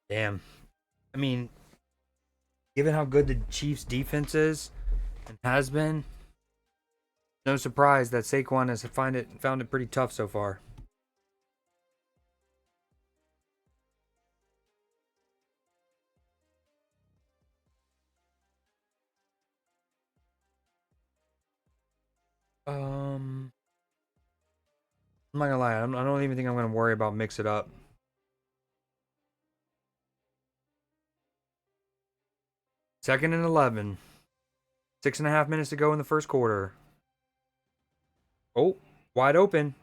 Damn. I mean, given how good the Chiefs' defense is and has been, no surprise that Saquon has found it pretty tough so far. Um, I'm not gonna lie. I don't even think I'm gonna worry about mix it up. Second and 11. 6.5 minutes to go in the first quarter. Oh, wide open.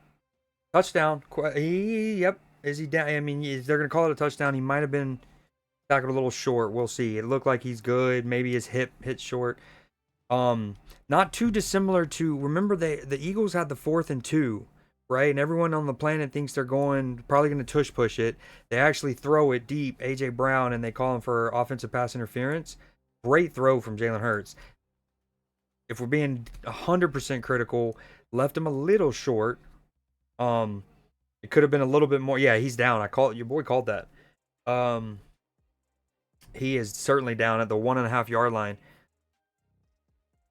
Touchdown. Yep. Is he down? I mean, they're going to call it a touchdown. He might have been tackled a little short. We'll see. It looked like he's good. Maybe his hip hit short. Um, Not too dissimilar to, remember the Eagles had the 4th and 2, right? And everyone on the planet thinks they're probably going to tush push it. They actually throw it deep, AJ Brown, and they call him for offensive pass interference. Great throw from Jalen Hurts. If we're being 100% critical, left him a little short. Um, it could have been a little bit more. Yeah, he's down. I called your boy called that. Um, he is certainly down at the 1.5 yard line,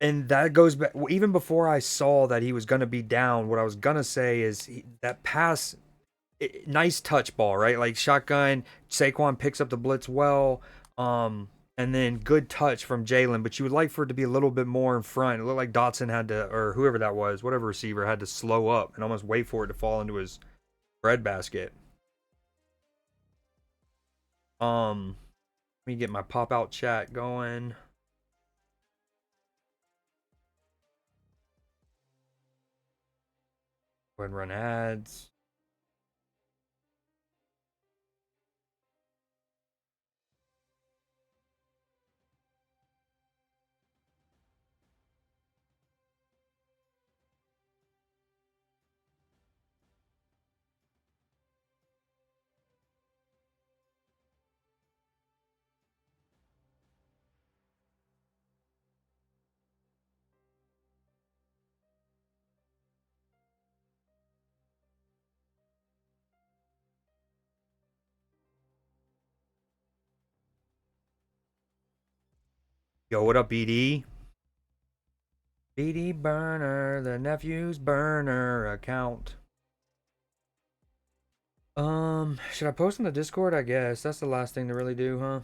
and that goes back even before I saw that he was going to be down. What I was gonna say is that pass, nice touch ball, right? Like shotgun. Saquon picks up the blitz well. Um, and then good touch from Jalen, but you would like for it to be a little bit more in front. It looked like Dotson had to, or whoever that was, whatever receiver had to slow up and almost wait for it to fall into his breadbasket. Let me get my pop out chat going. Go ahead and run ads. Yo, what up, BD? BD Burner, the nephew's burner account. Should I post in the Discord? I guess that's the last thing to really do, huh?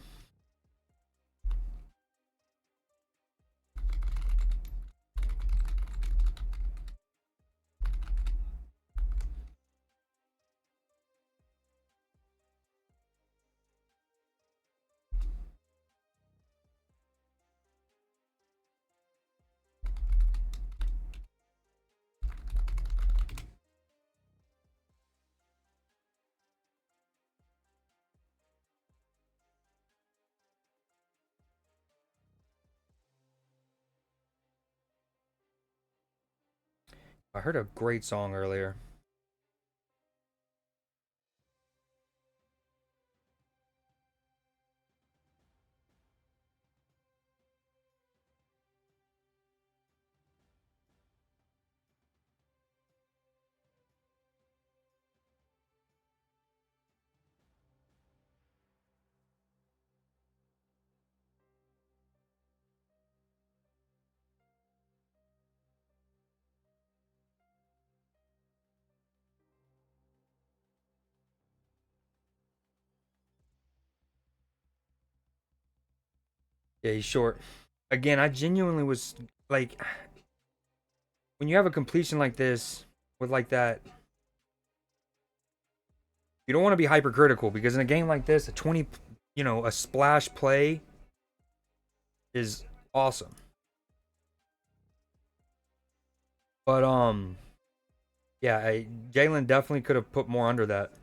I heard a great song earlier. Yeah, he's short. Again, I genuinely was like, when you have a completion like this with like that, you don't want to be hypercritical because in a game like this, a splash play is awesome. But yeah, Jalen definitely could have put more under that.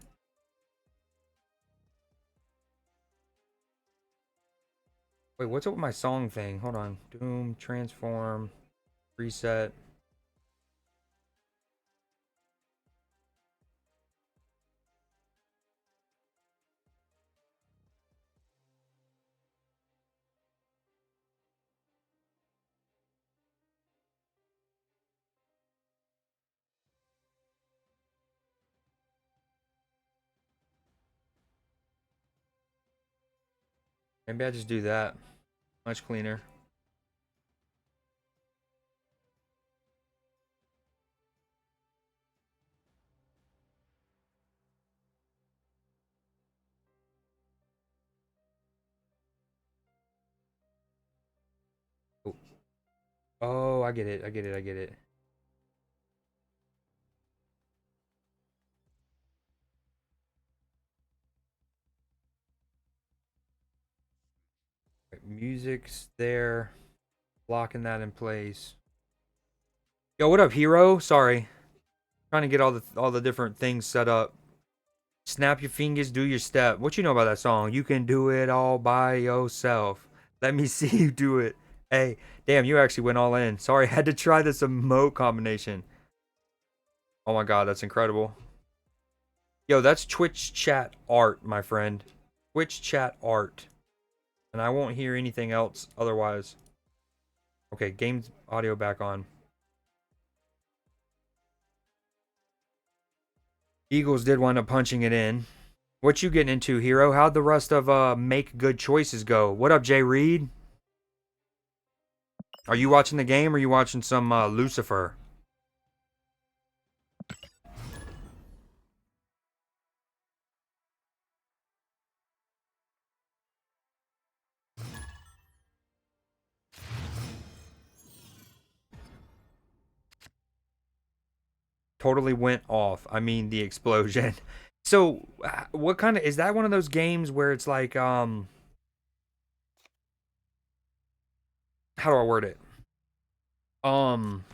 Wait, what's up with my song thing? Hold on. Doom, transform, reset. Maybe I just do that. Much cleaner. Oh, oh, I get it. I get it. I get it. Right, music's there. Locking that in place. Yo, what up, hero? Sorry. Trying to get all the different things set up. Snap your fingers, do your step. What you know about that song? You can do it all by yourself. Let me see you do it. Hey, damn, you actually went all in. Sorry, I had to try this emote combination. Oh my god, that's incredible. Yo, that's Twitch chat art, my friend. Twitch chat art. And I won't hear anything else otherwise. Okay, game's audio back on. Eagles did wind up punching it in. What you getting into, hero? How'd the rest of Make Good Choices go? What up, Jay Reed? Are you watching the game or are you watching some Lucifer? Totally went off. I mean, the explosion. So, what kind of is that? One of those games where it's like, how do I word it? Um,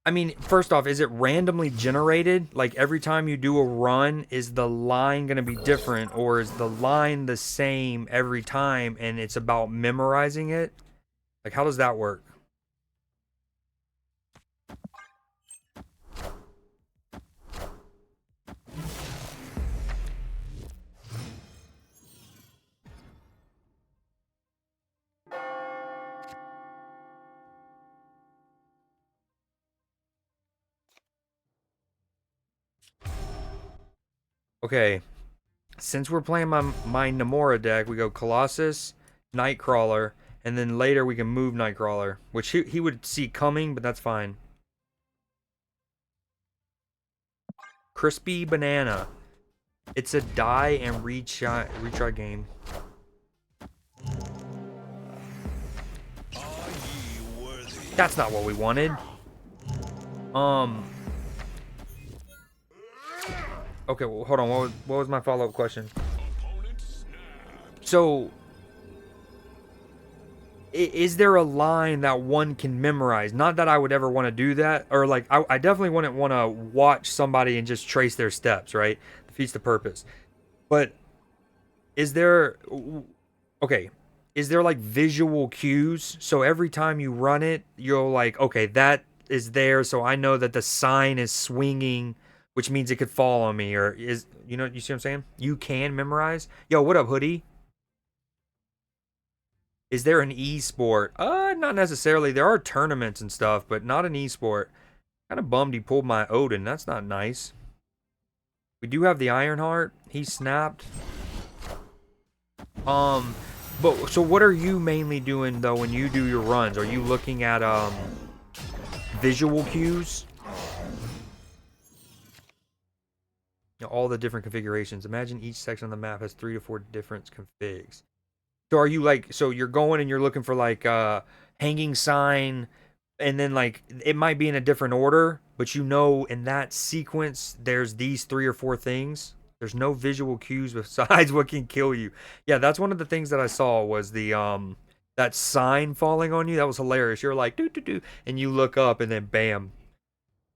I mean, first off, is it randomly generated? Like every time you do a run, is the line gonna be different, or is the line the same every time, and it's about memorizing it? Like, how does that work? Okay, since we're playing my Namora deck, we go Colossus, Nightcrawler, and then later we can move Nightcrawler, which he would see coming, but that's fine. Crispy Banana. It's a die and retry game. That's not what we wanted. Okay, well, hold on. What was my follow-up question? So, is there a line that one can memorize? Not that I would ever want to do that, or like I definitely wouldn't want to watch somebody and just trace their steps, right? Defeats the purpose. But is there okay? Is there like visual cues? So every time you run it, you're like, okay, that is there, so I know that the sign is swinging, which means it could fall on me, or is you see what I'm saying? You can memorize. Yo, what up, Hoodie? Is there an e-sport? Not necessarily. There are tournaments and stuff, but not an e-sport. Kind of bummed he pulled my Odin. That's not nice. We do have the Ironheart. He snapped. But so what are you mainly doing though when you do your runs? Are you looking at visual cues? All the different configurations. Imagine each section on the map has 3 to 4 different configs. So are you like, so you're going and you're looking for like hanging sign, and then like it might be in a different order, but in that sequence there's these 3 or 4 things. There's no visual cues besides what can kill you. Yeah, that's one of the things that I saw was the that sign falling on you. That was hilarious. You're like do do do, and you look up and then bam.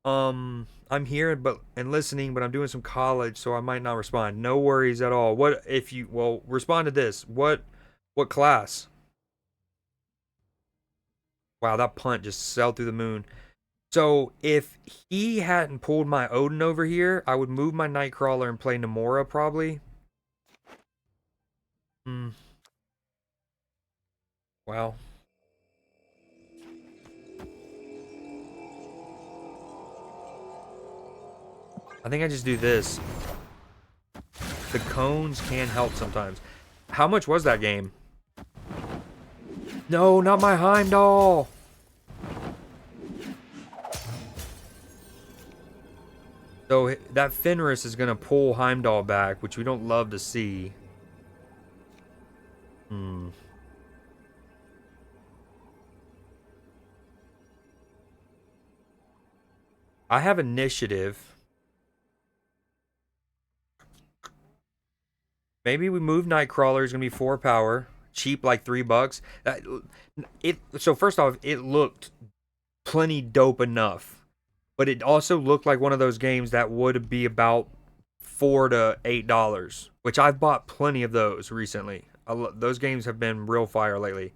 I'm here and listening, but I'm doing some college, so I might not respond. No worries at all. What if you respond to this? What class? Wow, that punt just sailed through the moon. So if he hadn't pulled my Odin over here, I would move my Nightcrawler and play Namora probably. Hmm. Wow. I think I just do this. The cones can help sometimes. How much was that game? No, not my Heimdall. So that Fenris is going to pull Heimdall back, which we don't love to see. I have initiative. Maybe we move Nightcrawler. It's going to be 4 power. Cheap, like $3. So first off, it looked plenty dope enough. But it also looked like one of those games that would be about $4 to $8, which I've bought plenty of those recently. Those games have been real fire lately.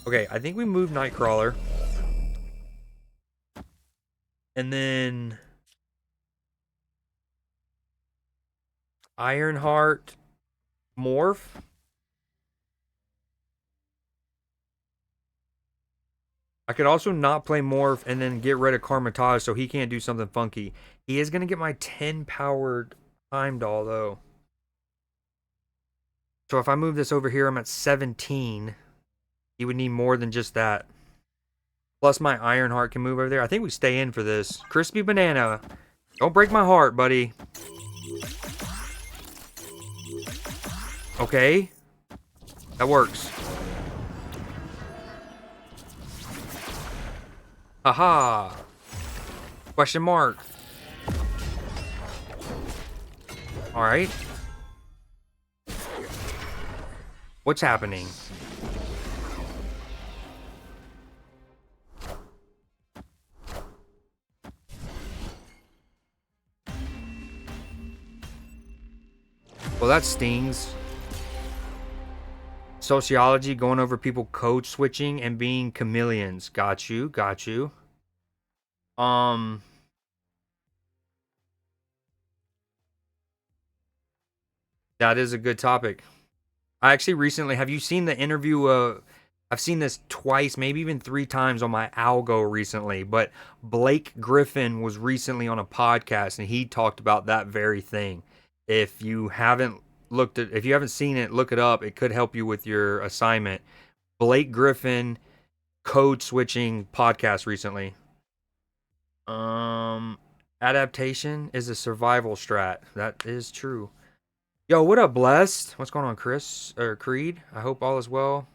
Okay, I think we move Nightcrawler. And then Ironheart, Morph. I could also not play Morph and then get rid of Karmatage so he can't do something funky. He is going to get my 10 powered Heimdall though. So if I move this over here, I'm at 17. He would need more than just that. Plus my Ironheart can move over there. I think we stay in for this. Crispy Banana. Don't break my heart, buddy. Okay. That works. Haha. Question mark. Alright. What's happening? Well, that stings. Sociology, going over people code switching and being chameleons. Got you, got you. That is a good topic. I actually recently, have you seen the interview? I've seen this twice, maybe even 3 times on my algo recently, but Blake Griffin was recently on a podcast and he talked about that very thing. If you haven't if you haven't seen it, look it up. It could help you with your assignment. Blake Griffin code switching podcast recently. Adaptation is a survival strat. That is true. Yo, what up, Blessed? What's going on, Chris? Or Creed? I hope all is well.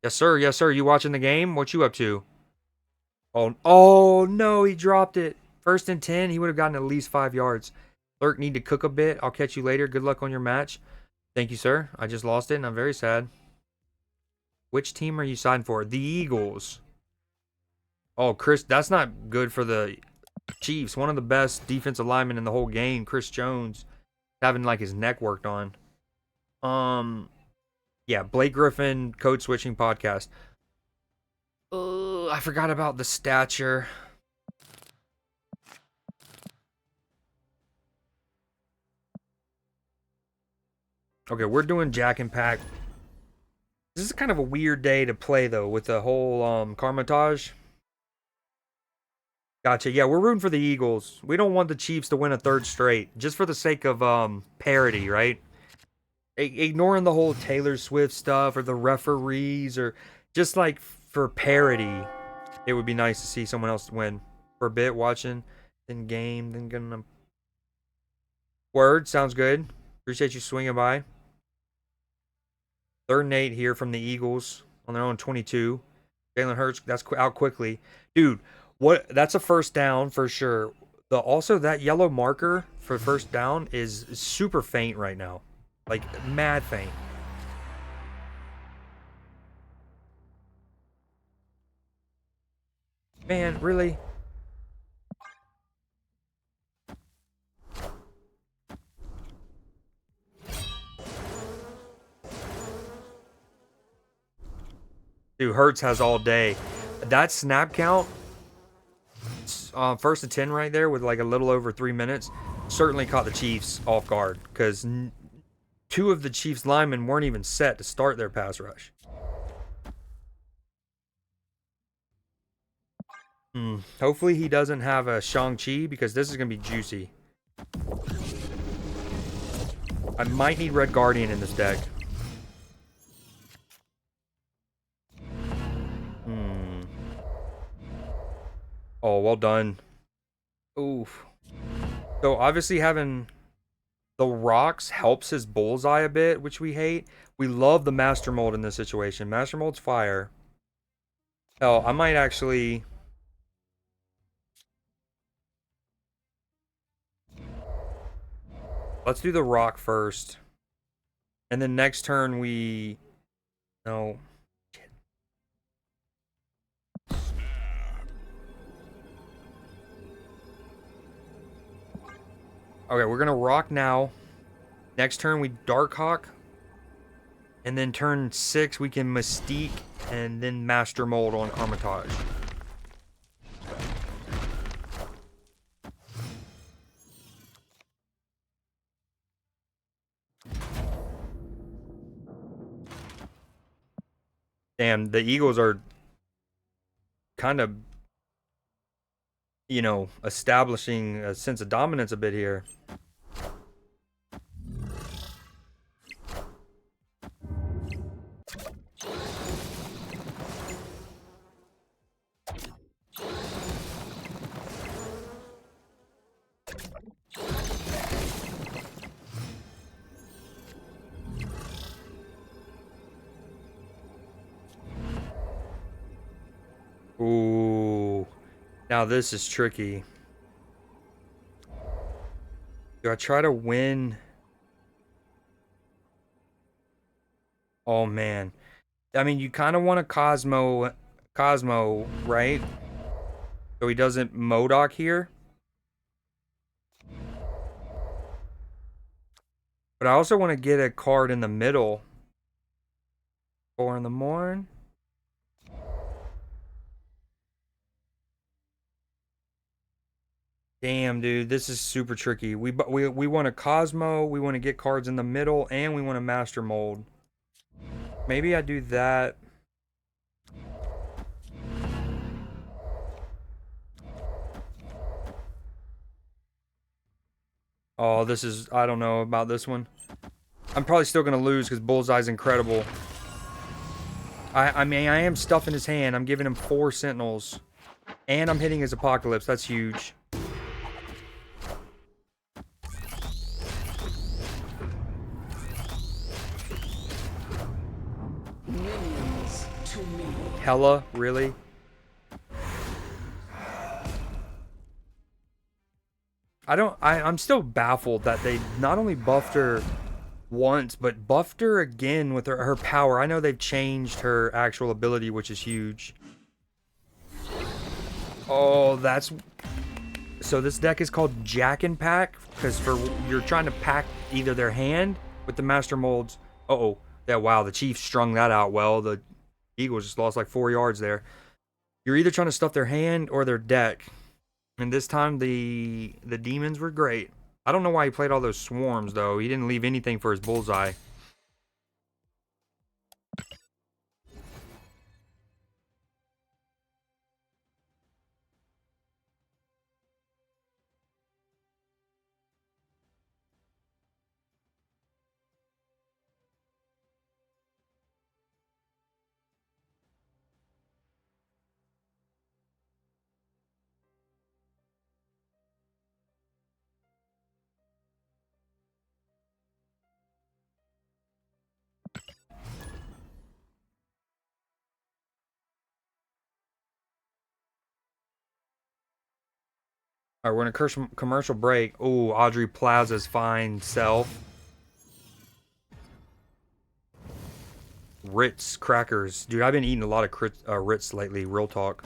Yes, sir. Yes, sir. You watching the game? What you up to? Oh no, he dropped it. 1st and 10. He would have gotten at least 5 yards. Lurk, need to cook a bit. I'll catch you later. Good luck on your match. Thank you, sir. I just lost it, and I'm very sad. Which team are you siding for? The Eagles. Oh, Chris, that's not good for the Chiefs. One of the best defensive linemen in the whole game, Chris Jones, having like his neck worked on. Yeah, Blake Griffin code switching podcast. I forgot about the stature. Okay, we're doing Jack and Pack. This is kind of a weird day to play though, with the whole Karmatage. Gotcha. Yeah, we're rooting for the Eagles. We don't want the Chiefs to win a 3rd straight, just for the sake of parity, right? Ignoring the whole Taylor Swift stuff or the referees, or just like for parity, it would be nice to see someone else win. For a bit, watching, then game, then gonna. Word, sounds good. Appreciate you swinging by. 3rd and 8 here from the Eagles on their own 22. Jalen Hurts, that's out quickly. Dude, what? That's a 1st down for sure. Also, that yellow marker for 1st down is super faint right now. Like, mad faint. Man, really? Dude, Hurts has all day. That snap count, 1st and 10 right there with like a little over 3 minutes, certainly caught the Chiefs off guard because 2 of the Chiefs linemen weren't even set to start their pass rush. Hopefully he doesn't have a Shang-Chi because this is going to be juicy. I might need Red Guardian in this deck. Oh, well done. Oof. So obviously having the rocks helps his bullseye a bit, which we hate. We love the Master Mold in this situation. Master Mold's fire. Hell, I might actually... Let's do the rock first. And then next turn we... No. Okay, we're gonna rock now. Next turn we Darkhawk. And then turn 6 we can Mystique and then Master Mold on Armitage. Damn, the Eagles are kind of, you know, establishing a sense of dominance a bit here. Ooh. Now this is tricky. Do I try to win? Oh man. I mean, you kind of want a Cosmo, right? So he doesn't Modok here. But I also want to get a card in the middle. 4 in the morning. Damn, dude, this is super tricky. We want a Cosmo, we want to get cards in the middle, and we want a Master Mold. Maybe I do that. Oh, this is... I don't know about this one. I'm probably still going to lose because Bullseye's incredible. I mean, I am stuffing his hand. I'm giving him 4 Sentinels. And I'm hitting his Apocalypse. That's huge. Hella? Really? I'm still baffled that they not only buffed her once, but buffed her again with her power. I know they've changed her actual ability, which is huge. Oh, that's... So this deck is called Jack and Pack, because you're trying to pack either their hand with the Master Molds. Uh-oh. Yeah, wow, the Chiefs strung that out well. The Eagles just lost like 4 yards there. You're either trying to stuff their hand or their deck. And this time the demons were great. I don't know why he played all those swarms, though. He didn't leave anything for his bullseye. All right, we're in a commercial break. Oh, Audrey Plaza's fine self. Ritz crackers. Dude, I've been eating a lot of Ritz lately, real talk.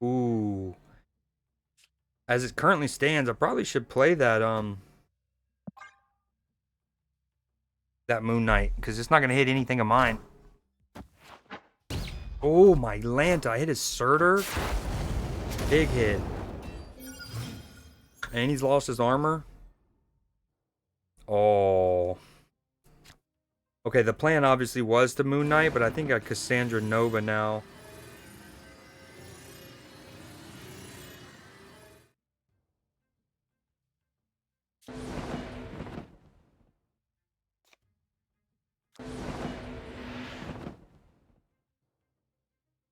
Ooh. As it currently stands, I probably should play that that Moon Knight, because it's not gonna hit anything of mine. Oh, my Lanta. I hit his Surtur. Big hit. And he's lost his armor. Oh. Okay, the plan obviously was to Moon Knight, but I think I Cassandra Nova now.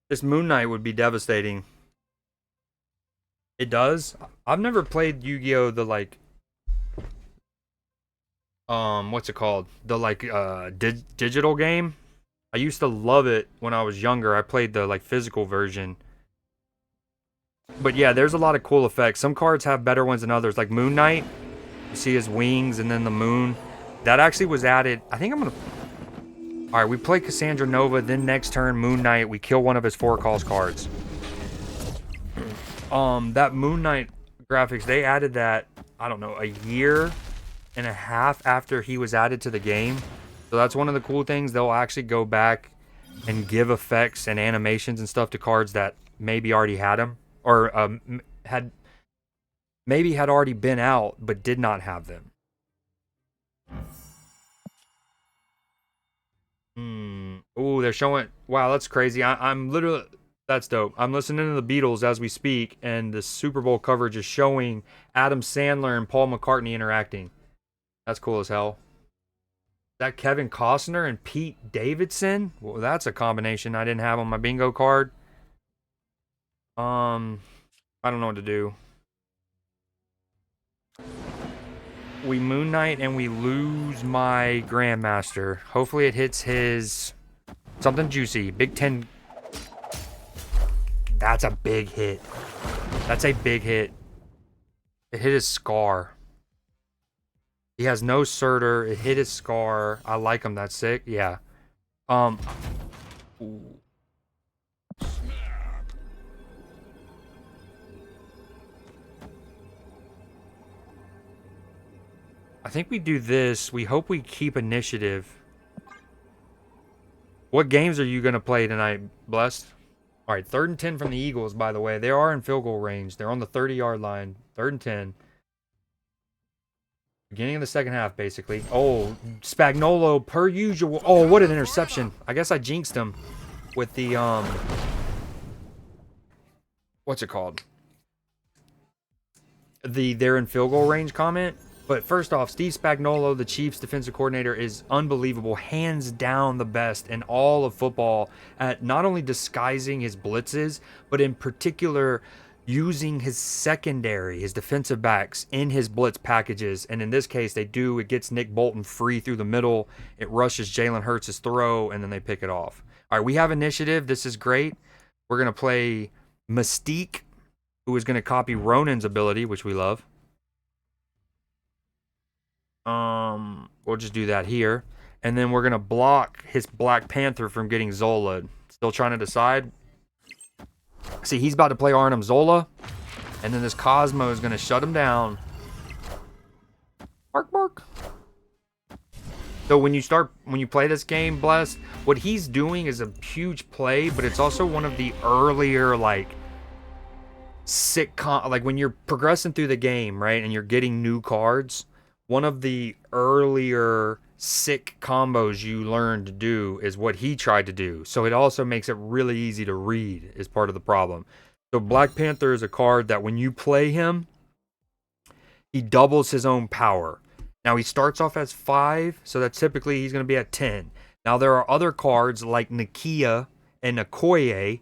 This Moon Knight would be devastating. It does. I've never played Yu-Gi-Oh! The like, what's it called? The like, digital game. I used to love it when I was younger. I played the like physical version. But yeah, there's a lot of cool effects. Some cards have better ones than others. Like Moon Knight, you see his wings and then the moon. That actually was added. I think I'm gonna. All right, we play Cassandra Nova. Then next turn, Moon Knight. We kill one of his 4 calls cards. That Moon Knight graphics, they added that, I don't know, a year and a half after he was added to the game. So that's one of the cool things. They'll actually go back and give effects and animations and stuff to cards that maybe already had them, or had already been out but did not have them. Oh, they're showing. Wow, that's crazy. I'm literally. That's dope. I'm listening to the Beatles as we speak, and the Super Bowl coverage is showing Adam Sandler and Paul McCartney interacting. That's cool as hell. Is that Kevin Costner and Pete Davidson? Well, that's a combination I didn't have on my bingo card. I don't know what to do. We Moon Knight and we lose my Grandmaster. Hopefully it hits his something juicy. Big 10. That's a big hit. That's a big hit. It hit his Scar. He has no Surtur. It hit his Scar. I like him. That's sick. Yeah. Ooh. I think we do this. We hope we keep initiative. What games are you going to play tonight, Blessed? All right, 3rd and 10 from the Eagles, by the way. They are in field goal range. They're on the 30-yard line. 3rd and 10. Beginning of the second half, basically. Oh, Spagnuolo, per usual. Oh, what an interception. I guess I jinxed him with the, what's it called? They're in field goal range comment. But first off, Steve Spagnuolo, the Chiefs defensive coordinator, is unbelievable. Hands down the best in all of football at not only disguising his blitzes, but in particular using his secondary, his defensive backs in his blitz packages. And in this case, they do. It gets Nick Bolton free through the middle. It rushes Jalen Hurts' throw, and then they pick it off. All right, we have initiative. This is great. We're going to play Mystique, who is going to copy Ronan's ability, which we love. We'll just do that here. And then we're going to block his Black Panther from getting Zola. Still trying to decide. See, he's about to play Arnim Zola. And then this Cosmo is going to shut him down. Bark, bark. So when you play this game, Blessed, what he's doing is a huge play, but it's also one of the earlier, like, like when you're progressing through the game, right, and you're getting new cards, one of the earlier sick combos you learn to do is what he tried to do. So it also makes it really easy to read is part of the problem. So Black Panther is a card that when you play him, he doubles his own power. Now he starts off as 5, so that typically he's going to be at 10. Now there are other cards like Nakia and Okoye,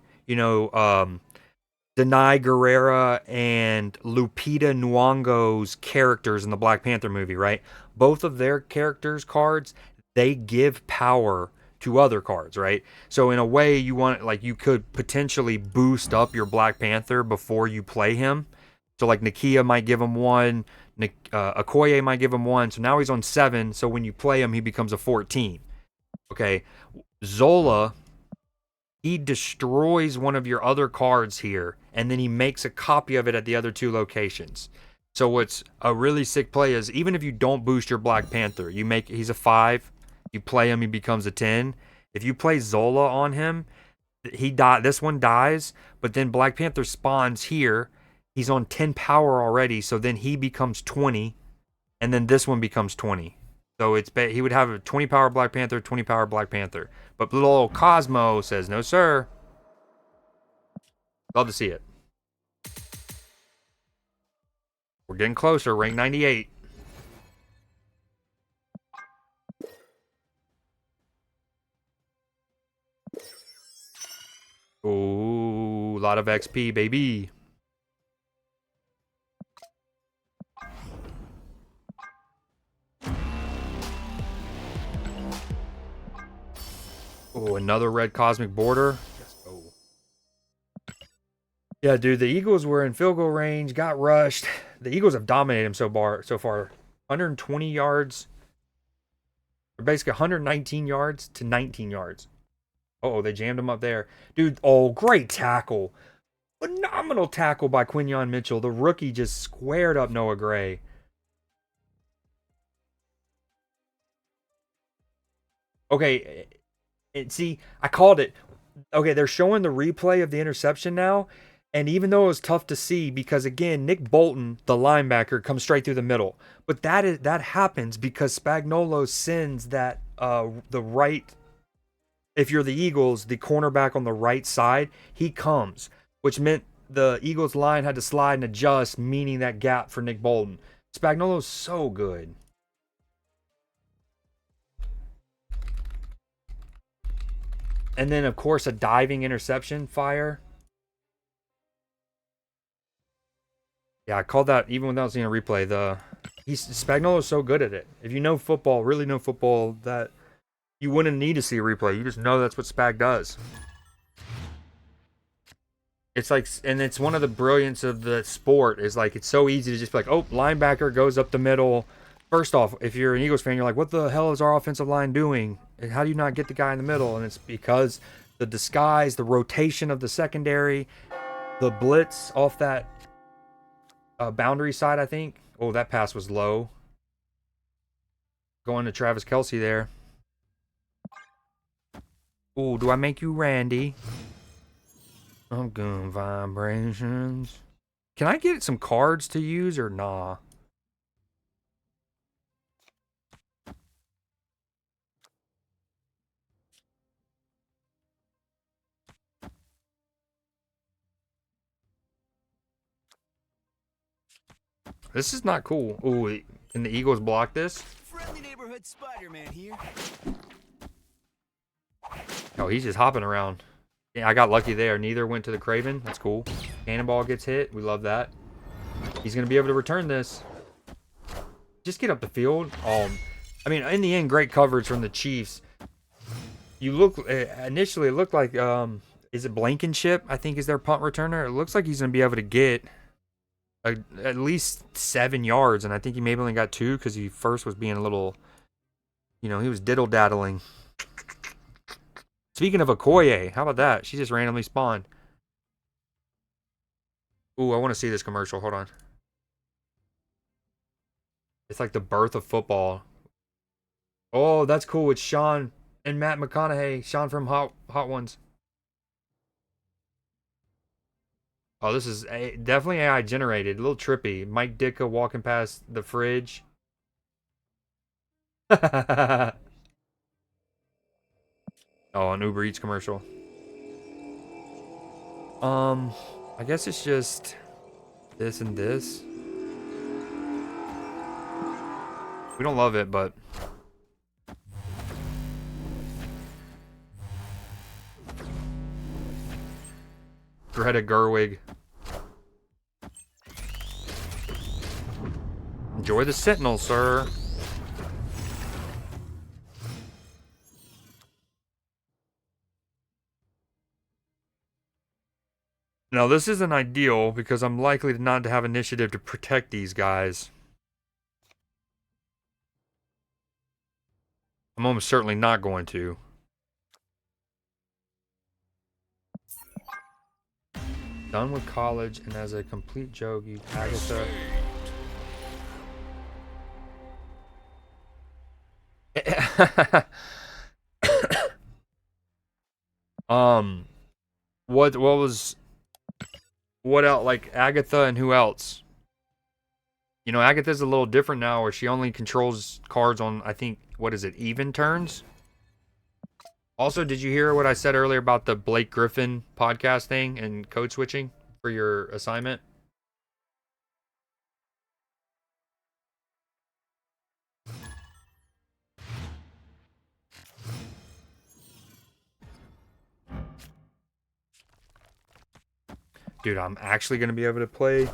Denai Guerrera and Lupita Nyong'o's characters in the Black Panther movie, right? Both of their characters' cards, they give power to other cards, right? So in a way, you could potentially boost up your Black Panther before you play him. So like Nakia might give him 1, Okoye might give him 1. So now he's on 7. So when you play him, he becomes a 14. Okay, Zola, he destroys one of your other cards here, and then he makes a copy of it at the other 2 locations. So what's a really sick play is even if you don't boost your Black Panther, he's a 5, you play him, he becomes a 10. If you play Zola on him, this one dies, but then Black Panther spawns here. He's on 10 power already, so then he becomes 20, and then this one becomes 20. So he would have a 20 power Black Panther, 20 power Black Panther. But little old Cosmo says, no, sir. Love to see it. We're getting closer. Rank 98. Ooh, a lot of XP, baby. Oh, another red cosmic border. Let's go. Yeah, dude, the Eagles were in field goal range, got rushed. The Eagles have dominated him so far. 120 yards, or basically 119 yards to 19 yards. Oh, they jammed him up there. Dude, oh, great tackle. Phenomenal tackle by Quinyon Mitchell. The rookie just squared up Noah Gray. Okay, see, I called it. Okay, they're showing the replay of the interception now, and even though it was tough to see, because again, Nick Bolton, the linebacker, comes straight through the middle. But that happens because Spagnuolo sends that the right. If you're the Eagles, the cornerback on the right side, he comes, which meant the Eagles line had to slide and adjust, meaning that gap for Nick Bolton. Spagnuolo's so good. And then, of course, a diving interception fire. Yeah, I called that even without seeing a replay. Spagnuolo's so good at it. If you know football, really know football, that you wouldn't need to see a replay. You just know that's what Spag does. It's like, and it's one of the brilliance of the sport is like it's so easy to just be like, oh, linebacker goes up the middle. First off, if you're an Eagles fan, you're like, what the hell is our offensive line doing? And how do you not get the guy in the middle? And it's because the disguise, the rotation of the secondary, the blitz off that boundary side, I think. Oh, that pass was low. Going to Travis Kelce there. Oh, do I make you Randy? I'm good vibrations. Can I get some cards to use or nah? This is not cool. Ooh, can the Eagles block this? Friendly neighborhood Spider-Man here. Oh, he's just hopping around. Yeah, I got lucky there. Neither went to the Craven. That's cool. Cannonball gets hit. We love that. He's going to be able to return this. Just get up the field. I mean, in the end, great coverage from the Chiefs. You look, initially, it looked like, is it Blankenship? I think is their punt returner. It looks like he's going to be able to get at least 7 yards, and I think he maybe only got 2 because he first was being a little, he was diddle-daddling. Speaking of Okoye, how about that? She just randomly spawned. Ooh, I want to see this commercial. Hold on. It's like the birth of football. Oh, that's cool. It's Sean and Matt McConaughey. Sean from Hot Ones. Oh, this is definitely AI generated. A little trippy. Mike Ditka walking past the fridge. Oh, an Uber Eats commercial. I guess it's just this and this. We don't love it, but Greta Gerwig. Enjoy the Sentinel, sir. Now, this isn't ideal because I'm likely not to have initiative to protect these guys. I'm almost certainly not going to. Done with college, and as a complete joke, you Agatha. What else? Like Agatha and who else? Agatha's a little different now, where she only controls cards on, I think, what is it, even turns? Also, did you hear what I said earlier about the Blake Griffin podcast thing and code switching for your assignment? Dude, I'm actually going to be able to play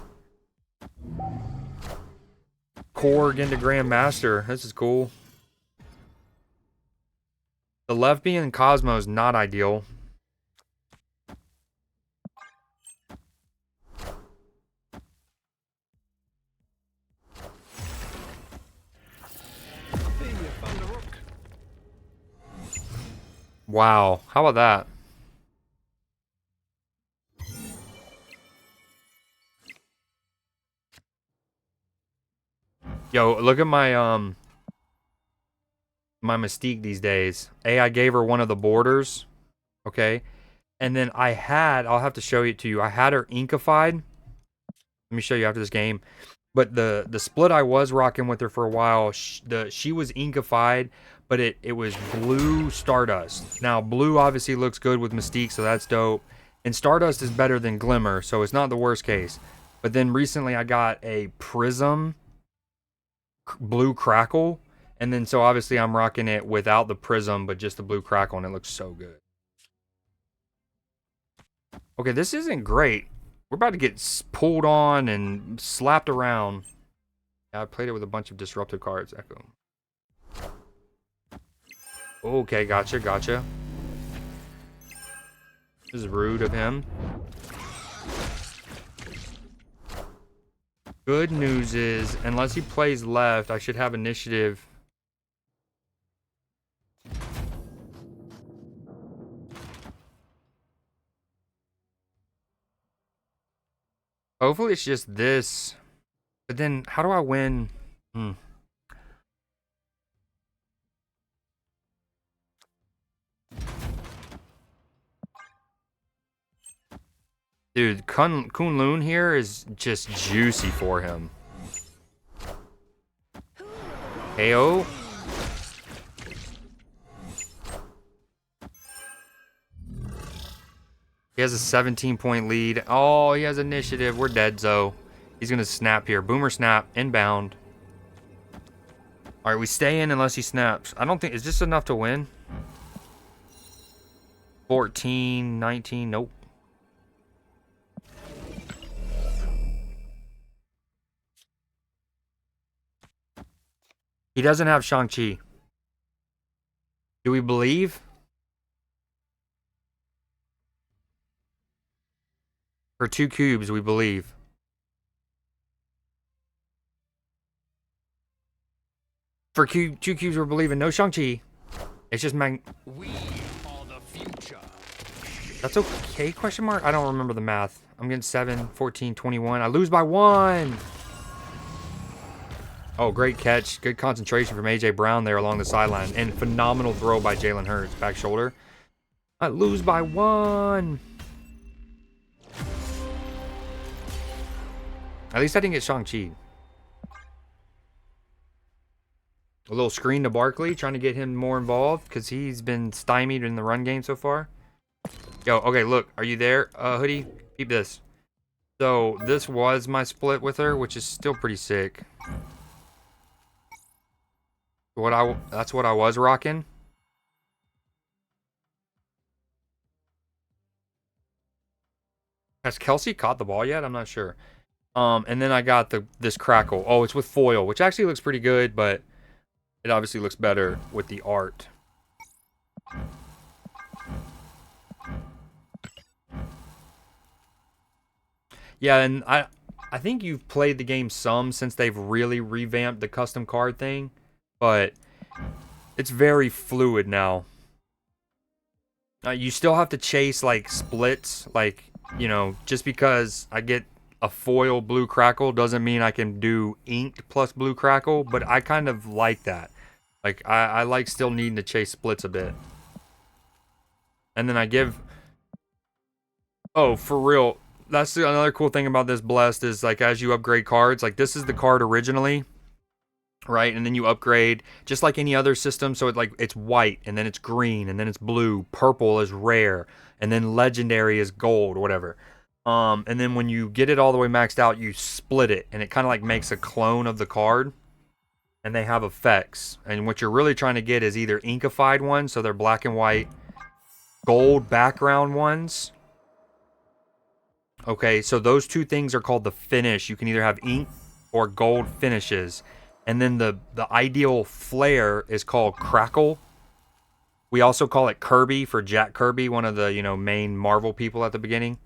Korg into Grandmaster. This is cool. The left being Cosmo is not ideal. Wow, how about that? Yo, look at my my Mystique these days. I gave her one of the borders, okay? And then I'll have to show it to you. I had her inkified. Let me show you after this game. But the split I was rocking with her for a while, she was inkified, but it was blue Stardust. Now, blue obviously looks good with Mystique, so that's dope. And Stardust is better than Glimmer, so it's not the worst case. But then recently I got a Prism blue Crackle, and then so obviously I'm rocking it without the Prism, but just the blue Crackle, and it looks so good. Okay, this isn't great. We're about to get pulled on and slapped around. Yeah, I played it with a bunch of disruptive cards. Echo. Okay, gotcha. This is rude of him. Good news is, unless he plays left, I should have initiative. Hopefully it's just this. But then, how do I win? Dude, Kunlun here is just juicy for him. KO. He has a 17-point lead. Oh, he has initiative. We're dead, Zoe. He's going to snap here. Boomer snap. Inbound. All right, we stay in unless he snaps. I don't think... Is this enough to win? 14, 19. Nope. He doesn't have Shang-Chi. Do we believe? For 2 cubes, we believe. For 2 cubes, we're believing. No Shang-Chi. It's just We are the future. That's okay, question mark? I don't remember the math. I'm getting 7, 14, 21. I lose by 1. Oh, great catch. Good concentration from A.J. Brown there along the sideline. And phenomenal throw by Jalen Hurts. Back shoulder. I lose by 1. At least I didn't get Shang-Chi. A little screen to Barkley, trying to get him more involved because he's been stymied in the run game so far. Yo, okay, look. Are you there, Hoodie? Keep this. So, this was my split with her, which is still pretty sick. That's what I was rocking. Has Kelsey caught the ball yet? I'm not sure. And then I got this Crackle. Oh, it's with foil, which actually looks pretty good, but it obviously looks better with the art. Yeah, and I think you've played the game some since they've really revamped the custom card thing, but it's very fluid now. You still have to chase like splits, like, you know, just because I get a foil blue Crackle doesn't mean I can do inked plus blue Crackle, but I kind of like that. Like, I like still needing to chase splits a bit. And then I give... Oh, for real. That's another cool thing about this Blessed is, like, as you upgrade cards, like, this is the card originally, right? And then you upgrade, just like any other system, so it's white, and then it's green, and then it's blue. Purple is rare, and then legendary is gold, or whatever. And then when you get it all the way maxed out, you split it, and it kind of like makes a clone of the card, and they have effects. And what you're really trying to get is either inkified ones, so they're black and white, gold background ones, Okay, so those two things are called the finish. You can either have ink or gold finishes. And then the ideal flare is called crackle. We also call it Kirby for Jack Kirby, one of the, main Marvel people at the beginning.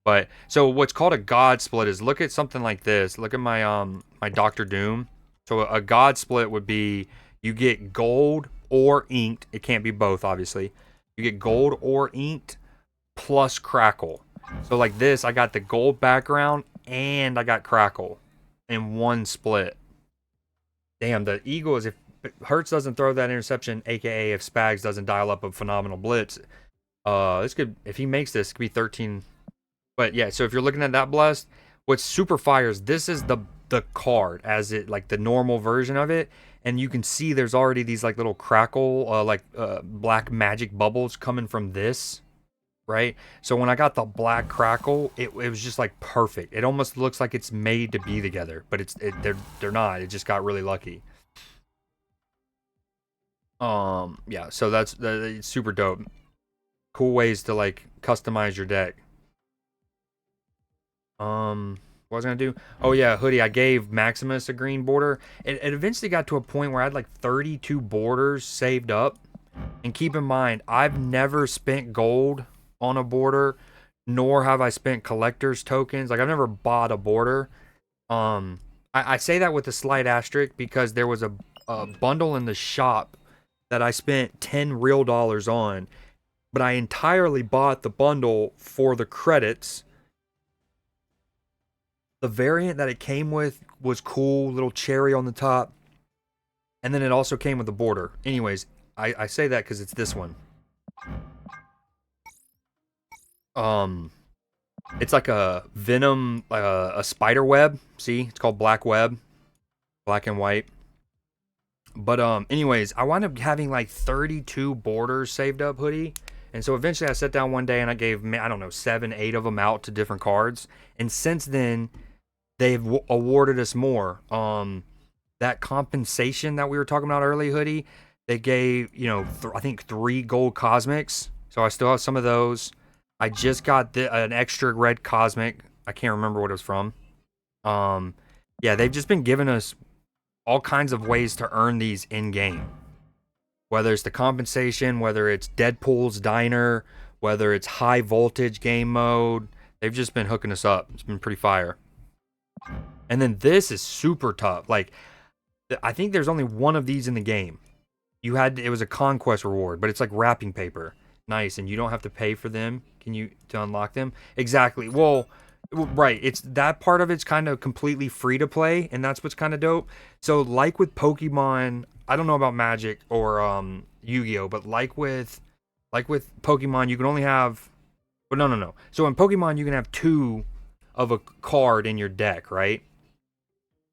But so what's called a god split is, look at something like this. Look at my Doctor Doom. So a god split would be you get gold or inked. It can't be both, obviously. You get gold or inked plus crackle. So like this, I got the gold background and I got crackle in one split. Damn, the Eagles, if Hurts doesn't throw that interception, aka if Spags doesn't dial up a phenomenal blitz, this could, if he makes this, it could be 13. But yeah, so if you're looking at that blessed, what's super fire is this is the card as it, like the normal version of it, and you can see there's already these like little crackle black magic bubbles coming from this, right? So when I got the black crackle, it was just like perfect. It almost looks like it's made to be together, but they're not. It just got really lucky. Yeah, so that's it's super dope. Cool ways to like customize your deck. What was I gonna do? Oh yeah, hoodie. I gave Maximus a green border. It eventually got to a point where I had like 32 borders saved up. And keep in mind, I've never spent gold on a border, nor have I spent collector's tokens. Like I've never bought a border. I say that with a slight asterisk because there was a bundle in the shop that I spent 10 real dollars on, but I entirely bought the bundle for the credits. The variant that it came with was cool, little cherry on the top. And then it also came with the border. Anyways, I say that because it's this one. It's like a Venom, a spider web. See, it's called Black Web, black and white. But anyways, I wound up having like 32 borders saved up, hoodie. And so eventually I sat down one day and I gave, I don't know, 7, 8 of them out to different cards. And since then, they've awarded us more. That compensation that we were talking about early, hoodie, they gave, I think 3 gold cosmics. So I still have some of those. I just got an extra red cosmic. I can't remember what it was from. Yeah, they've just been giving us all kinds of ways to earn these in game. Whether it's the compensation, whether it's Deadpool's Diner, whether it's high voltage game mode, they've just been hooking us up. It's been pretty fire. And then this is super tough. Like, I think there's only one of these in the game. It was a conquest reward, but it's like wrapping paper. Nice, and you don't have to pay for them. To unlock them? Exactly. Well, right. It's that part of it's kind of completely free to play, and that's what's kind of dope. So, like with Pokemon, I don't know about Magic or Yu-Gi-Oh, but like with Pokemon, you can only have. But no. So in Pokemon, you can have 2 of a card in your deck, right?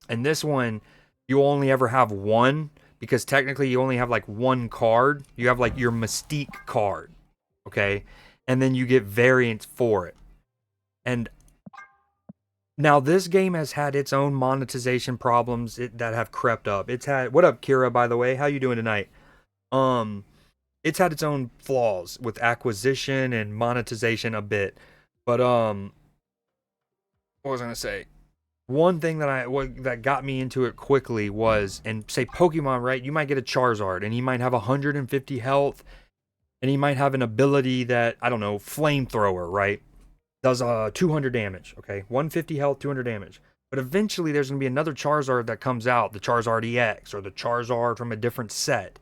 And this one, you only ever have 1 because technically you only have like 1 card. You have like your Mystique card, okay? And then you get variants for it. And now this game has had its own monetization problems that have crept up. It's had, what up, Kira? By the way, how you doing tonight? It's had its own flaws with acquisition and monetization a bit. But what was I gonna say? One thing that got me into it quickly was, and say Pokemon, right? You might get a Charizard, and he might have 150 health. And he might have an ability that, I don't know, flamethrower, right? Does 200 damage, okay? 150 health, 200 damage. But eventually there's going to be another Charizard that comes out, the Charizard EX, or the Charizard from a different set.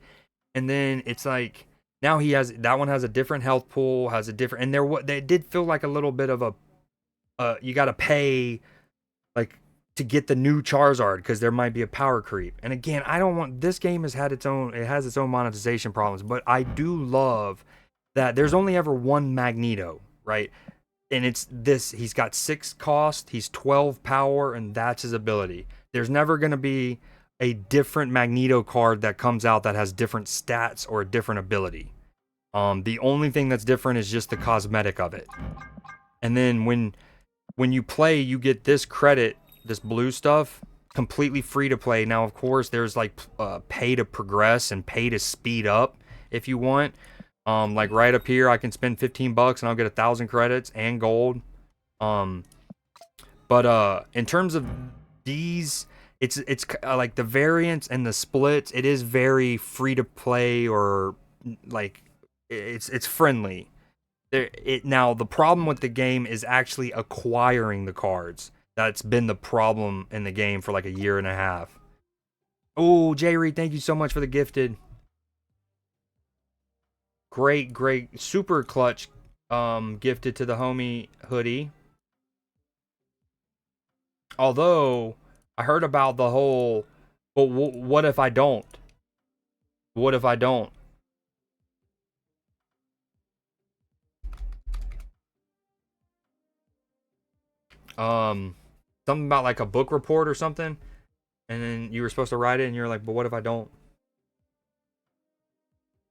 And then it's like, now that one has a different health pool, has a different, and they did feel like a little bit of you got to pay, like, to get the new Charizard because there might be a power creep. And again, I don't want, this game has its own monetization problems, but I do love that there's only ever one Magneto, right? And it's this, he's got 6 cost, he's 12 power, and that's his ability. There's never going to be a different Magneto card that comes out that has different stats or a different ability. The only thing that's different is just the cosmetic of it. And then when you play, you get this credit, this blue stuff, completely free to play. Now, of course, there's like pay to progress and pay to speed up if you want. Like right up here, I can spend $15 and I'll get 1,000 credits and gold. But in terms of these, it's like the variants and the splits. It is very free to play, or like it's friendly. Now the problem with the game is actually acquiring the cards. That's been the problem in the game for like a year and a half. Oh, Jay Reed, thank you so much for the gifted. Great, super clutch. Gifted to the homie hoodie. Although I heard about the whole, but what if I don't? What if I don't? Um, Something about like a book report or something, and then you were supposed to write it, and you're like, but what if I don't?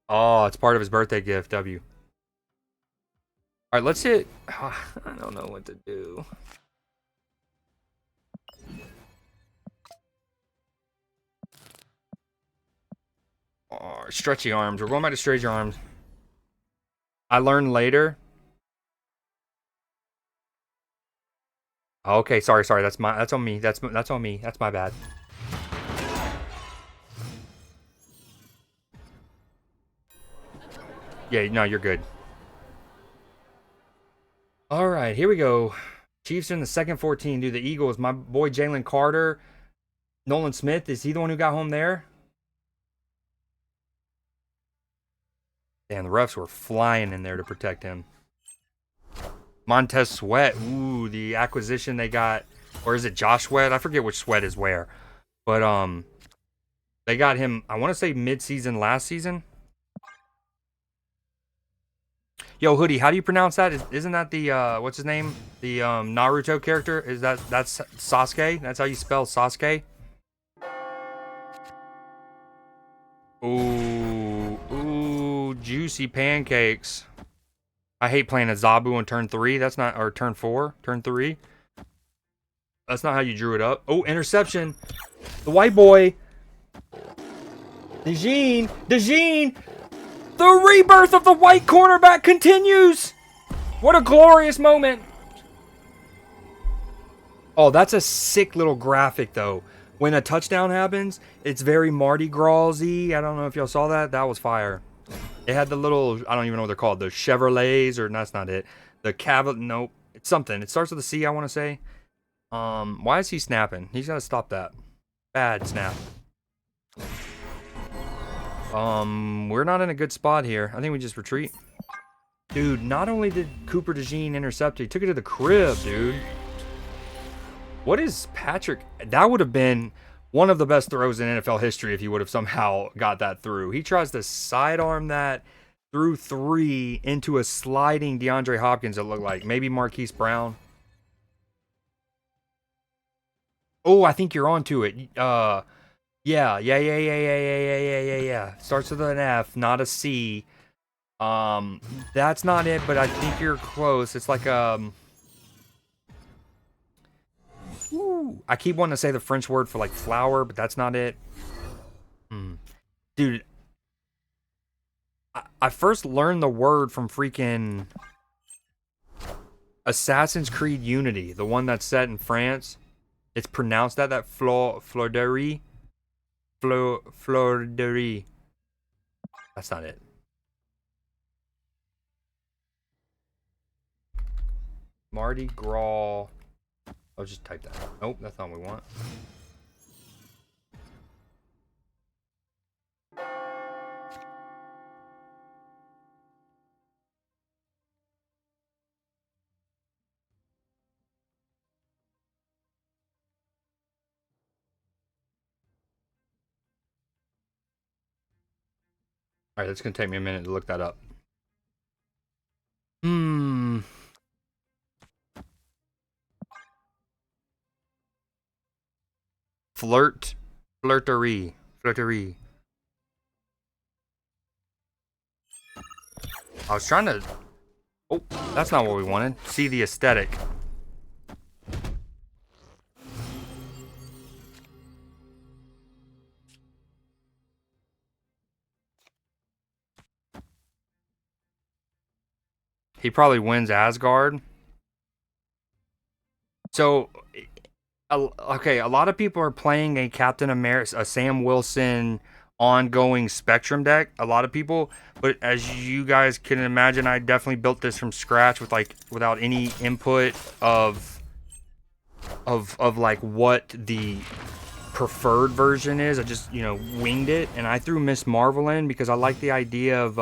Oh, it's part of his birthday gift. W. All right, let's hit. I don't know what to do. Oh, stretchy arms. We're going back to stretchy arms. I learned later. Okay, sorry. That's on me. That's on me. That's my bad. Yeah, no, you're good. All right, here we go. Chiefs in the second 14. Dude, the Eagles. My boy Jalen Carter. Nolan Smith. Is he the one who got home there? Damn, the refs were flying in there to protect him. Montez Sweat. Ooh, the acquisition they got. Or is it Josh Sweat? I forget which Sweat is where. But they got him, I want to say mid-season last season. Yo, Hoodie, how do you pronounce that? Isn't that the what's his name? The Naruto character? That's Sasuke? That's how you spell Sasuke? Ooh, juicy pancakes. I hate playing a Zabu on turn 3. That's not, or turn 4, turn 3. That's not how you drew it up. Oh, interception. The white boy. DeJean. The rebirth of the white cornerback continues. What a glorious moment. Oh, that's a sick little graphic, though. When a touchdown happens, it's very Mardi Gras-y. I don't know if y'all saw that. That was fire. It had the little, I don't even know what they're called. The Chevrolets, or that's not it. The nope. It's something. It starts with a C, I want to say. Why is he snapping? He's got to stop that. Bad snap. We're not in a good spot here. I think we just retreat. Dude, not only did Cooper DeJean intercept, he took it to the crib, dude. What is Patrick? That would have been one of the best throws in NFL history if he would have somehow got that through. He tries to sidearm that through 3 into a sliding DeAndre Hopkins, it looked like. Maybe Marquise Brown. Oh, I think you're onto it. Yeah. Starts with an F, not a C. That's not it, but I think you're close. It's like I keep wanting to say the French word for like flower, but that's not it. Dude, I first learned the word from freaking Assassin's Creed Unity, the one that's set in France. It's pronounced that Florderie. Florderie. That's not it. Mardi Gras. I'll just type that. Nope, that's not what we want. All right, that's gonna take me a minute to look that up. Flirtery. I was trying to. Oh, that's not what we wanted. See the aesthetic. He probably wins Asgard. So, okay, a lot of people are playing a Captain America, a Sam Wilson ongoing Spectrum deck. A lot of people, but as you guys can imagine, I definitely built this from scratch with like without any input of like what the preferred version is. I just, winged it, and I threw Miss Marvel in because I like the idea of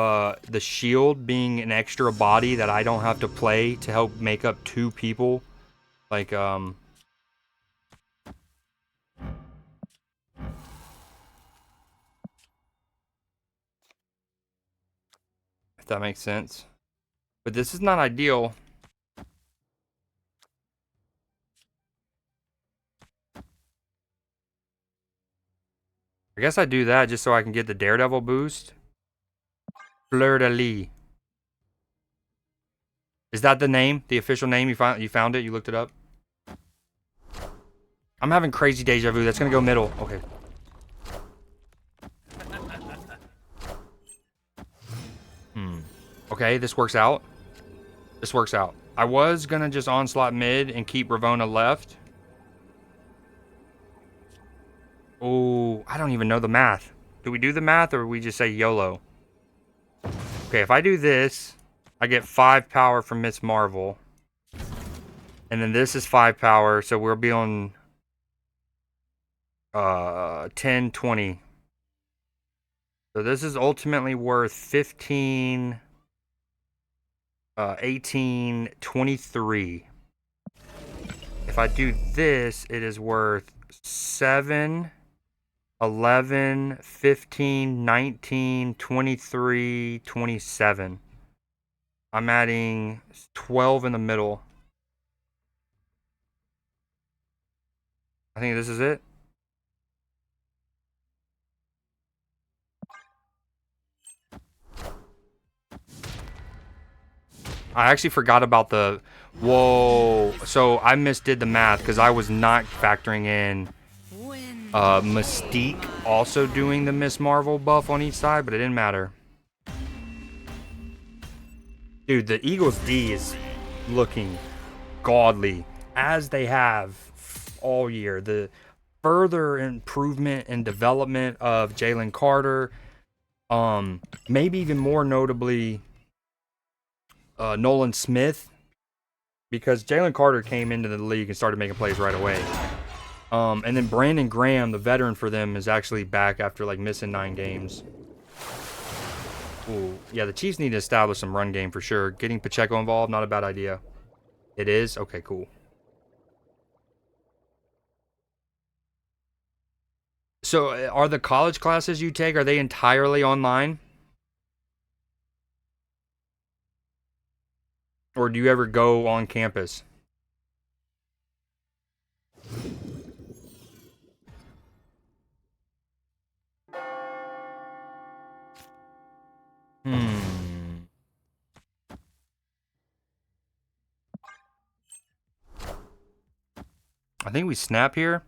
the shield being an extra body that I don't have to play to help make up two people. Like, if that makes sense. But this is not ideal. I guess I do that just so I can get the Daredevil boost. Fleur de Lis. Is that the name? The official name? You found it? You looked it up? I'm having crazy deja vu. That's gonna go middle. Okay. Okay, this works out. This works out. I was gonna just onslaught mid and keep Ravonna left. Oh, I don't even know the math. Do we do the math or we just say YOLO? Okay, if I do this, I get 5 power from Miss Marvel. And then this is 5 power, so we'll be on 10, 20. So this is ultimately worth 15, 18, 23. If I do this, it is worth 7, 11, 15, 19, 23, 27. I'm adding 12 in the middle. I think this is it. I actually forgot about the... Whoa. So I misdid the math because I was not factoring in Mystique also doing the Miss Marvel buff on each side, but it didn't matter. Dude, the Eagles D is looking godly, as they have all year. The further improvement and development of Jalen Carter, maybe even more notably Nolan Smith, because Jalen Carter came into the league and started making plays right away. And then Brandon Graham, the veteran for them, is actually back after like missing 9 games. Ooh, yeah, the Chiefs need to establish some run game for sure. Getting Pacheco involved, not a bad idea. It is? Okay, cool. So are the college classes you take, are they entirely online? Or do you ever go on campus? I think we snap here.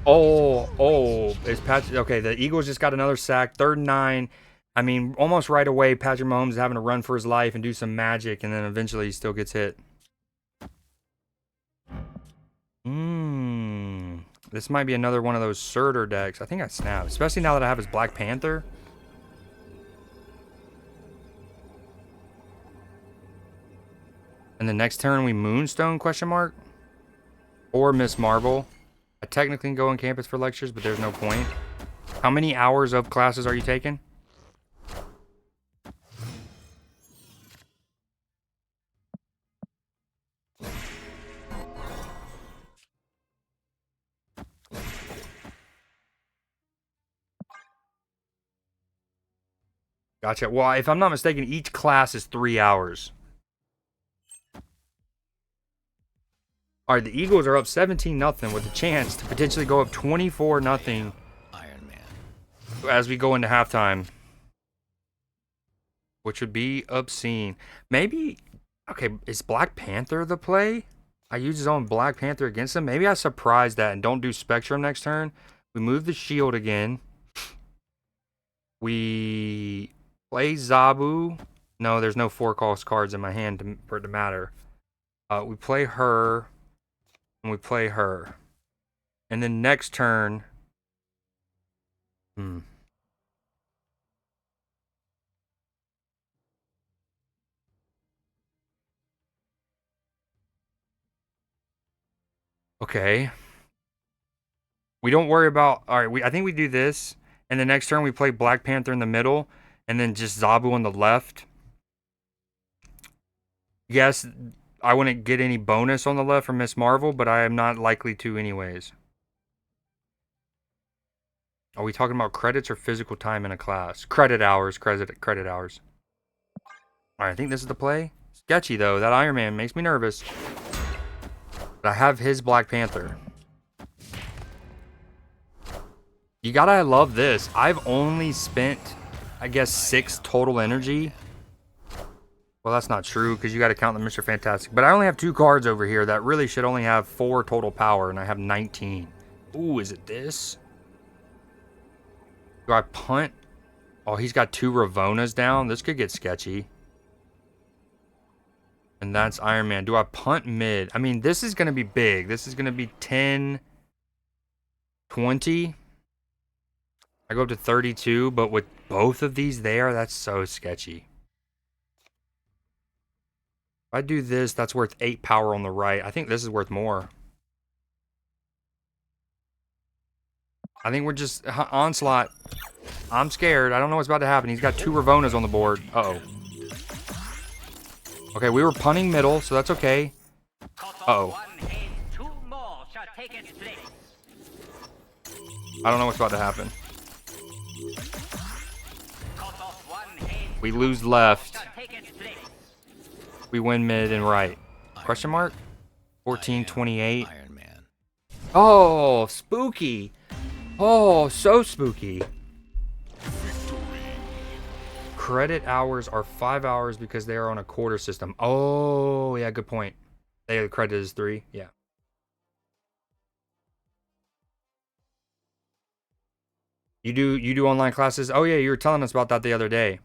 Oh, it's Patrick. Okay, the Eagles just got another sack. 3rd and 9. I mean, almost right away, Patrick Mahomes is having to run for his life and do some magic, and then eventually he still gets hit. This might be another one of those Surtur decks. I think I snap, especially now that I have his Black Panther. And the next turn we Moonstone, question mark? Or Miss Marvel. I technically can go on campus for lectures, but there's no point. How many hours of classes are you taking? Gotcha. Well, if I'm not mistaken, each class is 3 hours. All right, the Eagles are up 17-0 with a chance to potentially go up 24-0 Iron Man. as we go into halftime, which would be obscene. Maybe, okay, is Black Panther the play? I use his own Black Panther against him. Maybe I surprise that and don't do Spectrum next turn. We move the shield again. We play Zabu. No, there's no 4-cost cards in my hand for it to matter. We play her, and we play her. And then next turn... Okay. We don't worry about... Alright, I think we do this, and the next turn we play Black Panther in the middle, and then just Zabu on the left. Yes, I wouldn't get any bonus on the left from Miss Marvel, but I am not likely to anyways. Are we talking about credits or physical time in a class? Credit hours, credit hours. Alright, I think this is the play. Sketchy, though. That Iron Man makes me nervous. But I have his Black Panther. You gotta love this. I've only spent, I guess, 6 total energy. Well, that's not true, because you gotta count the Mr. Fantastic. But I only have 2 cards over here that really should only have 4 total power, and I have 19. Ooh, is it this? Do I punt? Oh, he's got 2 Ravonas down. This could get sketchy. And that's Iron Man. Do I punt mid? I mean, this is going to be big. This is going to be 10, 20. I go up to 32, but with both of these there, that's so sketchy. If I do this, that's worth 8 power on the right. I think this is worth more. I think we're just... Onslaught. I'm scared. I don't know what's about to happen. He's got 2 Ravonas on the board. Uh-oh. Okay, we were punting middle, so that's okay. Uh-oh. I don't know what's about to happen. We lose left. We win mid and right. Question mark? 1428. Iron Man. Oh, spooky. Oh, so spooky. Credit hours are 5 hours because they are on a quarter system. Oh, yeah, good point. The credit is 3. Yeah. You do online classes? Oh yeah, you were telling us about that the other day.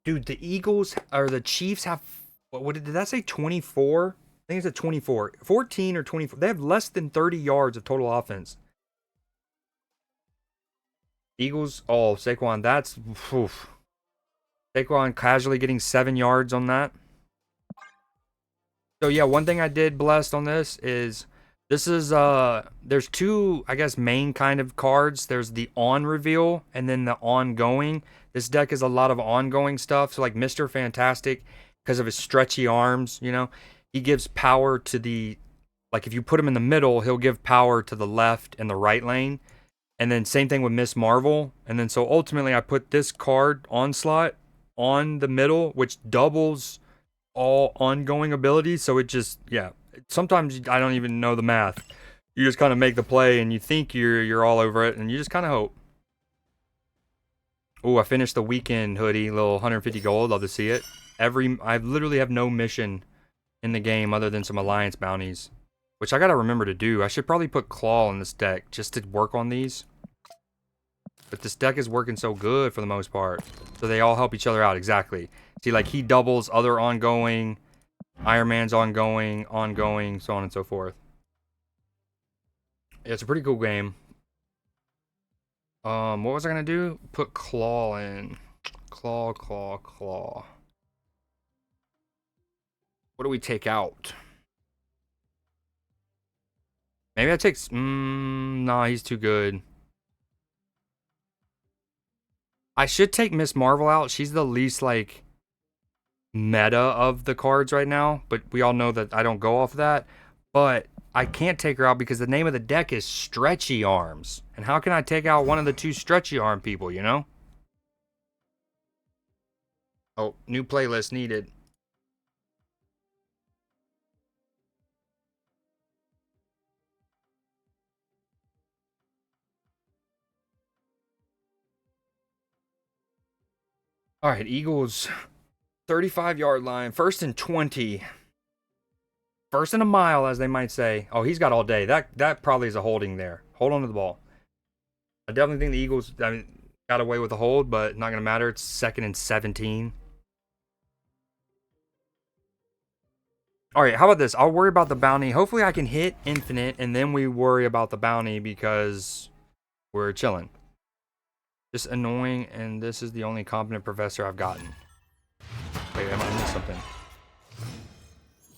Dude, the Eagles or the Chiefs have what did that say 24? I think it's a 24. 14 or 24. They have less than 30 yards of total offense. Eagles, oh, Saquon, that's oof. Saquon casually getting 7 yards on that. So yeah, one thing I did blessed on this is there's 2, I guess, main kind of cards. There's the on reveal and then the ongoing. This deck is a lot of ongoing stuff. So like Mr. Fantastic, because of his stretchy arms, you know, he gives power to the, like if you put him in the middle, he'll give power to the left and the right lane. And then same thing with Miss Marvel. And then so ultimately I put this card, Onslaught, on the middle, which doubles all ongoing abilities. So it just, yeah. Sometimes I don't even know the math. You just kind of make the play and you think you're all over it and you just kind of hope. Oh, I finished the weekend hoodie, little 150 gold. Love to see it. I literally have no mission in the game other than some alliance bounties, which I gotta remember to do. I should probably put Claw in this deck just to work on these. But this deck is working so good for the most part. So they all help each other out, exactly. See, like he doubles other ongoing, Iron Man's ongoing, so on and so forth. Yeah, it's a pretty cool game. What was I gonna do? Put Claw in. Claw. What do we take out? Maybe I take... nah, he's too good. I should take Miss Marvel out. She's the least, like, meta of the cards right now. But we all know that I don't go off that. But I can't take her out because the name of the deck is Stretchy Arms. And how can I take out one of the 2 Stretchy Arm people, you know? Oh, new playlist needed. All right, Eagles, 35-yard line, 1st and 20. 1st and a mile, as they might say. Oh, he's got all day. That probably is a holding there. Hold on to the ball. I definitely think the Eagles, I mean, Got away with a hold, but not going to matter. It's 2nd and 17. All right, how about this? I'll worry about the bounty. Hopefully I can hit infinite, and then we worry about the bounty because we're chilling. Just annoying, and this is the only competent professor I've gotten. Wait, am I missing something?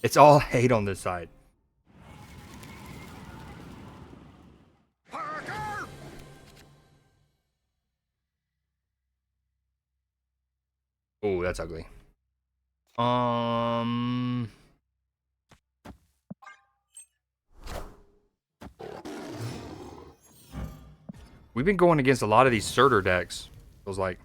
It's all hate on this side. Oh, that's ugly. We've been going against a lot of these Surtur decks. Feels like.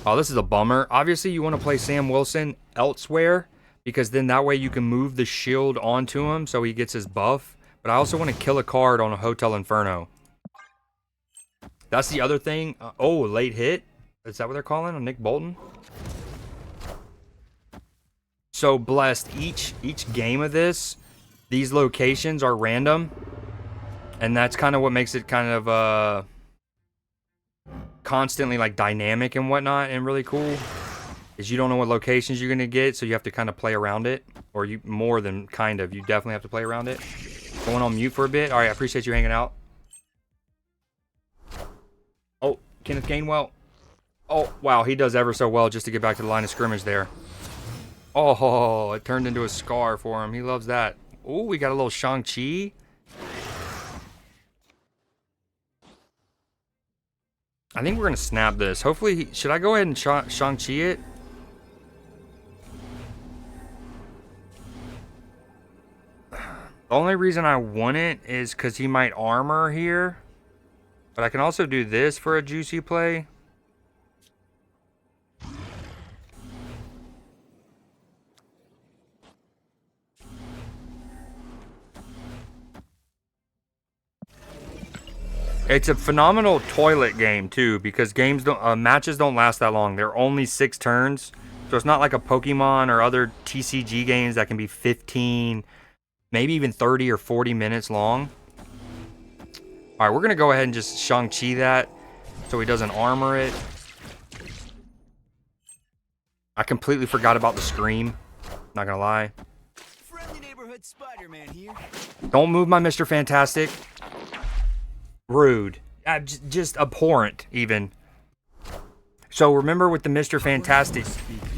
Oh, this is a bummer. Obviously, you want to play Sam Wilson elsewhere, because then that way you can move the shield onto him so he gets his buff. But I also want to kill a card on a Hotel Inferno. That's the other thing. Oh, late hit. Is that what they're calling on Nick Bolton? So blessed. Each game of this, these locations are random. And that's kind of what makes it kind of constantly like dynamic and whatnot and really cool. Is you don't know what locations you're gonna get, so you have to kind of play around it. Or you more than kind of. You definitely have to play around it. Going on mute for a bit. Alright, I appreciate you hanging out. Oh, Kenneth Gainwell. Oh, wow, he does ever so well just to get back to the line of scrimmage there. Oh, it turned into a scar for him. He loves that. Oh, we got a little Shang-Chi. I think we're going to snap this. Hopefully, should I go ahead and Shang-Chi it? The only reason I want it is because he might armor here. But I can also do this for a juicy play. It's a phenomenal toilet game too, because matches don't last that long. They're only 6 turns, so it's not like a Pokemon or other TCG games that can be 15, maybe even 30 or 40 minutes long. All right, we're gonna go ahead and just Shang-Chi that, so he doesn't armor it. I completely forgot about the scream. Not gonna lie. Friendly neighborhood Spider-Man here. Don't move my Mr. Fantastic. Rude. Just abhorrent, even. So remember with the Mr. Fantastic,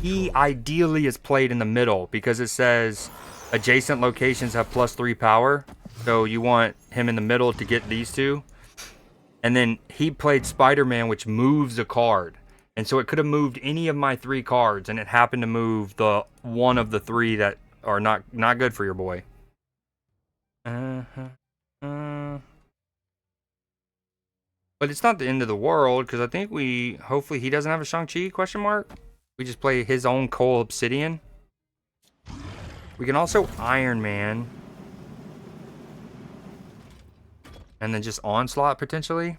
he ideally is played in the middle because it says adjacent locations have +3 power. So you want him in the middle to get these two. And then he played Spider-Man, which moves a card. And so it could have moved any of my 3 cards, and it happened to move the one of the 3 that are not good for your boy. But it's not the end of the world, because I think hopefully he doesn't have a Shang-Chi, question mark? We just play his own Cole Obsidian. We can also Iron Man. And then just Onslaught, potentially.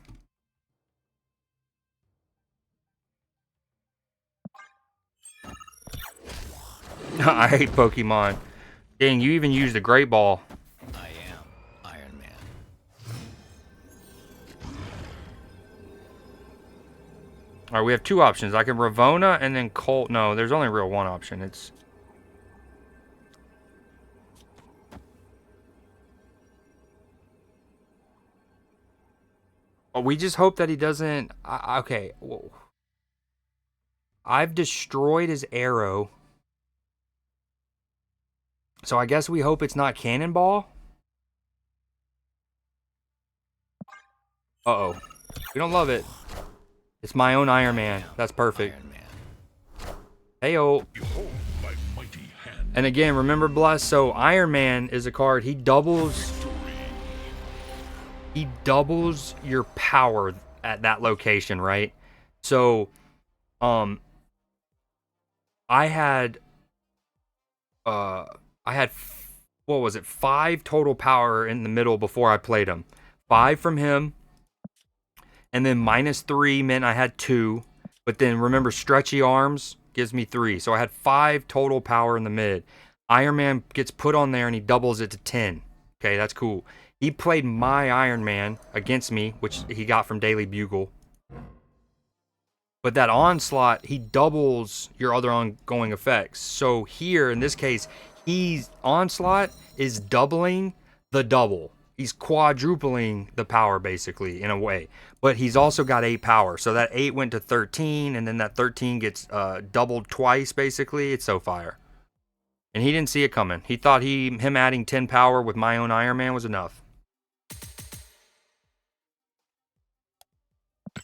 I hate Pokemon. Dang, you even used a Great Ball. I am Iron Man. Alright, we have 2 options. I can Ravona and then Colt. No, there's only real one option. It's... Oh, we just hope that he doesn't... okay. Whoa. I've destroyed his arrow. So I guess we hope it's not Cannonball. Uh-oh. We don't love it. It's my own Iron Man. That's perfect. Heyo. And again, remember, Bless, so Iron Man is a card. He doubles your power at that location, right? So, I had what was it? 5 total power in the middle before I played him. 5 from him. And then -3 meant I had 2. But then remember, stretchy arms gives me 3. So I had 5 total power in the mid. Iron Man gets put on there and he doubles it to 10. Okay, that's cool. He played my Iron Man against me, which he got from Daily Bugle. But that onslaught, he doubles your other ongoing effects. So here, in this case, he's onslaught is doubling the double. He's quadrupling the power, basically, in a way. But he's also got 8 power. So that 8 went to 13, and then that 13 gets doubled twice, basically. It's so fire. And he didn't see it coming. He thought him adding 10 power with my own Iron Man was enough.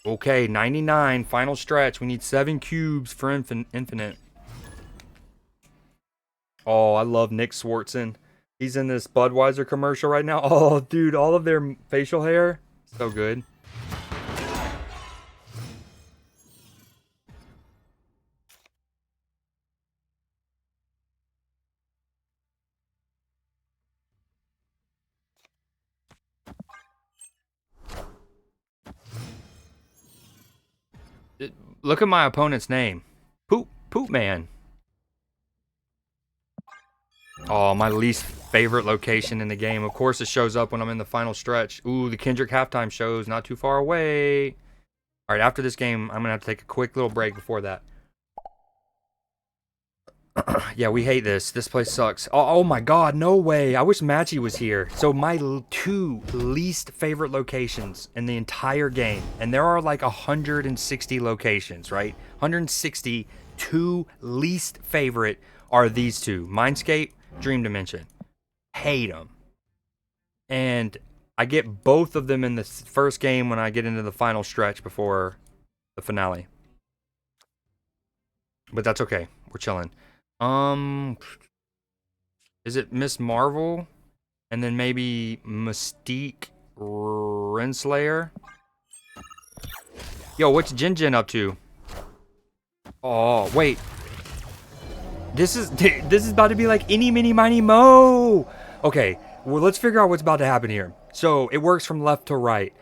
Okay, 99, final stretch. We need 7 cubes for infinite. Oh, I love Nick Swartzen. He's in this Budweiser commercial right now. Oh, dude, all of their facial hair, so good. Look at my opponent's name. Poop Man. Oh, my least favorite location in the game. Of course, it shows up when I'm in the final stretch. Ooh, the Kendrick halftime show's not too far away. All right, after this game, I'm going to have to take a quick little break before that. Yeah, we hate this. This place sucks. Oh my god, no way. I wish Matchy was here. So my 2 least favorite locations in the entire game, and there are like 160 locations, right? 160, 2 least favorite are these 2. Mindscape, Dream Dimension. Hate them. And I get both of them in the first game when I get into the final stretch before the finale. But that's okay. We're chilling. Is it Miss Marvel? And then maybe Mystique Renslayer? Yo, what's Jin up to? Oh, wait. This is about to be like Eeny, Meeny, Miny, Mo. Okay, well, let's figure out what's about to happen here. So, it works from left to right.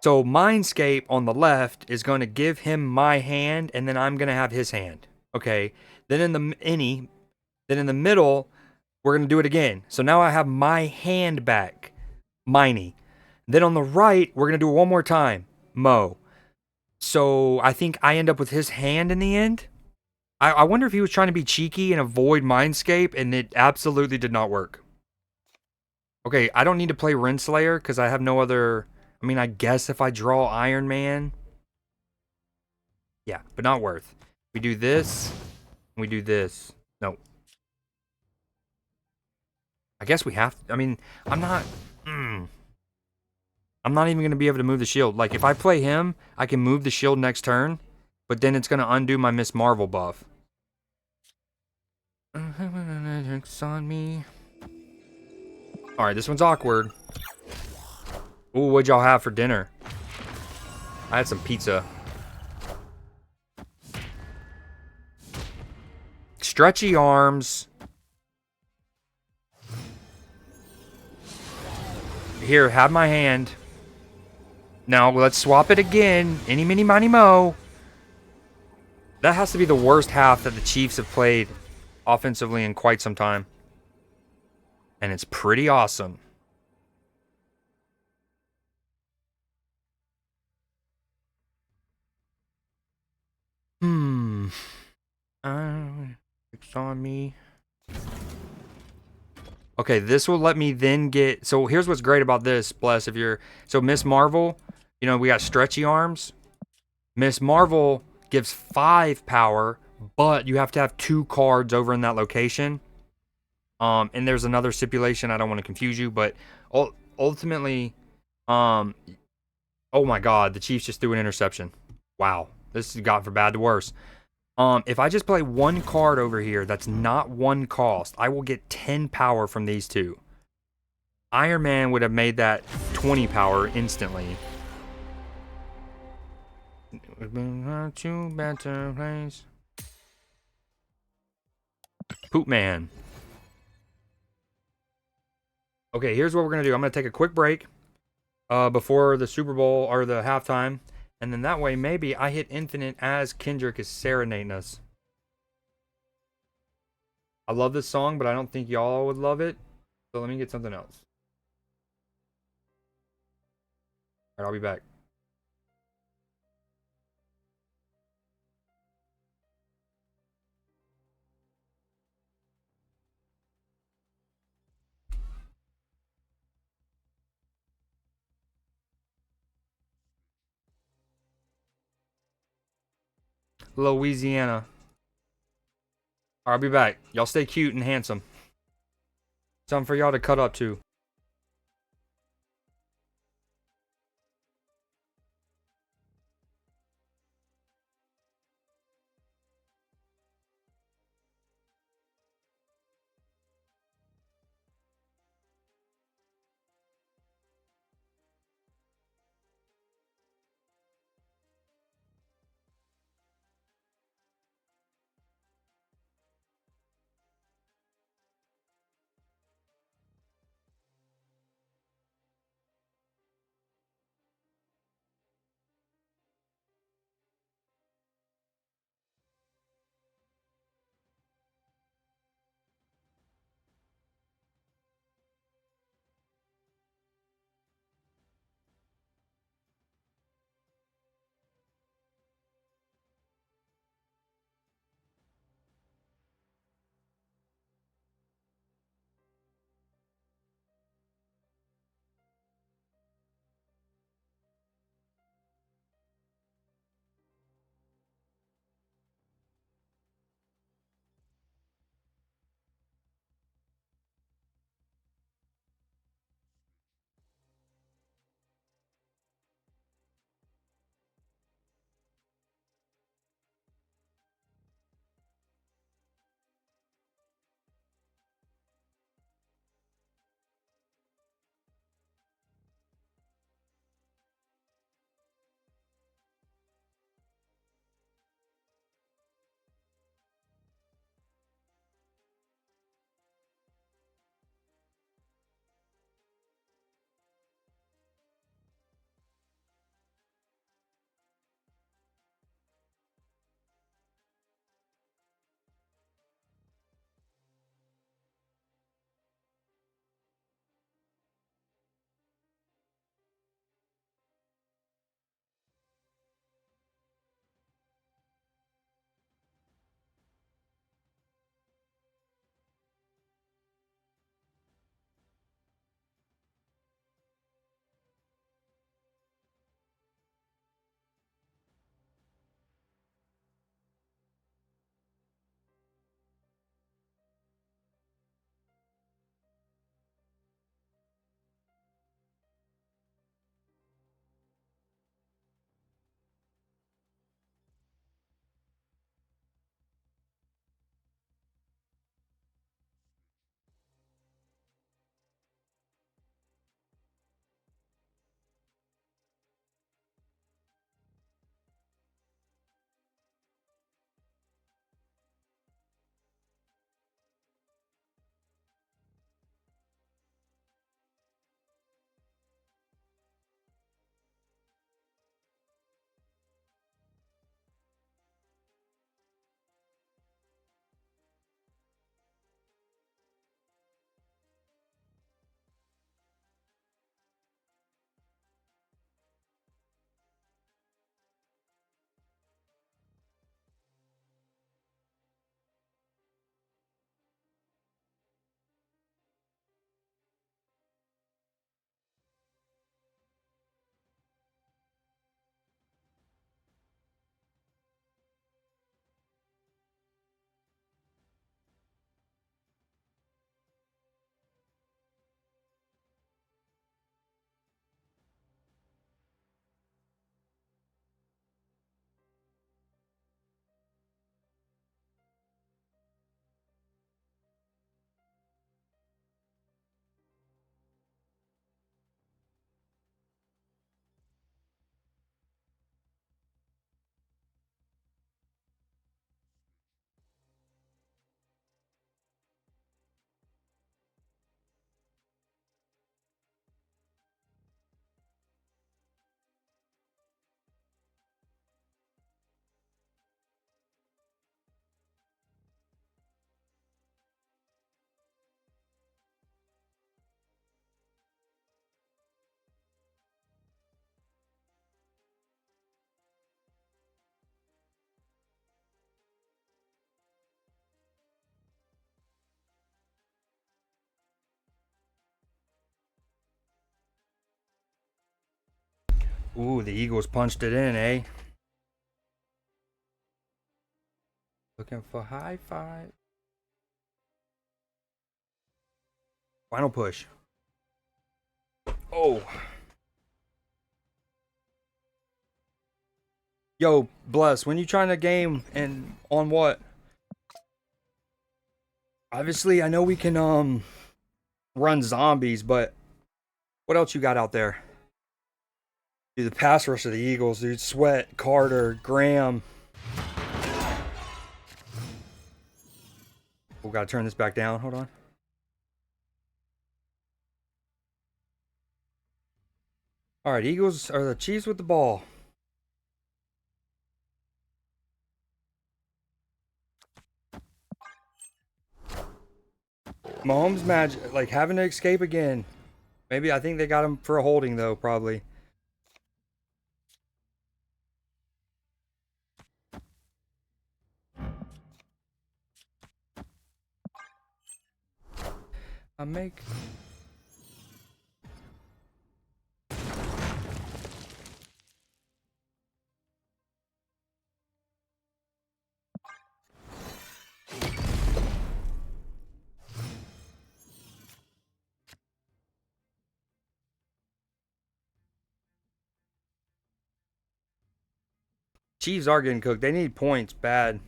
So, Mindscape on the left is going to give him my hand, and then I'm going to have his hand. Okay, then in the middle, we're going to do it again. So now I have my hand back, Miney. Then on the right, we're going to do it one more time, Mo. So I think I end up with his hand in the end. I wonder if he was trying to be cheeky and avoid Mindscape, and it absolutely did not work. Okay, I don't need to play Renslayer because I have no other... I mean, I guess if I draw Iron Man... Yeah, but not worth. We do this... We do this. No. I guess we have to. I mean, I'm not even going to be able to move the shield. Like, if I play him, I can move the shield next turn, but then it's going to undo my Miss Marvel buff. On me. Alright, this one's awkward. Ooh, what'd y'all have for dinner? I had some pizza. Stretchy arms. Here, have my hand. Now, let's swap it again. Eeny, meeny, miny, mo. That has to be the worst half that the Chiefs have played offensively in quite some time. And it's pretty awesome. It's on me. Okay, this will let me then get... So here's what's great about this, Bless. If you're... So Miss Marvel, you know, we got stretchy arms. Miss Marvel gives 5 power, but you have to have 2 cards over in that location. And there's another stipulation. I don't want to confuse you, but ultimately... oh my god, the Chiefs just threw an interception. Wow. This has got from bad to worse. If I just play 1 card over here that's not 1 cost, I will get 10 power from these 2. Iron Man would have made that 20 power instantly. Poop Man. Okay, here's what we're going to do. I'm going to take a quick break before the Super Bowl or the halftime. And then that way, maybe I hit infinite as Kendrick is serenading us. I love this song, but I don't think y'all would love it. So let me get something else. Alright, I'll be back. Louisiana. I'll be back. Y'all stay cute and handsome. Something for y'all to cut up to. Ooh, the Eagles punched it in, eh? Looking for high five. Final push. Oh. Yo, Bless, when you trying to game and on what? Obviously, I know we can run zombies, but what else you got out there? Dude, the pass rush of the Eagles, dude. Sweat, Carter, Graham. We gotta turn this back down. Hold on. All right, Eagles are the Chiefs with the ball. Mahomes magic, like having to escape again. Maybe I think they got him for a holding though, probably. I make. Chiefs are getting cooked. They need points bad.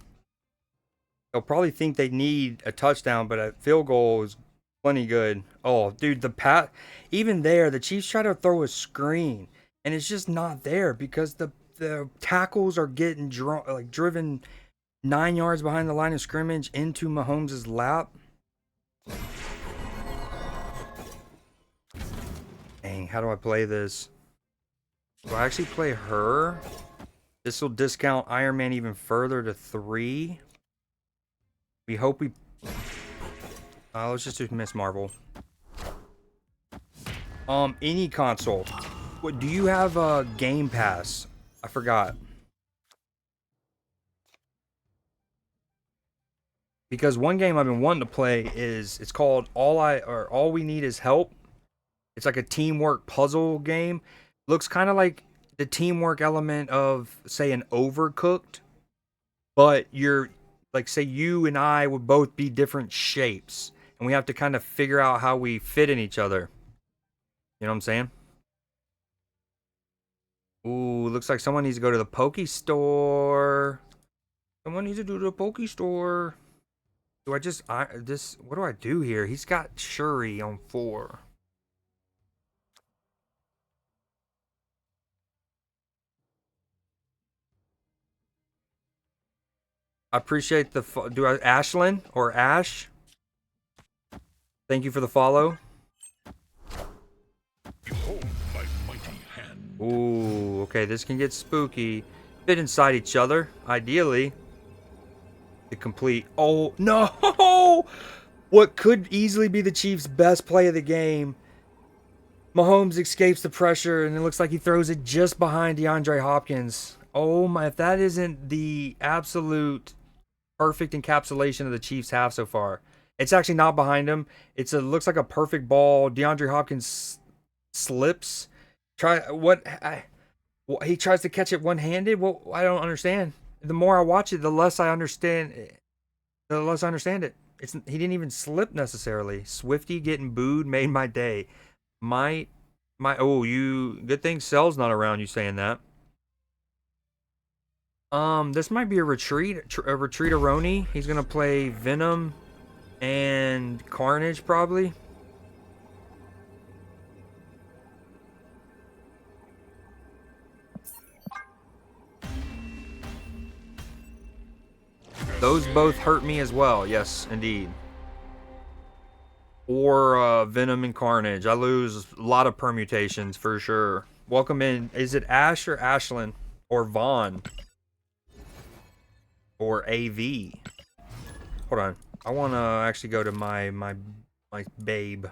They'll probably think they need a touchdown, but a field goal is plenty good. Oh, dude, even there, the Chiefs try to throw a screen, and it's just not there because the tackles are getting driven 9 yards behind the line of scrimmage into Mahomes' lap. Dang, how do I play this? Do I actually play her? This will discount Iron Man even further to 3. We hope we... let's just do Miss Marvel. Any console. What, do you have a Game Pass? I forgot. Because one game I've been wanting to play is... It's called All We Need Is Help. It's like a teamwork puzzle game. Looks kind of like the teamwork element of, say, an Overcooked. But you're... Like, say you and I would both be different shapes. And we have to kind of figure out how we fit in each other. You know what I'm saying? Ooh, looks like someone needs to go to the Poke Store. Someone needs to do the Poke Store. Do I just... what do I do here? He's got Shuri on 4. I appreciate the... Do I... Ashlyn or Ash? Thank you for the follow. Behold my mighty hand. Ooh, okay, this can get spooky. Fit inside each other, ideally. The complete... Oh, no! What could easily be the Chiefs' best play of the game. Mahomes escapes the pressure, and it looks like he throws it just behind DeAndre Hopkins. Oh my, if that isn't the absolute perfect encapsulation of the Chiefs' half so far. It's actually not behind him. Looks like a perfect ball. DeAndre Hopkins slips. He tries to catch it one-handed. Well, I don't understand. The more I watch it, the less I understand. It. He didn't even slip necessarily. Swifty getting booed made my day. Good thing Cell's not around you saying that. This might be a retreat-a-roni. He's gonna play Venom and Carnage probably. Those both hurt me as well. Yes, indeed. Or Venom and Carnage. I lose a lot of permutations for sure. Welcome in. Is it Ash or Ashlyn? Or Vaughn? Or AV? Hold on. I want to actually go to my babe.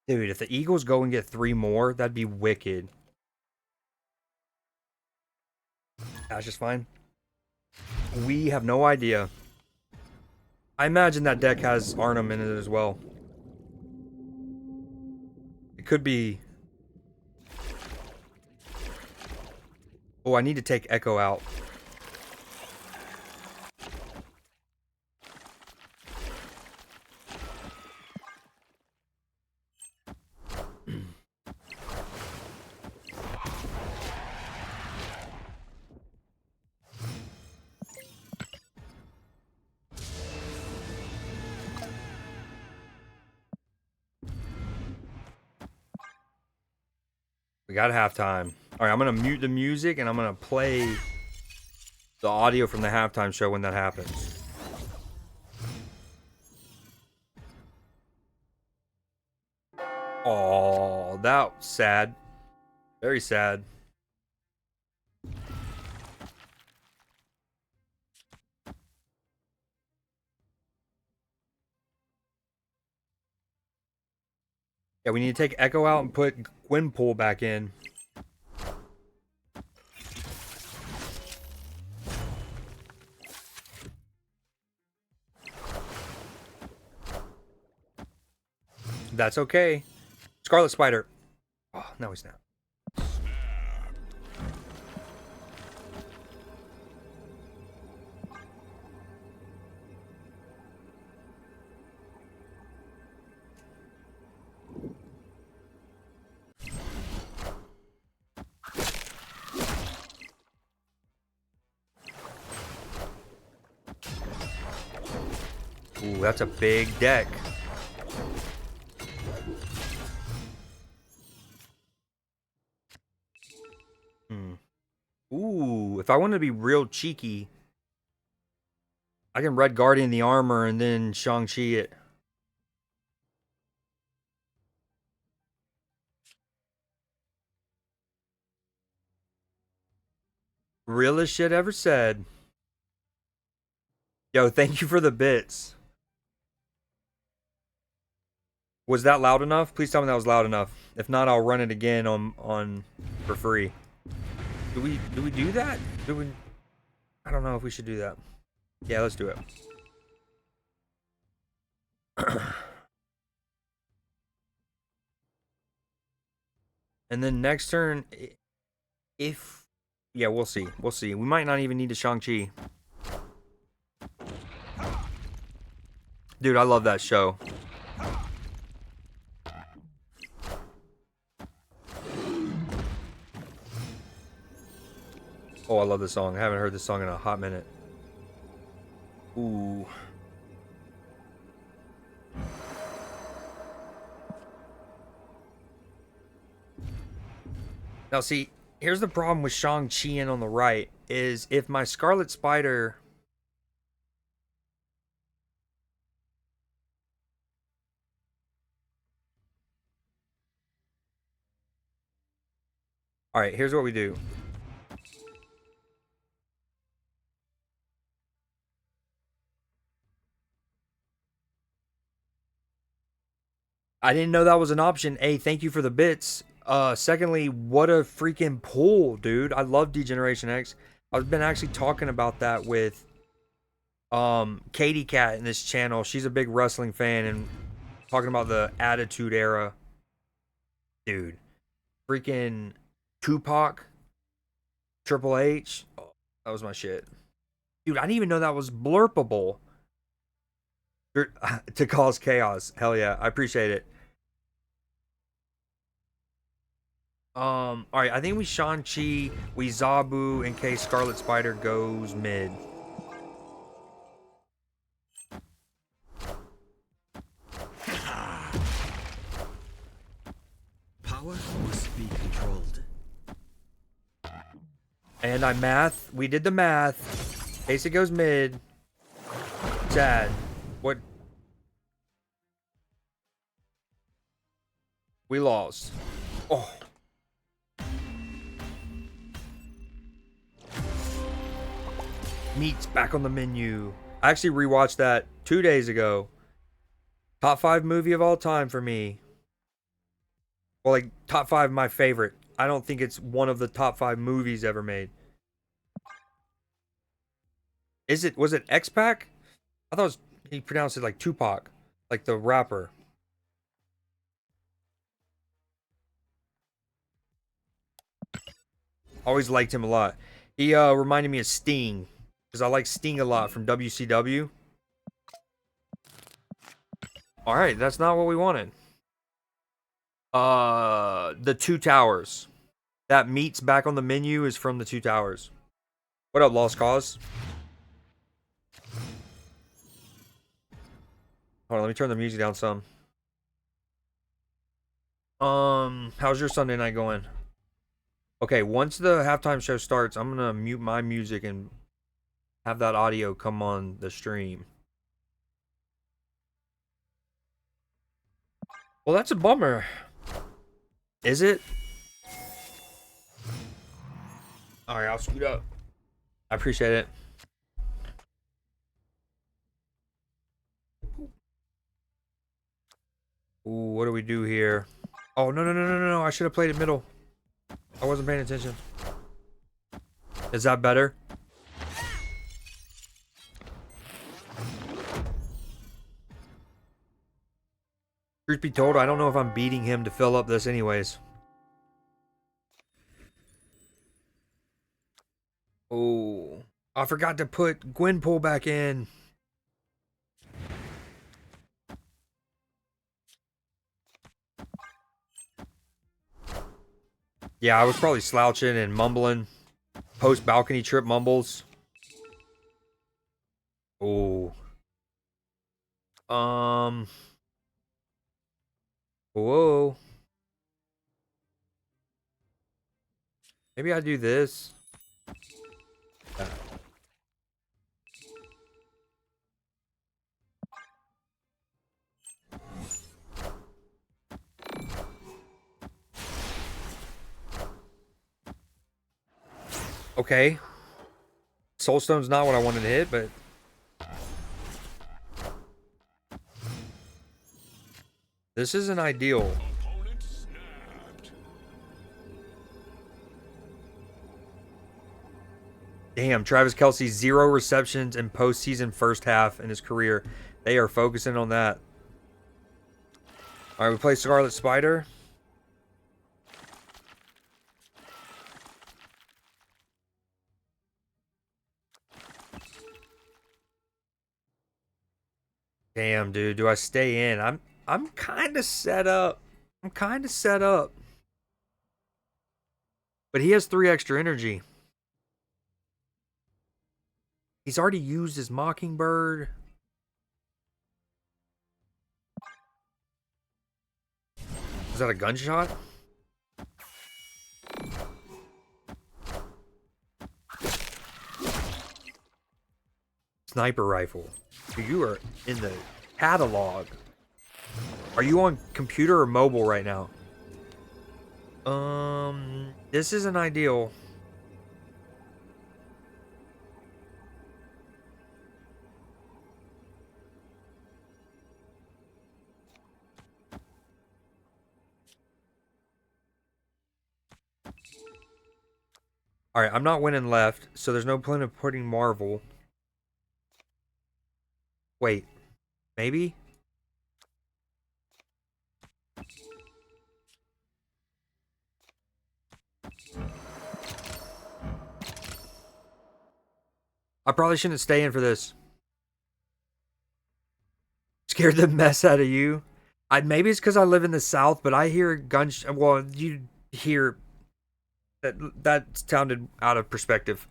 Dude, if the Eagles go and get 3 more, that'd be wicked. That's just fine. We have no idea. I imagine that deck has Arnhem in it as well. It could be... Oh, I need to take Echo out. We got halftime. All right, I'm gonna mute the music and I'm gonna play the audio from the halftime show when that happens. Oh, that was sad. Very sad. Yeah, we need to take Echo out and put Gwynpool back in. That's okay. Scarlet Spider. Oh, no, he's not. Ooh, that's a big deck. Ooh, if I want to be real cheeky, I can Red Guardian the armor and then Shang-Chi it. Realest shit ever said. Yo, thank you for the bits. Was that loud enough? Please tell me that was loud enough. If not, I'll run it again on for free. Do we do that? Do we? I don't know if we should do that. Yeah, let's do it. And then next turn, if yeah, we'll see. We'll see. We might not even need a Shang-Chi. Dude, I love that show. Oh, I love this song. I haven't heard this song in a hot minute. Ooh. Now, see, here's the problem with Shang-Chi in on the right, is if my Scarlet Spider... Alright, here's what we do. I didn't know that was an option. A, thank you for the bits. Secondly, what a freaking pull, dude. I love Degeneration X. I've been actually talking about that with Katie Cat in this channel. She's a big wrestling fan and talking about the Attitude Era. Dude. Freaking Tupac, Triple H. Oh, that was my shit. Dude, I didn't even know that was blurpable. To cause chaos. Hell yeah, I appreciate it. Alright, I think we Shang-Chi, we Zabu in case Scarlet Spider goes mid. Power must be controlled. And I math. We did the math. Case it goes mid. Sad. What? We lost. Oh. Meat's back on the menu. I actually rewatched that 2 days ago. Top 5 movie of all time for me. Well, like, top 5 my favorite. I don't think it's one of the top 5 movies ever made. Was it X-Pac? I thought he pronounced it like Tupac. Like the rapper. Always liked him a lot. He reminded me of Sting, because I like Sting a lot from WCW. All right, that's not what we wanted. The Two Towers. That meat's back on the menu is from the Two Towers. What up, Lost Cause? Hold on, let me turn the music down some. How's your Sunday night going? Okay, once the halftime show starts, I'm gonna mute my music and have that audio come on the stream. Well, that's a bummer. Is it? Alright, I'll scoot up. I appreciate it. Ooh, what do we do here? Oh, no. I should have played it middle. I wasn't paying attention. Is that better? Truth be told, I don't know if I'm beating him to fill up this anyways. Oh, I forgot to put Gwenpool back in. Yeah, I was probably slouching and mumbling. Post balcony trip mumbles. Oh. Whoa. Maybe I do this. Okay. Soulstone's not what I wanted to hit, but this isn't ideal. Opponent snapped. Damn, Travis Kelce, 0 receptions in postseason first half in his career. They are focusing on that. All right, we play Scarlet Spider. Damn, dude, do I stay in? I'm kind of set up. But he has 3 extra energy. He's already used his Mockingbird. Is that a gunshot? Sniper rifle. You are in the catalog. Are you on computer or mobile right now? This isn't ideal. Alright, I'm not winning left, so there's no point of putting Marvel. Wait, maybe? I probably shouldn't stay in for this. Scared the mess out of you. Maybe it's because I live in the South, but I hear well, you hear that sounded out of perspective.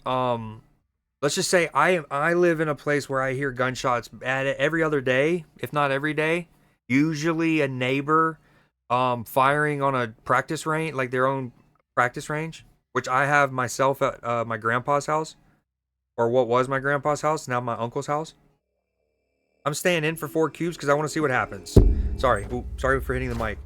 Let's just say I live in a place where I hear gunshots every other day, if not every day. Usually a neighbor firing on a practice range, like their own practice range, which I have myself at my grandpa's house, or what was my grandpa's house, now my uncle's house. I'm staying in for 4 cubes because I want to see what happens. Sorry. Ooh, sorry for hitting the mic.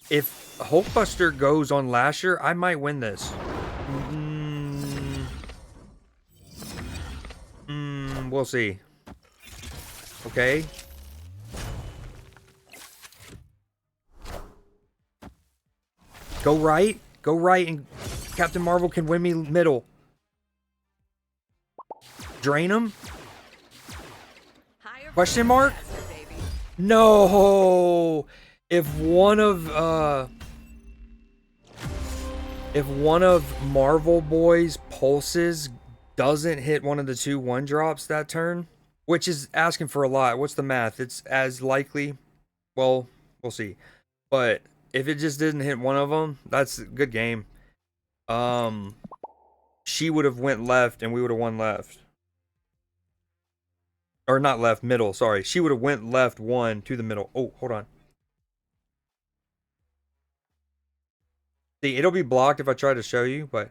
If Hulkbuster goes on Lasher, I might win this. We'll see. Okay. Go right, and Captain Marvel can win me middle. Drain him. Question mark? No. If one of Marvel Boy's pulses doesn't hit one of the two 1-drops that turn, which is asking for a lot. What's the math? It's as likely. Well, we'll see. But if it just didn't hit one of them, that's a good game. She would have went left and we would have won left. Or not left, middle, sorry. She would have went left 1 to the middle. Oh, hold on. See, it'll be blocked if I try to show you, but...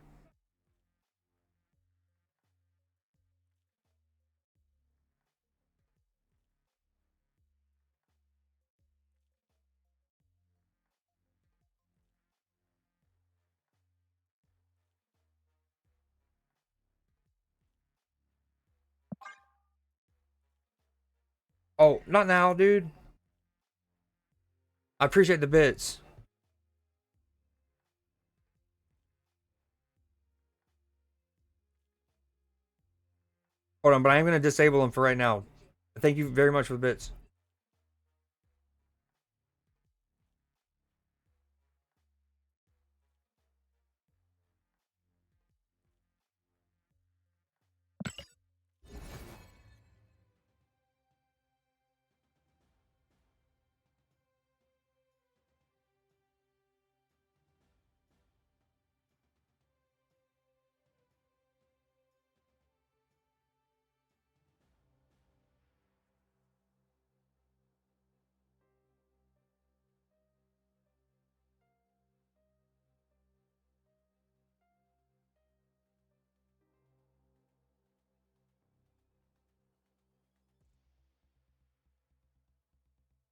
Oh, not now, dude. I appreciate the bits. Hold on, but I am going to disable them for right now. Thank you very much for the bits.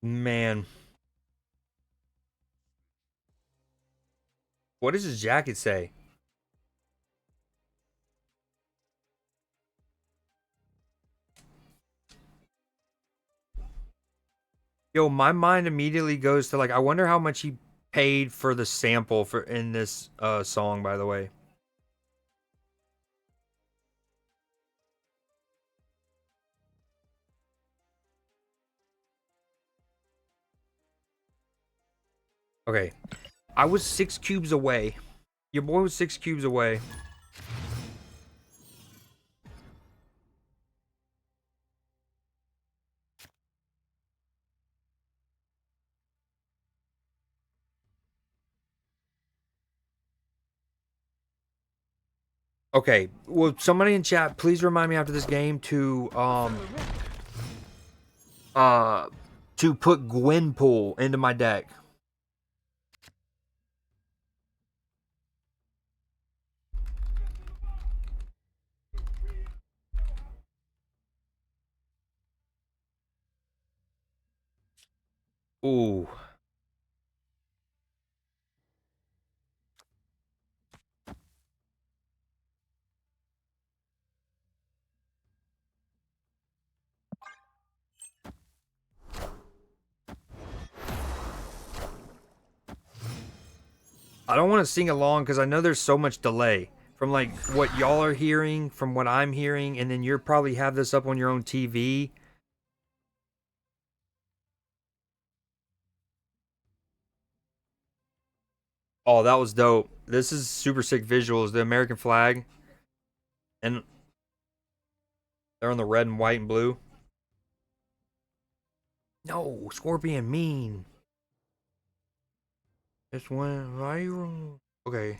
Man. What does his jacket say? Yo, my mind immediately goes to like, I wonder how much he paid for the sample for in this song, by the way. Okay. I was 6 cubes away. Your boy was 6 cubes away. Okay, well, somebody in chat, please remind me after this game to put Gwenpool into my deck. Ooh. I don't want to sing along because I know there's so much delay from like what y'all are hearing, from what I'm hearing, and then you're probably have this up on your own TV. Oh, that was dope. This is super sick visuals. The American flag. And they're on the red and white and blue. No, Scorpion mean. This went viral. Okay.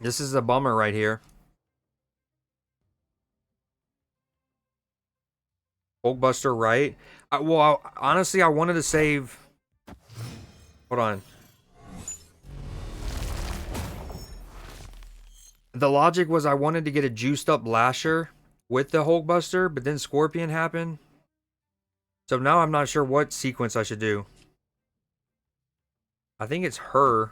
This is a bummer right here. Hulkbuster, right? Honestly, I wanted to save... Hold on. The logic was I wanted to get a juiced up Lasher with the Hulkbuster, but then Scorpion happened. So now I'm not sure what sequence I should do. I think it's her.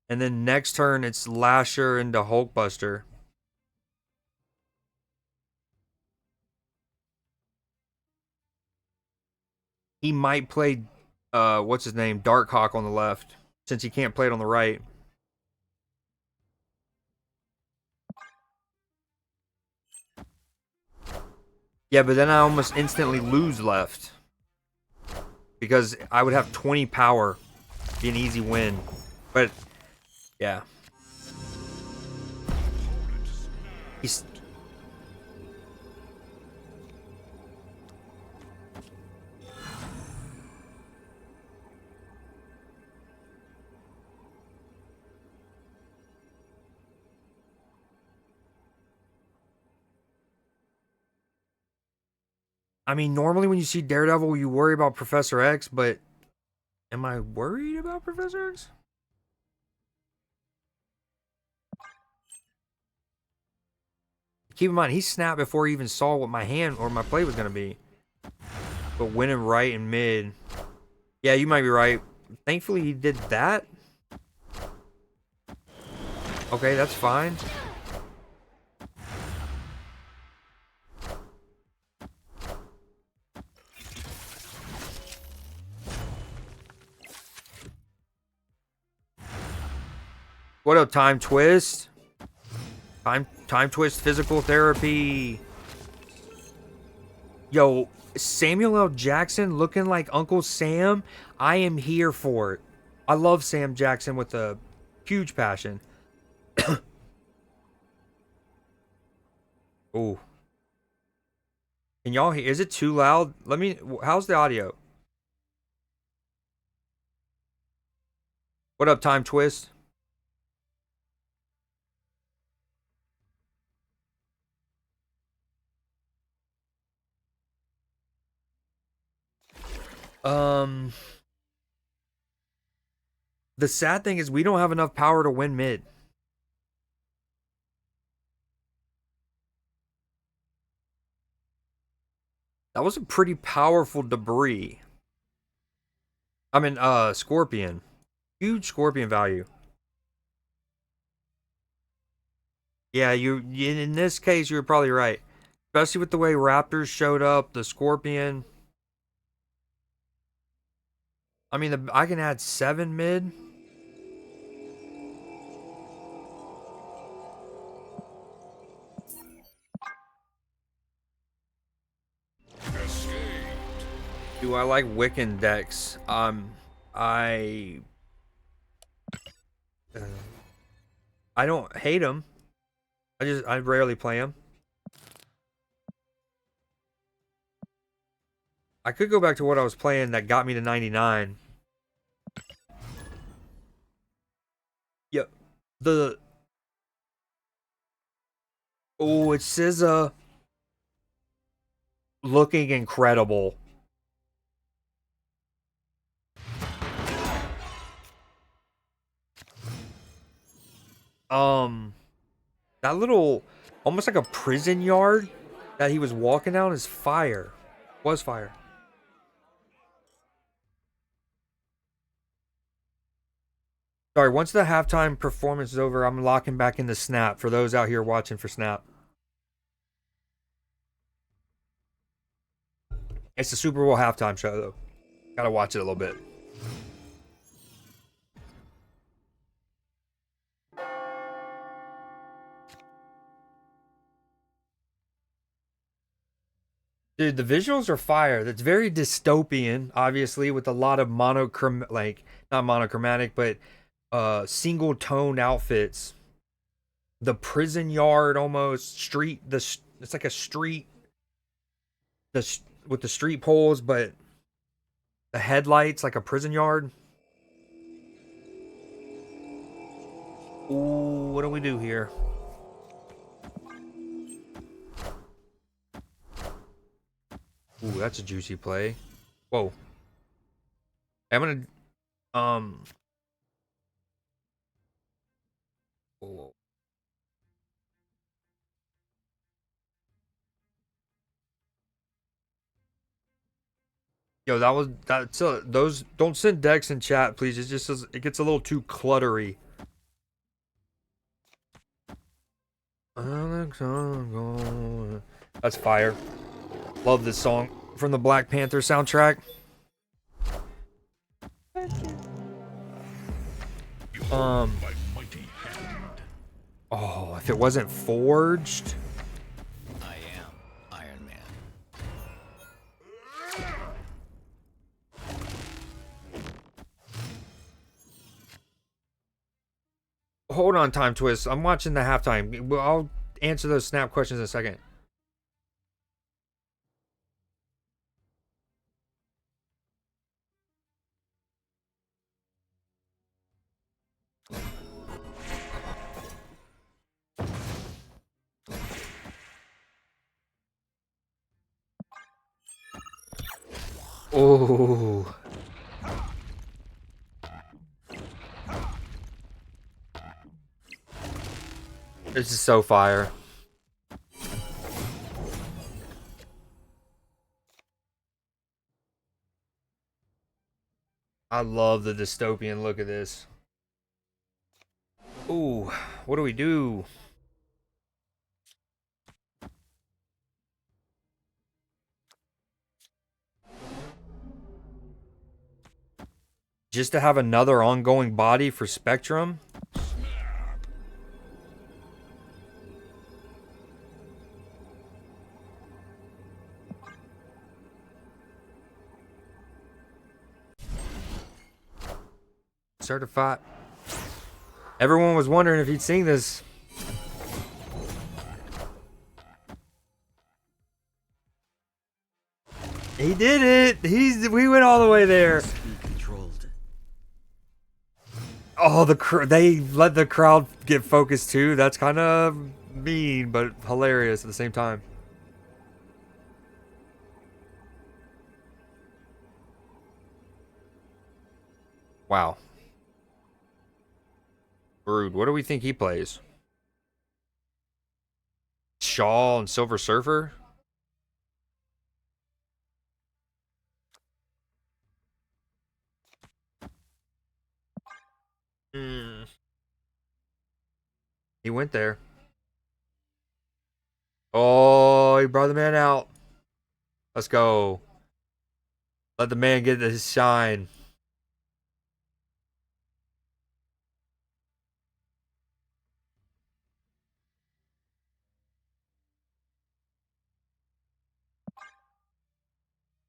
And then next turn, it's Lasher into Hulkbuster. He might play, what's his name? Darkhawk on the left, since he can't play it on the right. Yeah, but then I almost instantly lose left. Because I would have 20 power. Be an easy win. But, yeah. He's... I mean, normally when you see Daredevil, you worry about Professor X, but am I worried about Professor X? Keep in mind, he snapped before he even saw what my hand or my play was going to be. But winning right and mid. Yeah, you might be right. Thankfully, he did that. Okay, that's fine. What up, Time Twist? Time Twist physical therapy. Yo, Samuel L. Jackson looking like Uncle Sam. I am here for it. I love Sam Jackson with a huge passion. Ooh. Can y'all hear? Is it too loud? Let me. How's the audio? What up, Time Twist? The sad thing is we don't have enough power to win mid. That was a pretty powerful debris. I mean, Scorpion. Huge Scorpion value. Yeah, in this case, you were probably right. Especially with the way Raptors showed up, the Scorpion. I mean, I can add 7 mid. Escaped. Do I like Wiccan decks? I don't hate them. I rarely play them. I could go back to what I was playing that got me to 99. Yep. Oh, it's SZA. Looking incredible. That little, almost like a prison yard that he was walking down is fire. Was fire. Sorry, once the halftime performance is over, I'm locking back into Snap for those out here watching for Snap. It's the Super Bowl halftime show, though. Gotta watch it a little bit. Dude, the visuals are fire. That's very dystopian, obviously, with a lot of not monochromatic, but single toned outfits. The prison yard almost street. It's like a street. With the street poles, but the headlights like a prison yard. Ooh, what do we do here? Ooh, that's a juicy play. Whoa. I'm gonna whoa. Yo, those don't send decks in chat, please. It gets a little too cluttery. That's fire. Love this song from the Black Panther soundtrack. My mighty hand. Oh, if it wasn't forged. I am Iron Man. hold on, Time Twist. I'm watching the halftime. I'll answer those snap questions in a second. Oh. This is so fire. I love the dystopian look of this. Ooh, what do we do? Just to have another ongoing body for Spectrum? Certified. Everyone was wondering if he'd seen this. He did it. We went all the way there. Must be controlled. Oh, they let the crowd get focused too. That's kind of mean, but hilarious at the same time. Wow. Brood, what do we think he plays? Shaw and Silver Surfer? He went there. Oh, he brought the man out. Let's go. Let the man get his shine.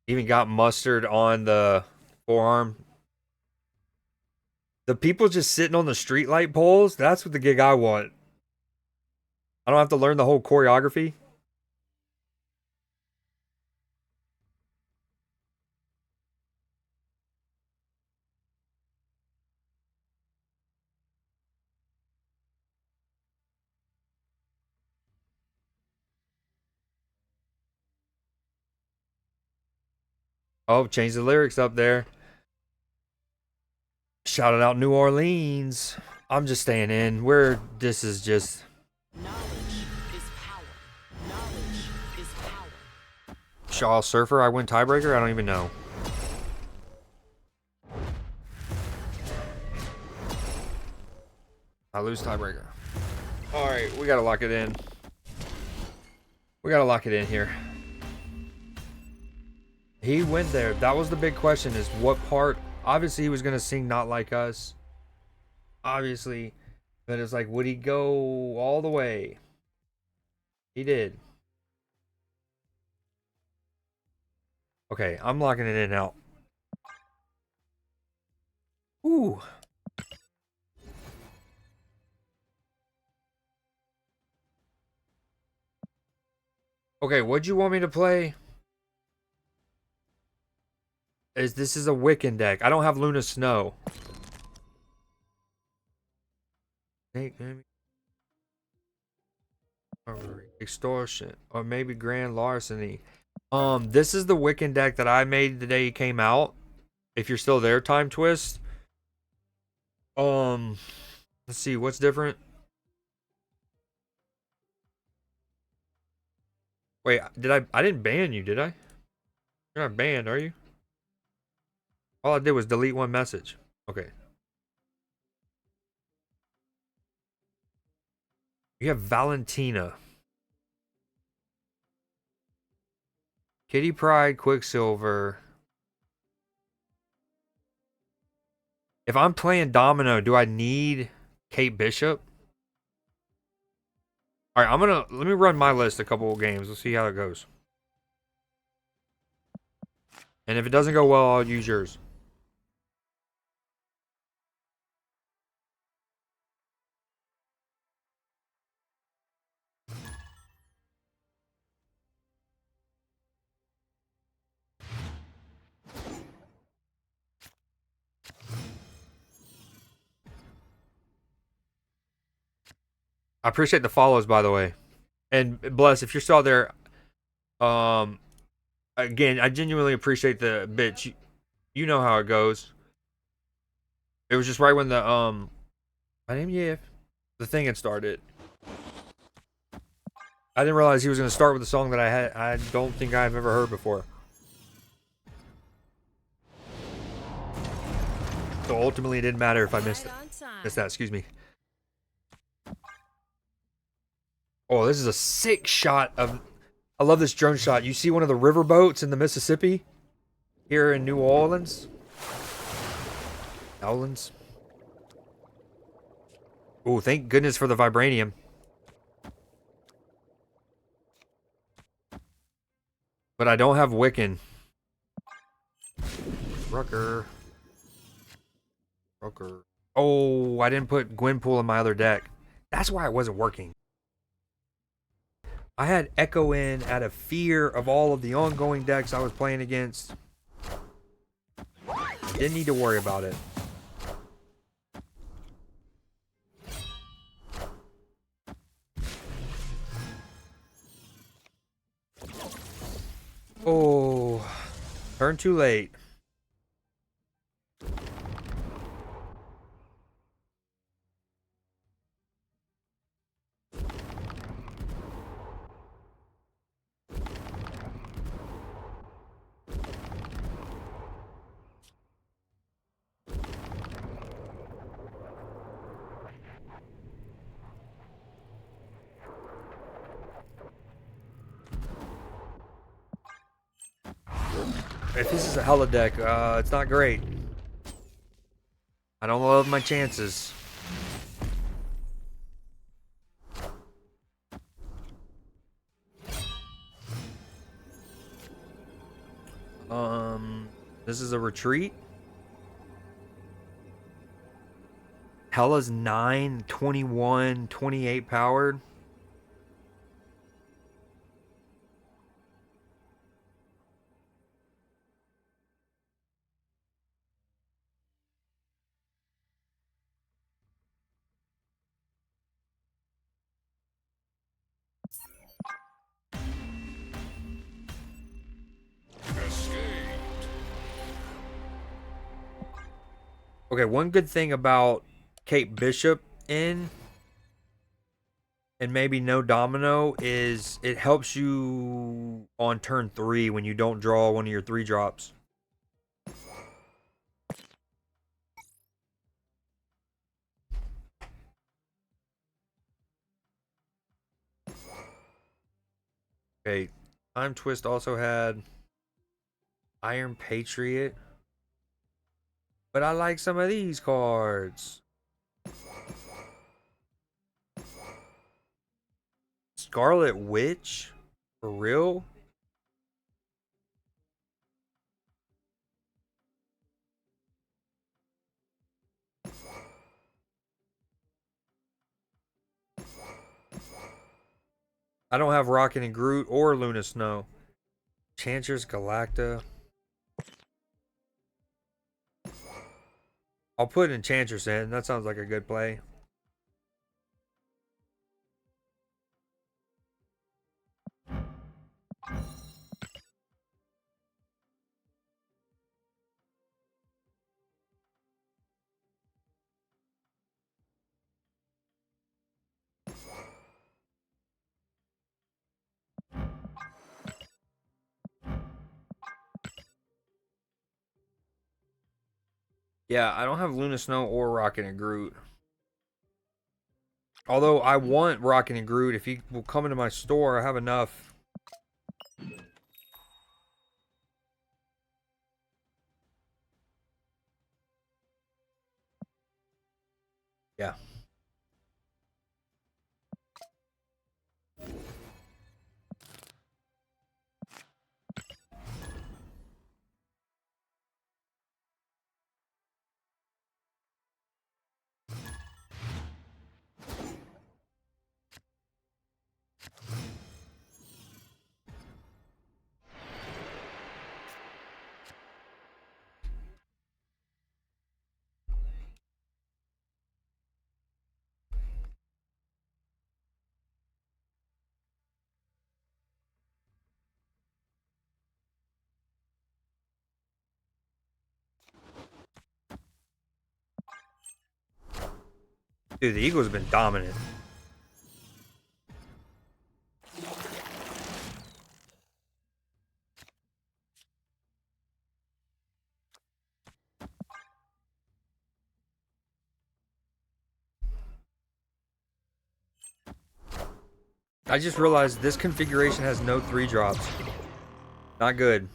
Even got mustard on the forearm. The people just sitting on the streetlight poles, that's what the gig I want. I don't have to learn the whole choreography. Oh, change the lyrics up there. Shouted out New Orleans. I'm just staying in. This is just. Knowledge is power. Knowledge is power. Shaw Surfer, I win tiebreaker? I don't even know. I lose tiebreaker. Alright, we gotta lock it in. We gotta lock it in here. He went there. That was the big question, is what part. Obviously, he was going to sing Not Like Us. Obviously. But it's like, would he go all the way? He did. Okay, I'm locking it in now. Ooh. Okay, what'd you want me to play? This is a Wiccan deck. I don't have Luna Snow. Extortion. Or maybe Grand Larceny. This is the Wiccan deck that I made the day it came out. If you're still there, Time Twist. Let's see, what's different? Wait, I didn't ban you, did I? You're not banned, are you? All I did was delete one message. Okay. You have Valentina. Kitty Pryde, Quicksilver. If I'm playing Domino, do I need Kate Bishop? Alright, let me run my list a couple of games. Let's see how it goes. And if it doesn't go well, I'll use yours. I appreciate the follows, by the way. And bless if you're still out there. Um, again, I genuinely appreciate the bitch. You know how it goes. It was just right when my name the thing had started. I didn't realize he was going to start with a song that I don't think I've ever heard before. So ultimately, it didn't matter if I missed it. Missed that. Excuse me. Oh, this is a sick shot of. I love this drone shot. You see one of the river boats in the Mississippi here in New Orleans. Orleans. Oh, thank goodness for the vibranium. But I don't have Wiccan. Rucker. Oh, I didn't put Gwenpool in my other deck. That's why it wasn't working. I had Echo in out of fear of all of the ongoing decks I was playing against. Didn't need to worry about it. Oh, turn too late. If this is a hella deck, it's not great. I don't love my chances. This is a retreat. Hella's 9, 21, 28 powered. Okay, one good thing about Kate Bishop in and maybe no domino is it helps you on turn 3 when you don't draw one of your 3 drops. Okay, Time Twist also had Iron Patriot. But I like some of these cards. Scarlet Witch? For real? I don't have Rocket and Groot or Luna Snow. Enchantress Galacta. I'll put Enchantress in. That sounds like a good play. Yeah, I don't have Luna Snow or Rocket and Groot. Although I want Rocket and Groot. If he will come into my store, I have enough. Yeah. Dude, the Eagles have been dominant. I just realized this configuration has no 3 drops. Not good.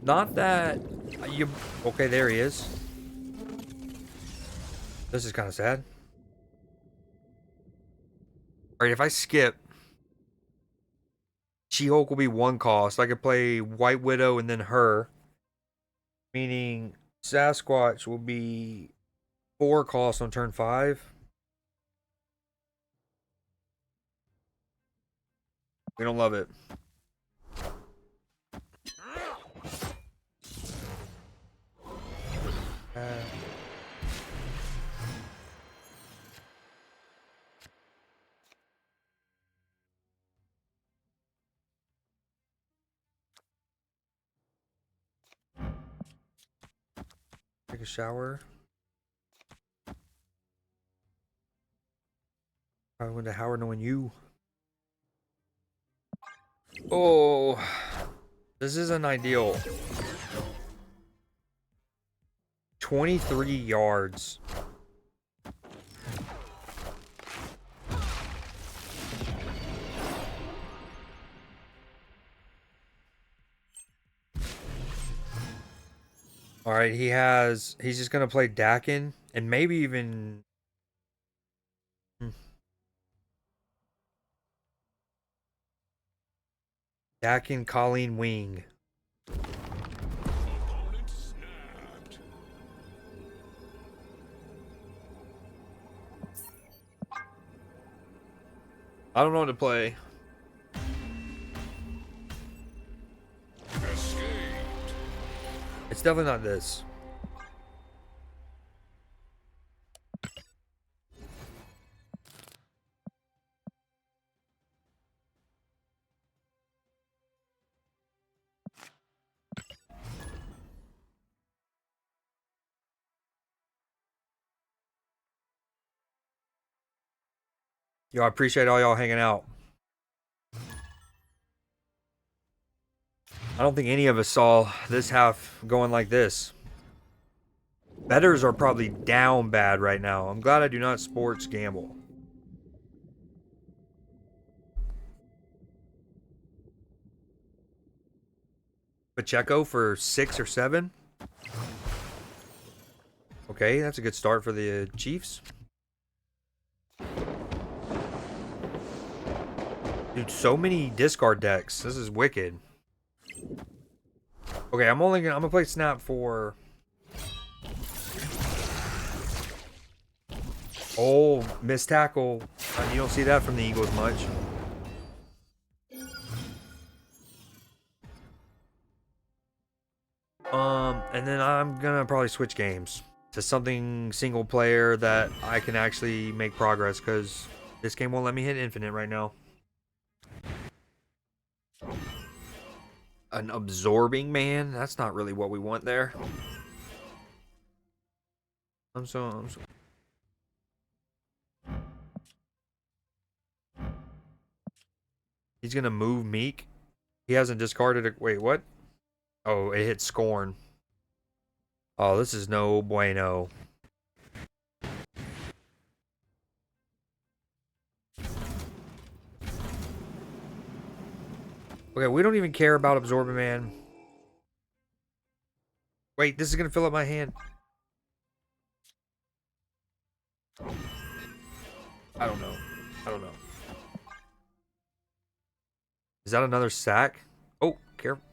Not that you... Okay, there he is. This is kind of sad. Alright, if I skip, She-Hulk will be 1 cost. I could play White Widow and then her. Meaning Sasquatch will be 4 costs on turn 5. We don't love it. Take a shower. I went to Howard knowing you. Oh, this isn't ideal. 23 yards. All right, he's just going to play Dakin and maybe even Dakin, Colleen Wing. Opponent snapped. I don't know what to play. Escaped. It's definitely not this. Yo, I appreciate all y'all hanging out. I don't think any of us saw this half going like this. Bettors are probably down bad right now. I'm glad I do not sports gamble. Pacheco for 6 or 7. Okay, that's a good start for the Chiefs. Dude, so many discard decks. This is wicked. Okay, I'm gonna play Snap for... Oh, missed tackle. You don't see that from the Eagles much. And then I'm gonna probably switch games to something single player that I can actually make progress, because this game won't let me hit infinite right now. An absorbing man? That's not really what we want there. I'm so... He's gonna move Meek. He hasn't discarded it. Wait, what? Oh, it hit Scorn. Oh, this is no bueno. Okay, we don't even care about Absorbing Man. Wait, this is gonna fill up my hand. I don't know. I don't know. Is that another sack? Oh, careful.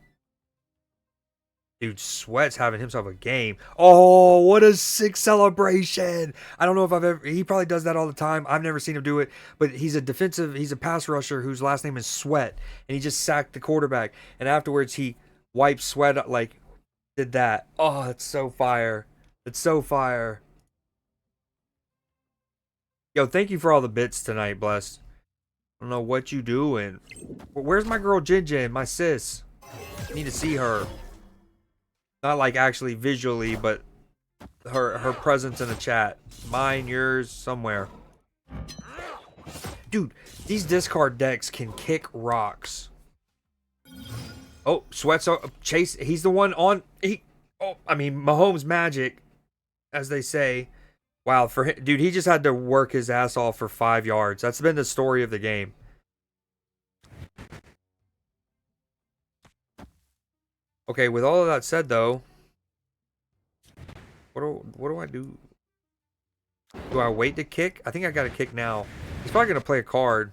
Dude, Sweat's having himself a game. Oh, what a sick celebration. I don't know if I've ever... He probably does that all the time. I've never seen him do it. But he's a pass rusher whose last name is Sweat. And he just sacked the quarterback. And afterwards, he wiped Sweat up, like, did that. Oh, that's so fire. It's so fire. Yo, thank you for all the bits tonight, Bless. I don't know what you doing. Where's my girl Jin Jin, my sis? I need to see her. Not like actually visually, but her presence in the chat. Mine, yours, somewhere. Dude, these discard decks can kick rocks. Oh, Sweat's Chase. He's the one on. I mean, Mahomes magic, as they say. Wow, for him, dude, he just had to work his ass off for 5 yards. That's been the story of the game. Okay, with all of that said, though, what do I do? Do I wait to kick? I think I got to kick now. He's probably gonna play a card.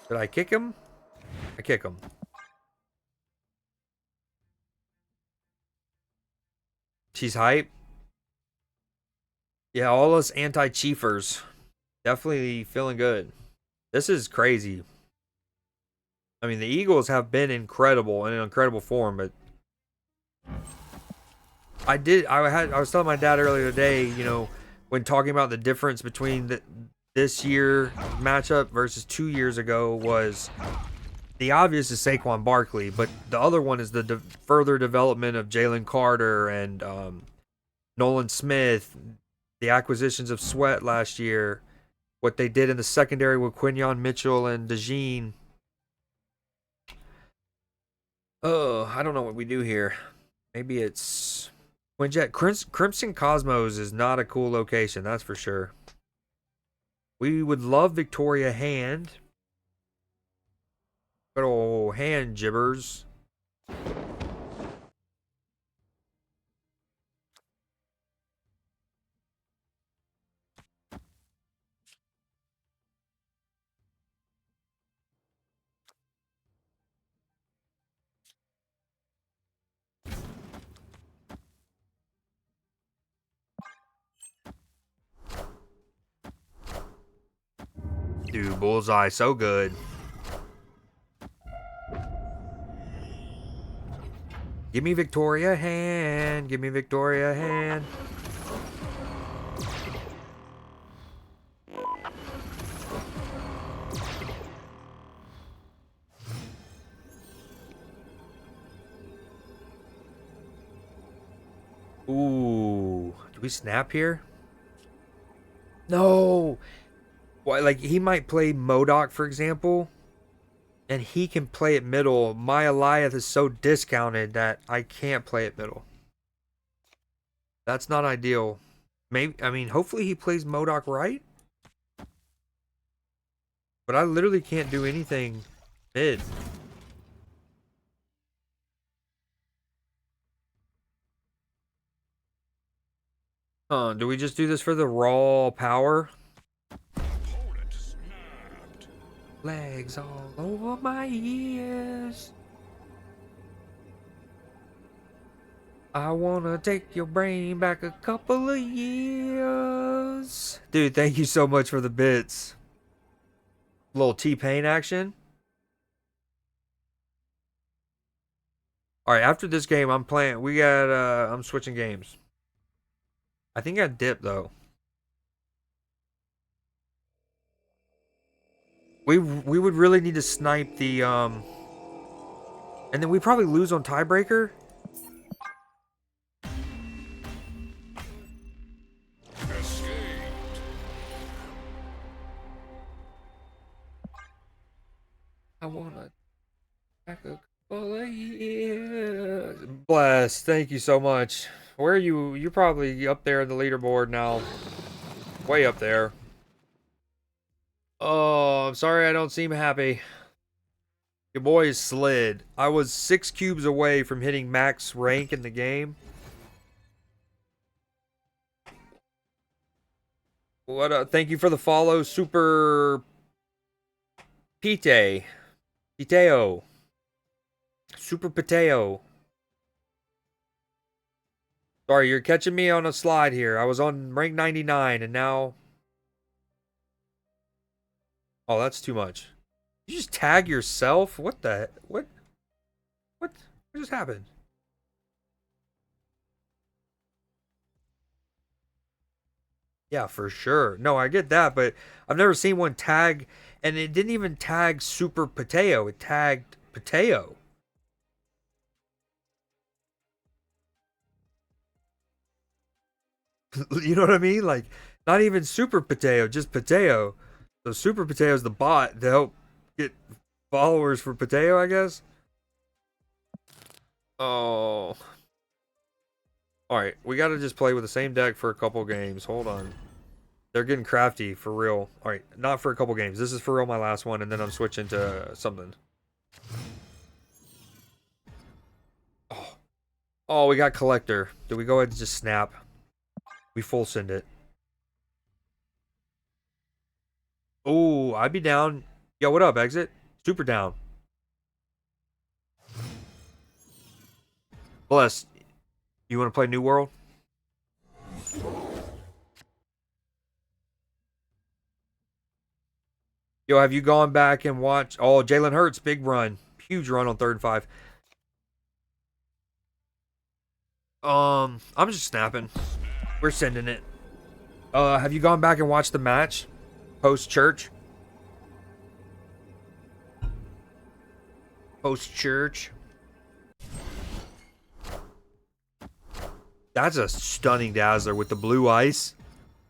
Did I kick him? I kick him. She's hype. Yeah, all us anti-chiefers. Definitely feeling good. This is crazy. I mean, the Eagles have been incredible in an incredible form, but I was telling my dad earlier today, you know, when talking about the difference between this year matchup versus 2 years ago, was the obvious is Saquon Barkley, but the other one is the further development of Jalen Carter and Nolan Smith, the acquisitions of Sweat last year, what they did in the secondary with Quinyon Mitchell and DeJean. Oh, I don't know what we do here. Maybe it's Quinjet. Crimson Cosmos is not a cool location, that's for sure. We would love Victoria Hand. Good old hand jibbers. Dude, Bullseye, so good. Give me Victoria Hand. Give me Victoria Hand. Ooh. Do we snap here? No. Why, like, he might play MODOK, for example, and he can play at middle. My Eliath is so discounted that I can't play at middle. That's not ideal. Maybe, I mean, hopefully he plays MODOK right. But I literally can't do anything mid. Do we just do this for the raw power? Opponent snapped. Legs all over my ears. I wanna take your brain back a couple of years. Dude, thank you so much for the bits. Little T-Pain action. Alright, after this game, I'm switching games. I think I dipped, though. We would really need to snipe the, and then we probably lose on tiebreaker. Escaped. I wanna back a couple of years. Bless, thank you so much. Where are you? You're probably up there in the leaderboard now. Way up there. Oh, I'm sorry I don't seem happy. Your boy is slid. I was 6 cubes away from hitting max rank in the game. What? Thank you for the follow, Super Piteo. Super Piteo. Sorry, you're catching me on a slide here. I was on rank 99 and now... Oh, that's too much. You just tag yourself? What the... What just happened? Yeah, for sure. No, I get that, but I've never seen one tag... And it didn't even tag Super Piteo. It tagged Piteo. You know what I mean? Like, not even Super Potato, just Potato. So Super Potato's the bot to help get followers for Potato, I guess. Oh. Alright, we gotta just play with the same deck for a couple games. Hold on. They're getting crafty, for real. Alright, not for a couple games. This is for real my last one, and then I'm switching to something. Oh, we got Collector. Do we go ahead and just snap? We full send it. Oh, I'd be down. Yo, what up, Exit? Super down. Bless. You want to play New World? Yo, have you gone back and watched? Oh, Jalen Hurts, big run. Huge run on 3rd and 5. I'm just snapping. We're sending it. Have you gone back and watched the match? Post-church? Post-church? That's a stunning Dazzler with the blue ice.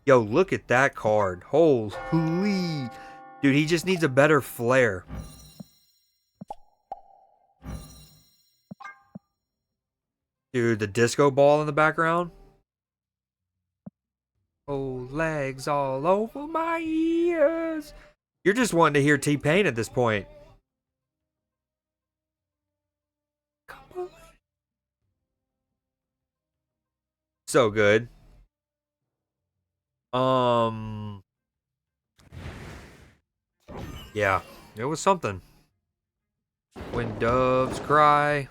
Yo, look at that card. Holy. Dude, he just needs a better flare. Dude, the disco ball in the background. Oh, legs all over my ears. You're just wanting to hear T-Pain at this point. So good. Yeah, it was something. When doves cry.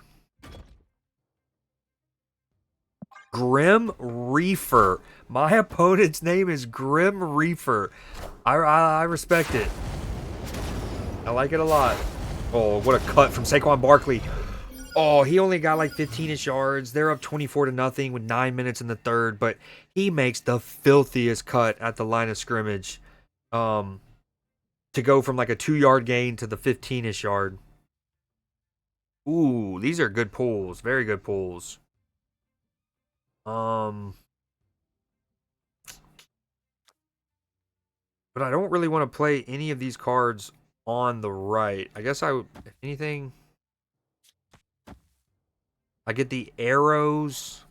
Grim Reaper. My opponent's name is Grim Reaper. I respect it. I like it a lot. Oh, what a cut from Saquon Barkley. Oh, he only got like 15-ish yards. They're up 24-0 with 9 minutes in the 3rd, but he makes the filthiest cut at the line of scrimmage. To go from like a 2-yard gain to the 15-ish yard. Ooh, these are good pulls. Very good pulls. But I don't really want to play any of these cards on the right. I guess I would, if anything, I get the arrows,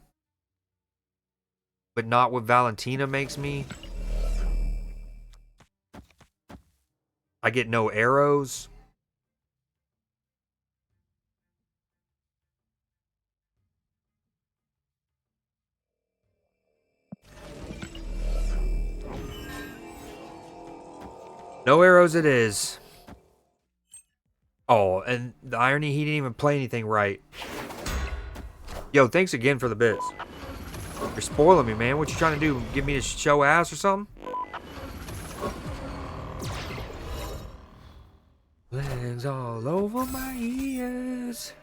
but not what Valentina makes me. I get no arrows. No arrows it is. Oh, and the irony, he didn't even play anything right. Yo, thanks again for the bits. You're spoiling me, man. What you trying to do? Give me to show ass or something? Legs all over my ears.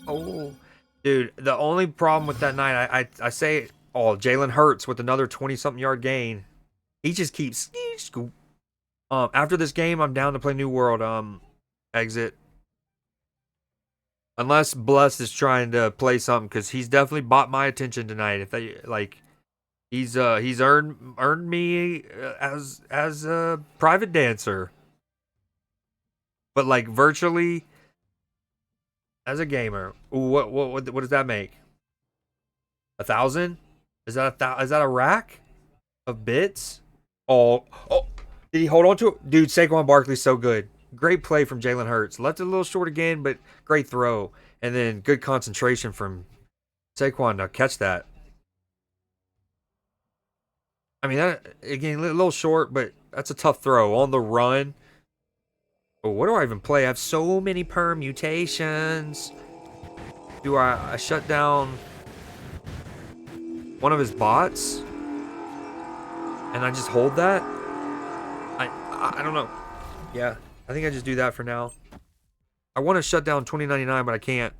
Oh, dude, the only problem with that night, I say, oh, Jalen Hurts with another 20-something yard gain. He just keeps scoop. After this game, I'm down to play New World. Exit. Unless Bless is trying to play something, because he's definitely bought my attention tonight. If they like, he's earned me as a private dancer, but like virtually as a gamer. Ooh, what does that make? 1,000? Is that a rack of bits? Oh, did he hold on to it? Dude, Saquon Barkley's so good. Great play from Jalen Hurts. Left it a little short again, but great throw. And then good concentration from Saquon to catch that. I mean, that, again, a little short, but that's a tough throw on the run. Oh, what do I even play? I have so many permutations. Do I shut down one of his bots? And I just hold that? I don't know. Yeah, I think I just do that for now. I want to shut down 2099, but I can't.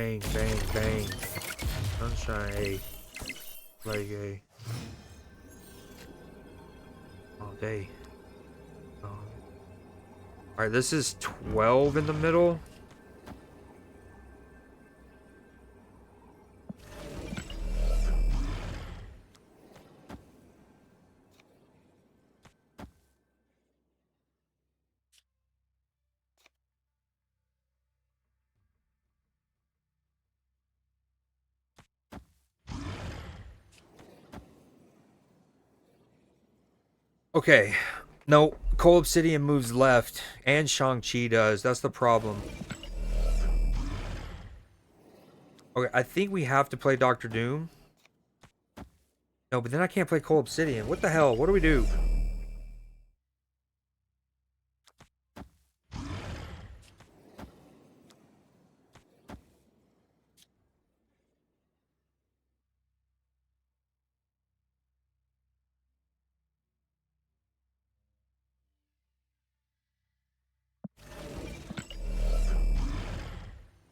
Bang, bang, bang. Sunshine, A. Play gay. All day. Alright, this is 12 in the middle. Okay. No, Coal Obsidian moves left, and Shang-Chi does. That's the problem. Okay, I think we have to play Doctor Doom. No, but then I can't play Coal Obsidian. What the hell? What do we do?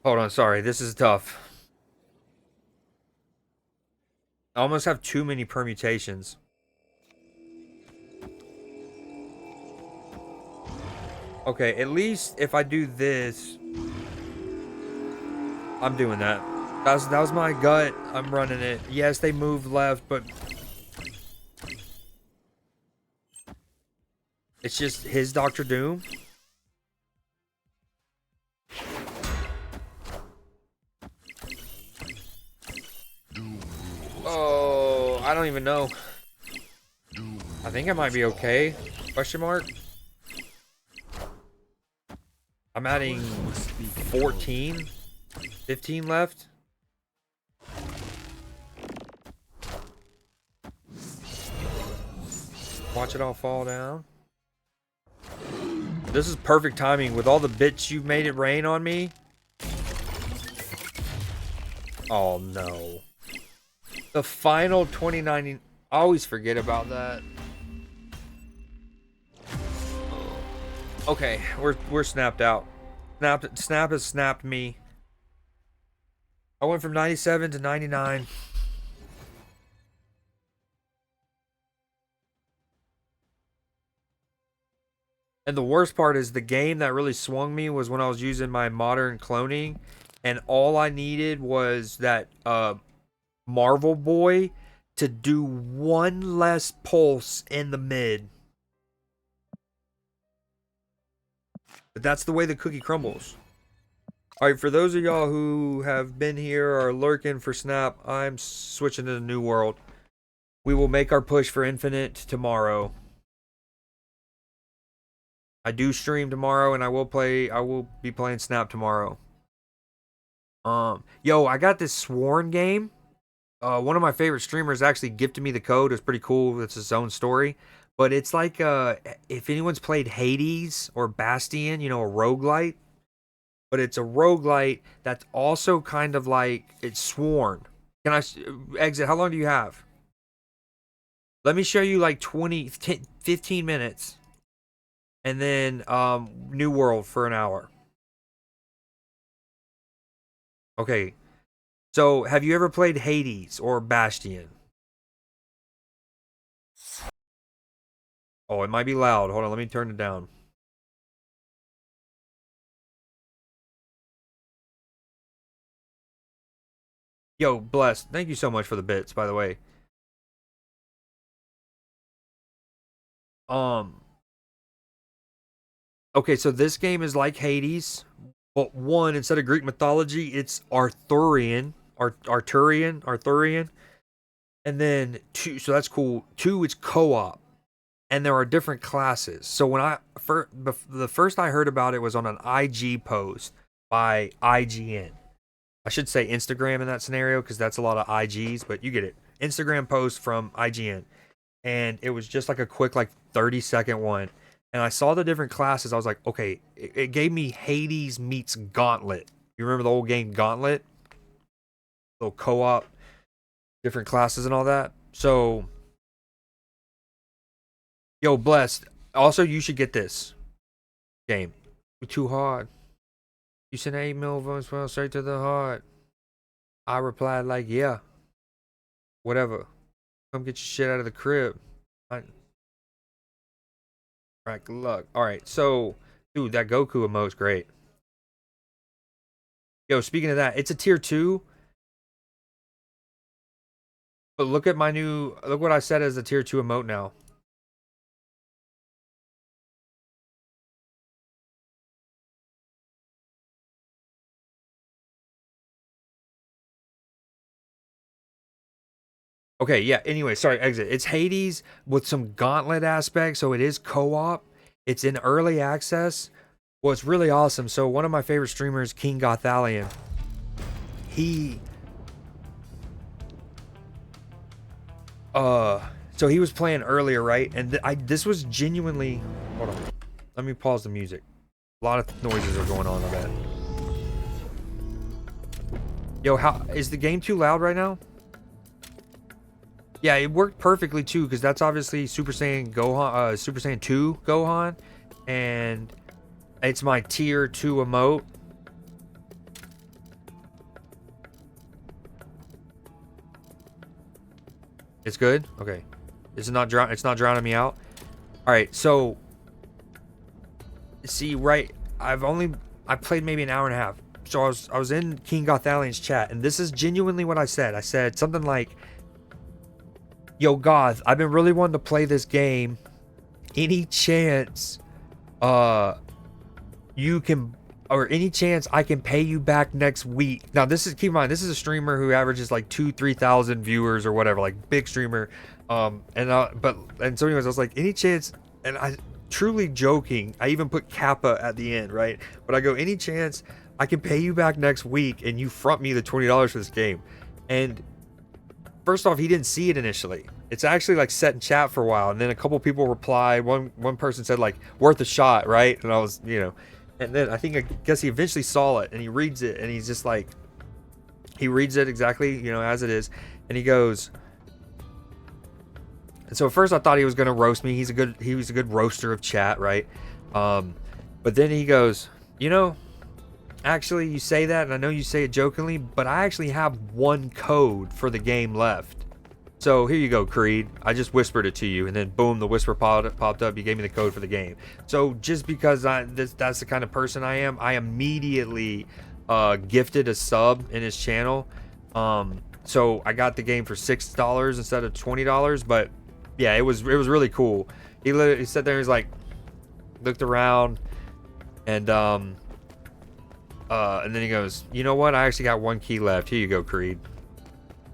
Hold on, sorry. This is tough. I almost have too many permutations. Okay, at least if I do this, I'm doing that. That was my gut. I'm running it. Yes, they moved left, but it's just his Doctor Doom. Oh, I don't even know. I think I might be okay. Question mark. I'm adding 14, 15 left. Watch it all fall down. This is perfect timing with all the bits you've made it rain on me. Oh no. The final 2090. I always forget about that. Okay, we're snapped out. Snap has snapped me. I went from 97 to 99. And the worst part is the game that really swung me was when I was using my modern cloning, and all I needed was that Marvel Boy to do one less pulse in the mid. But that's the way the cookie crumbles. Alright, for those of y'all who have been here or are lurking for Snap, I'm switching to the New World. We will make our push for Infinite tomorrow. I do stream tomorrow, and I will be playing Snap tomorrow. Yo, I got this Sworn game. One of my favorite streamers actually gifted me the code. It's pretty cool. It's his own story. But it's like, if anyone's played Hades or Bastion, you know, a roguelite. But it's a roguelite that's also kind of like, it's Sworn. Can I exit? How long do you have? Let me show you like 15 minutes. And then New World for an hour. Okay. So, have you ever played Hades or Bastion? Oh, it might be loud. Hold on, let me turn it down. Yo, Blessed, thank you so much for the bits, by the way. Okay, so this game is like Hades, but one, instead of Greek mythology, it's Arthurian. Arthurian. And then two, so that's cool. Two, it's co-op. And there are different classes. So when the first I heard about it was on an IG post by IGN. I should say Instagram in that scenario because that's a lot of IGs, but you get it. Instagram post from IGN. And it was just like a quick, like 30-second one. And I saw the different classes. I was like, okay, it gave me Hades meets Gauntlet. You remember the old game Gauntlet? Little co-op, different classes and all that. So, yo, Blessed. Also, you should get this game. Too hard. You send 8 mil votes well straight to the heart. I replied like, yeah, whatever. Come get your shit out of the crib. All right, good luck. All right, so dude, that Goku emote's great. Yo, speaking of that, it's a tier 2. But look at my new, look what I said as a tier 2 emote now. Okay, yeah, anyway, sorry, exit. It's Hades with some gauntlet aspect, so it is co-op. It's in early access. Well, it's really awesome. So one of my favorite streamers, King Gothalion, he so he was playing earlier, right? And this was genuinely, hold on. Let me pause the music. A lot of noises are going on bet. Yo, how is the game too loud right now? Yeah, it worked perfectly too, because that's obviously Super Saiyan Gohan, Super Saiyan 2 Gohan, and it's my tier 2 emote. It's good? Okay. It's not drowning me out. Alright, so see, right, I played maybe an hour and a half. So I was in King Gothalion's chat, and this is genuinely what I said. I said something like, yo, Goth, I've been really wanting to play this game. Any chance you can, or any chance I can pay you back next week? Now this is, keep in mind, this is a streamer who averages like 2,000-3,000 viewers or whatever, like big streamer. So anyways, I was like, any chance, and I truly joking, I even put Kappa at the end, right? But I go, any chance I can pay you back next week and you front me the $20 for this game? And first off, he didn't see it initially. It's actually like set in chat for a while, and then a couple people replied. One person said like, worth a shot, right? And I was, and then I guess he eventually saw it, and he reads it, and he's just like, he reads it exactly, as it is, and he goes. And so at first I thought he was gonna roast me. He was a good roaster of chat, right? But then he goes, actually, you say that, and I know you say it jokingly, but I actually have one code for the game left. So here you go, Creed. I just whispered it to you, and then boom, the whisper popped up. You gave me the code for the game. So just because that's the kind of person I am, I immediately gifted a sub in his channel. So I got the game for $6 instead of $20. But yeah, it was really cool. He literally sat there and he's like, looked around, and then he goes, you know what? I actually got one key left. Here you go, Creed.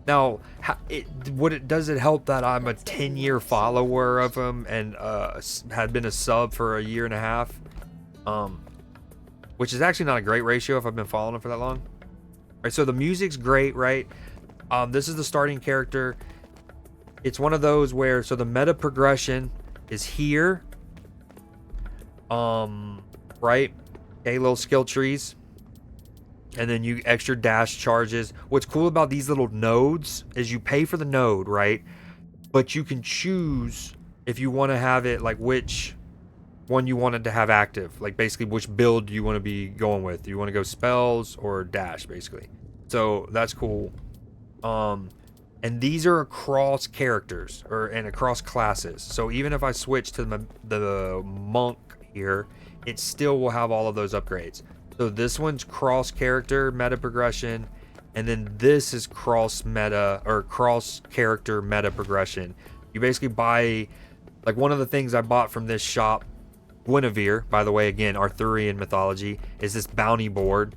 Now, does it help that I'm a 10-year follower of him and had been a sub for a year and a half? Which is actually not a great ratio if I've been following him for that long. All right, so the music's great, right? This is the starting character. It's one of those where, so the meta progression is here. Right? Okay, little skill trees. And then you extra dash charges. What's cool about these little nodes is you pay for the node, right? But you can choose if you want to have it, like which one you wanted to have active. Like basically which build you want to be going with. Do you want to go spells or dash, basically? So that's cool. And these are across characters and across classes. So even if I switch to the monk here, it still will have all of those upgrades. So this one's cross character meta progression, and then this is cross meta or cross character meta progression. You basically buy, like, one of the things I bought from this shop, Guinevere, by the way, again, Arthurian mythology, is this bounty board,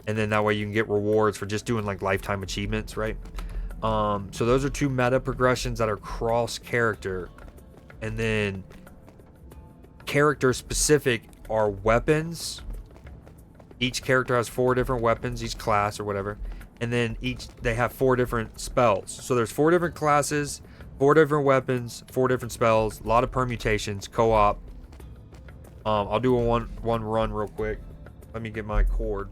and then that way you can get rewards for just doing like lifetime achievements, right? So those are two meta progressions that are cross character, and then character specific are weapons. Each character has 4 different weapons, each class or whatever, and then they have 4 different spells. So there's 4 different classes, 4 different weapons, 4 different spells, a lot of permutations, co-op. I'll do a one run real quick. Let me get my cord.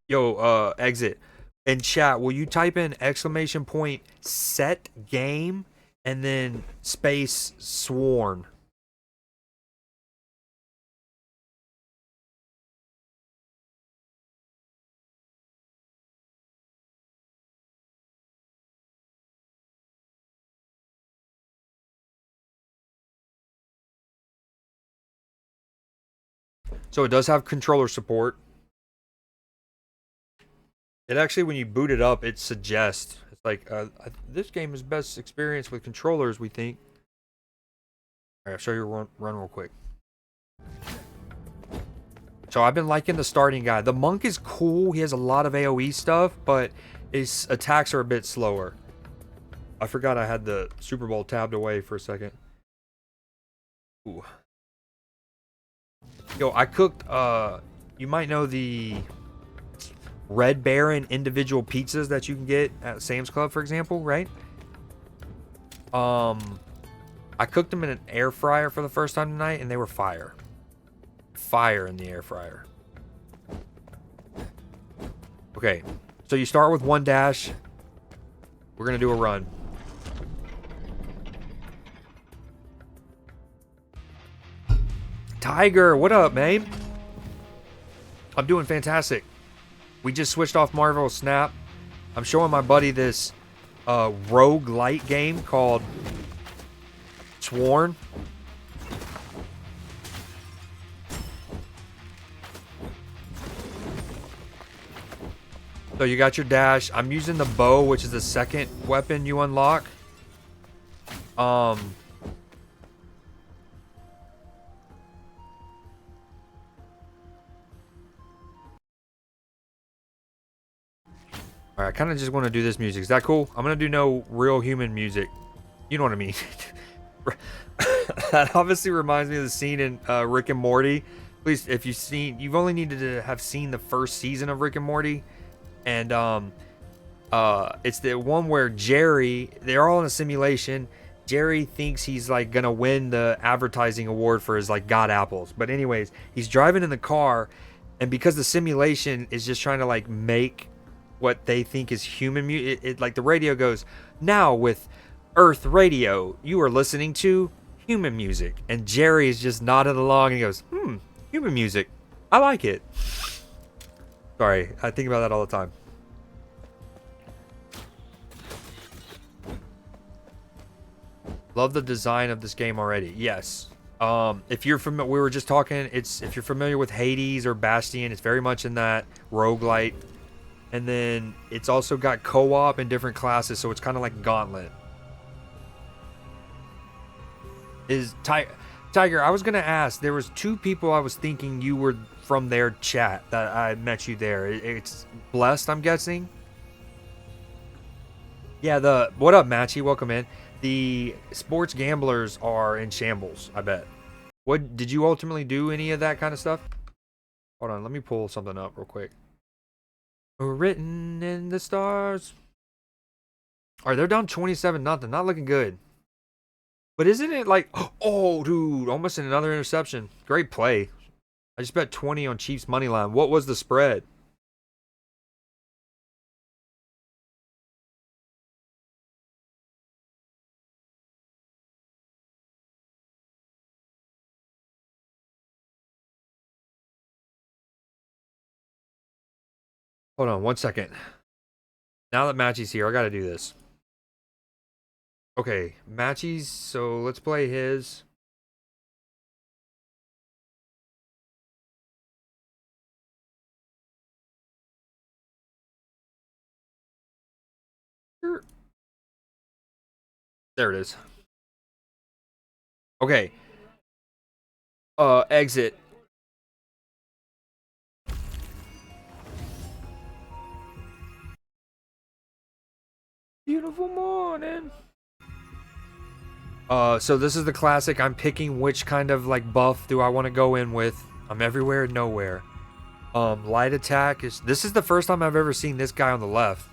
Yo, exit. In chat, will you type in !set game and then space sworn. So it does have controller support. It actually, when you boot it up, it suggests, it's like, this game is best experienced with controllers, we think. All right, I'll show you a run real quick. So I've been liking the starting guy. The monk is cool. He has a lot of AoE stuff, but his attacks are a bit slower. I forgot I had the Super Bowl tabbed away for a second. Ooh. Yo, I cooked, you might know the Red Baron individual pizzas that you can get at Sam's Club, for example, right? I cooked them in an air fryer for the first time tonight, and they were fire. Fire in the air fryer. Okay, so you start with 1 dash. We're gonna do a run. Tiger, what up, man? I'm doing fantastic. We just switched off Marvel Snap. I'm showing my buddy this roguelite game called Sworn. So you got your dash. I'm using the bow, which is the second weapon you unlock. Alright, I kind of just want to do this music. Is that cool? I'm going to do no real human music. You know what I mean. That obviously reminds me of the scene in Rick and Morty. Please, if you've only needed to have seen the first season of Rick and Morty. And it's the one where Jerry, they're all in a simulation. Jerry thinks he's like going to win the advertising award for his like God apples. But anyways, he's driving in the car. And because the simulation is just trying to like make what they think is human music, it like the radio goes, now with Earth Radio, you are listening to human music. And Jerry is just nodding along and he goes, human music. I like it. Sorry, I think about that all the time. Love the design of this game already. Yes. If you're familiar, we were just talking, if you're familiar with Hades or Bastion, it's very much in that roguelite. And then it's also got co-op and different classes, so it's kind of like Gauntlet. Is Tiger, I was going to ask, there was 2 people I was thinking you were from their chat that I met you there. It's Blessed, I'm guessing. Yeah, what up, Matchy? Welcome in. The sports gamblers are in shambles, I bet. What did you ultimately do any of that kind of stuff? Hold on, let me pull something up real quick. Written in the stars. All right, they're down 27-0. Not looking good. But isn't it like, oh, dude, almost another interception. Great play. I just bet 20 on Chiefs money line. What was the spread? Hold on 1 second. Now that Matchy's here, I got to do this. Okay, Matchy's, so let's play his. There it is. Okay. Exit. Beautiful morning. So this is the classic. I'm picking which kind of like buff do I want to go in with. I'm everywhere and nowhere. Light attack is. This is the first time I've ever seen this guy on the left.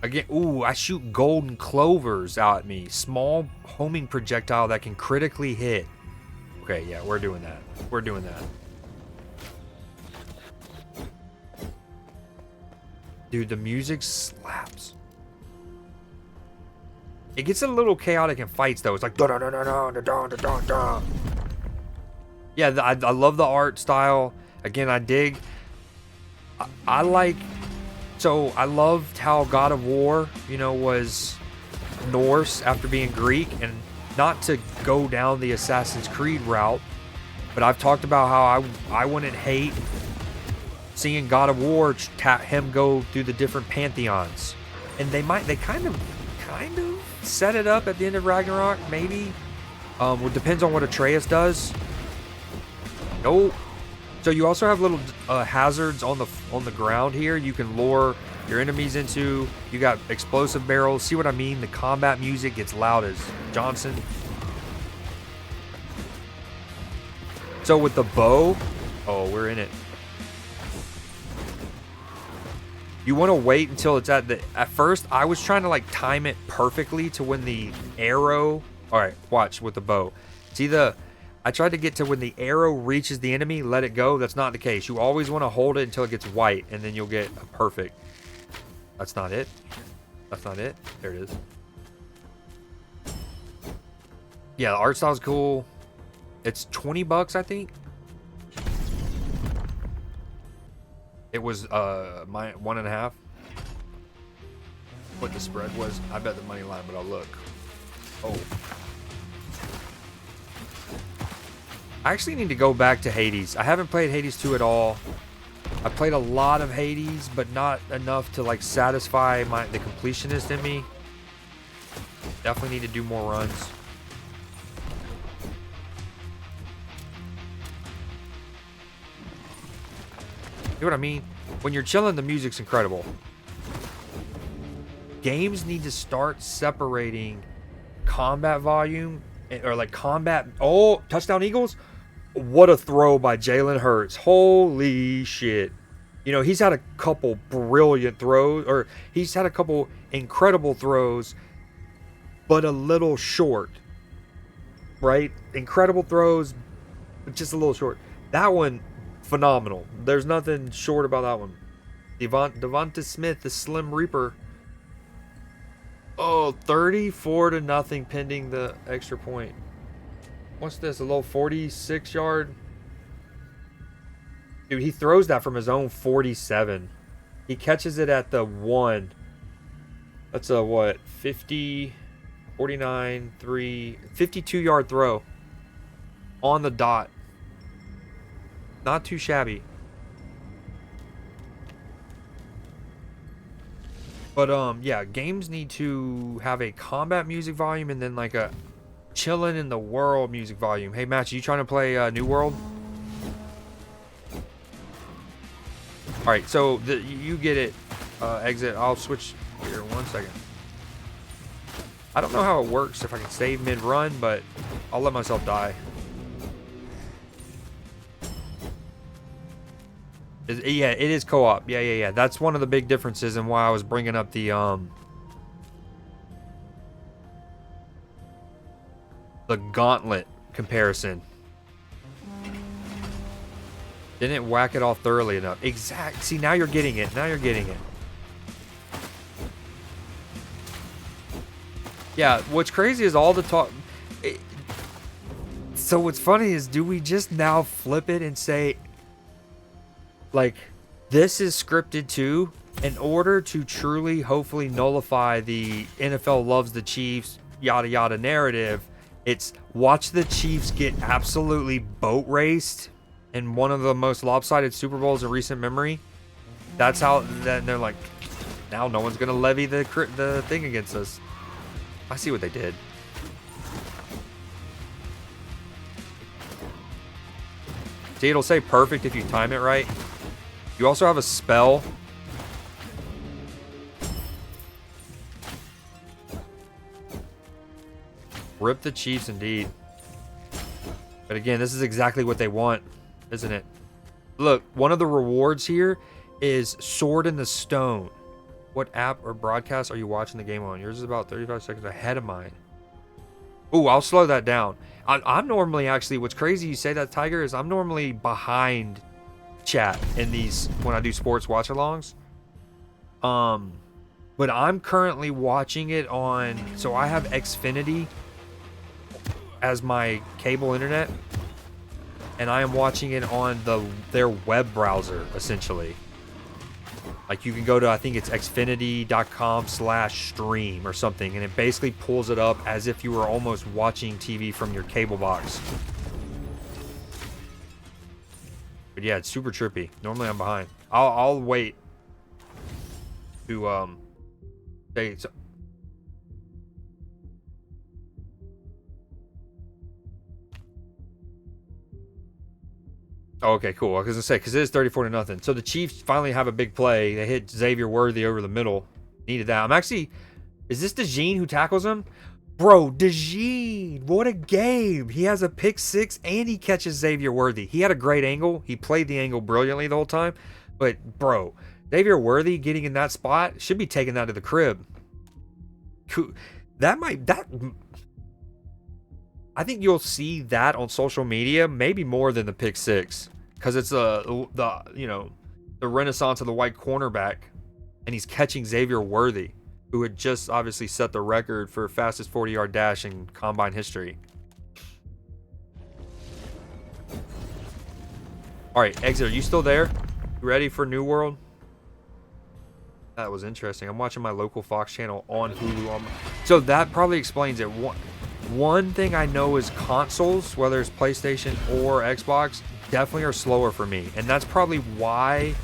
Again, ooh, I shoot golden clovers out at me. Small homing projectile that can critically hit. Okay, yeah, we're doing that. We're doing that. Dude, the music slaps. It gets a little chaotic in fights though. It's like da da da da da da da da da. Yeah, I love the art style. Again, I dig. I like. So I loved how God of War, you know, was Norse after being Greek, and not to go down the Assassin's Creed route, but I've talked about how I wouldn't hate seeing God of War him go through the different pantheons, and they kind of set it up at the end of Ragnarok, maybe. It depends on what Atreus does. Nope. So you also have little hazards on the ground here. You can lure your enemies into. You got explosive barrels. See what I mean? The combat music gets loud as Johnson. So with the bow, oh, we're in it. You want to wait until it's at first I was trying to like time it perfectly to when the arrow. All right, watch with the bow. See I tried to get to when the arrow reaches the enemy, let it go. That's not the case. You always want to hold it until it gets white, and then you'll get a perfect. That's not it. That's not it. There it is. Yeah, the art style's cool. It's $20, I think. It was my 1.5. What the spread was. I bet the money line, but I'll look. Oh. I actually need to go back to Hades. I haven't played Hades 2 at all. I played a lot of Hades, but not enough to like satisfy the completionist in me. Definitely need to do more runs. See what I mean? When you're chilling, the music's incredible. Games need to start separating combat volume or like combat. Oh, touchdown Eagles. What a throw by Jalen Hurts. Holy shit. You know, he's had a couple brilliant throws, or he's had a couple incredible throws, but a little short. Right? Incredible throws, but just a little short. That one, phenomenal. There's nothing short about that one. Devonta Smith, the Slim Reaper. Oh, 34-0 pending the extra point. What's this? A little 46-yard? Dude, he throws that from his own 47. He catches it at the 1. That's a what? 50, 49, 3, 52-yard throw. On the dot. Not too shabby. But yeah, games need to have a combat music volume and then like a chilling in the world music volume. Hey, Match, you trying to play New World? All right, so you get it. Exit. I'll switch here 1 second. I don't know how it works if I can save mid-run, but I'll let myself die. Yeah, it is co-op. Yeah. That's one of the big differences and why I was bringing up the gauntlet comparison. Didn't whack it off thoroughly enough. Exact. See, now you're getting it. Now you're getting it. Yeah, what's crazy is all the talk. So what's funny is, do we just now flip it and say, like, this is scripted too, in order to truly, hopefully nullify the NFL loves the Chiefs, yada yada narrative? It's watch the Chiefs get absolutely boat raced in one of the most lopsided Super Bowls in recent memory. That's how. Then they're like, now no one's gonna levy the thing against us. I see what they did. See, it'll say perfect if you time it right. You also have a spell. Rip the Chiefs indeed. But again, this is exactly what they want, isn't it? Look, one of the rewards here is Sword in the Stone. What app or broadcast are you watching the game on? Yours is about 35 seconds ahead of mine. Ooh, I'll slow that down. I'm normally actually, what's crazy you say that, Tiger, is I'm normally behind chat in these when I do sports watch-alongs. But I'm currently watching it on, so I have Xfinity as my cable internet, and I am watching it on their web browser, essentially. Like, you can go to, I think it's xfinity.com/stream or something, and it basically pulls it up as if you were almost watching TV from your cable box. But yeah, it's super trippy. Normally I'm behind. I'll wait to say so. Oh, okay, cool. I was gonna say, because it is 34-0. So the Chiefs finally have a big play. They hit Xavier Worthy over the middle. Needed that. I'm actually, is this DeJean who tackles him? Bro, DeJean, what a game. He has a pick six and he catches Xavier Worthy. He had a great angle. He played the angle brilliantly the whole time. But bro, Xavier Worthy getting in that spot should be taking that to the crib. I think you'll see that on social media, maybe more than the pick six, because it's the renaissance of the white cornerback, and he's catching Xavier Worthy, who had just obviously set the record for fastest 40-yard dash in combine history. All right, Exit, are you still there? You ready for New World? That was interesting. I'm watching my local Fox channel on Hulu. So that probably explains it. One thing I know is consoles, whether it's PlayStation or Xbox, definitely are slower for me. And that's probably why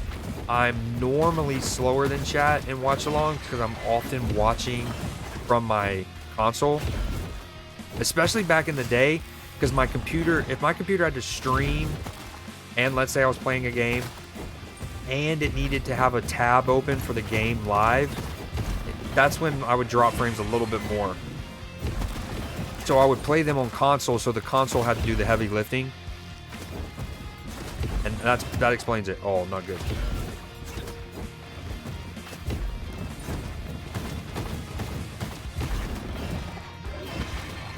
I'm normally slower than chat and watch along, because I'm often watching from my console. Especially back in the day, because my computer, if my computer had to stream, and let's say I was playing a game, and it needed to have a tab open for the game live, that's when I would drop frames a little bit more. So I would play them on console, so the console had to do the heavy lifting. And that explains it. Oh, not good.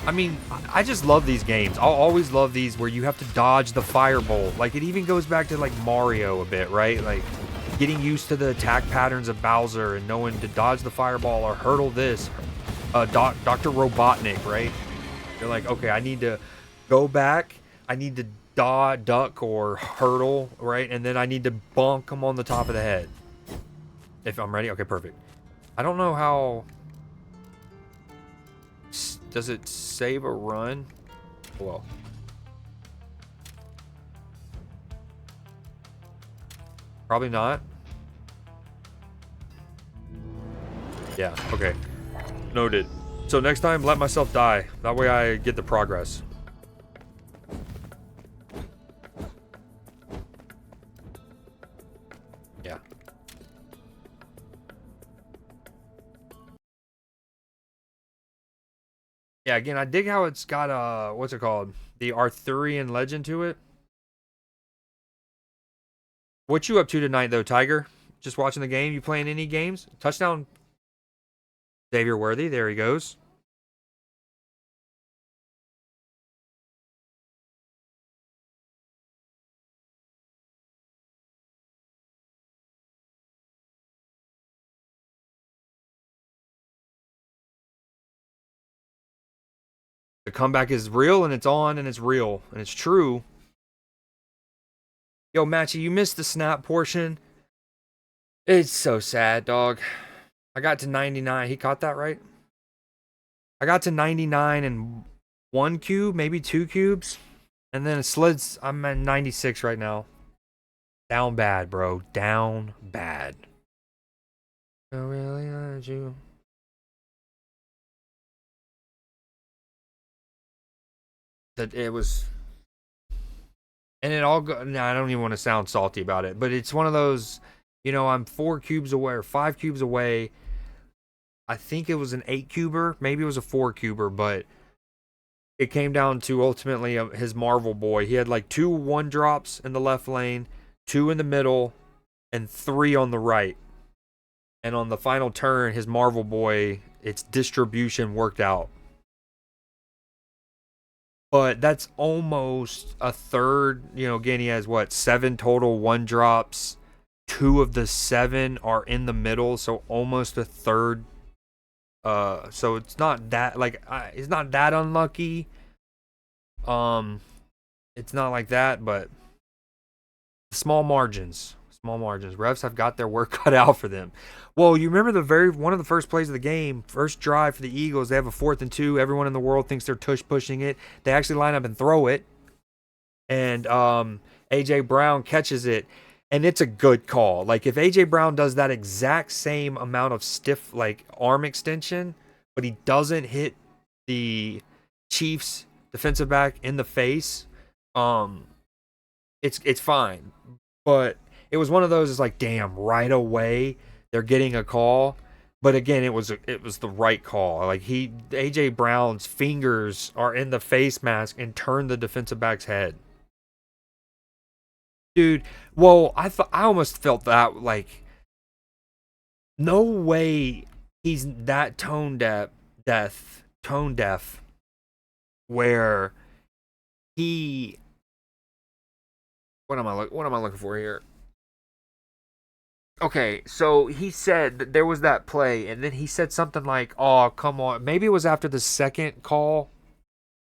I mean, I just love these games. I'll always love these where you have to dodge the firebolt. Like, it even goes back to, like, Mario a bit, right? Like, getting used to the attack patterns of Bowser and knowing to dodge the fireball or hurdle this. Dr. Robotnik, right? You're like, okay, I need to go back. I need to duck or hurdle, right? And then I need to bonk him on the top of the head. If I'm ready. Okay, perfect. I don't know how... Does it save a run? Well. Probably not. Yeah, okay. Noted. So next time, let myself die. That way I get the progress. Yeah. Yeah, again, I dig how it's got, what's it called? The Arthurian legend to it. What you up to tonight, though, Tiger? Just watching the game? You playing any games? Touchdown. Xavier Worthy, there he goes. The comeback is real, and it's on, and it's real, and it's true. Yo, Matchy, you missed the snap portion. It's so sad, dog. I got to 99. He caught that, right? I got to 99 and 1 cube, maybe 2 cubes. And then it slids. I'm at 96 right now. Down bad, bro. Down bad. I really wanted you. That it was... And it all go... Nah, I don't even want to sound salty about it. But it's one of those... You know, I'm 4 cubes away or 5 cubes away. I think it was an 8 cuber. Maybe it was a 4 cuber, but it came down to ultimately his Marvel boy. He had like 2 1-drops in the left lane, 2 in the middle, and 3 on the right. And on the final turn, his Marvel boy, its distribution worked out. But that's almost a third. You know, again, he has what, 7 total 1-drops. 2 of the 7 are in the middle, so almost a third. So it's not that like it's not that unlucky. It's not like that, but small margins. Small margins. Refs have got their work cut out for them. Well, you remember one of the first plays of the game, first drive for the Eagles. They have a 4th and 2. Everyone in the world thinks they're tush pushing it. They actually line up and throw it, and AJ Brown catches it, and it's a good call. Like if AJ Brown does that exact same amount of stiff like arm extension, but he doesn't hit the Chiefs defensive back in the face, it's fine. But it was one of those. It's like, damn, right away they're getting a call. But again, it was the right call. Like AJ Brown's fingers are in the face mask and turn the defensive back's head. Dude, well, I almost felt that like, no way he's that tone deaf, where he. What am I looking for here? Okay, so he said that there was that play, and then he said something like, "Oh, come on." Maybe it was after the second call.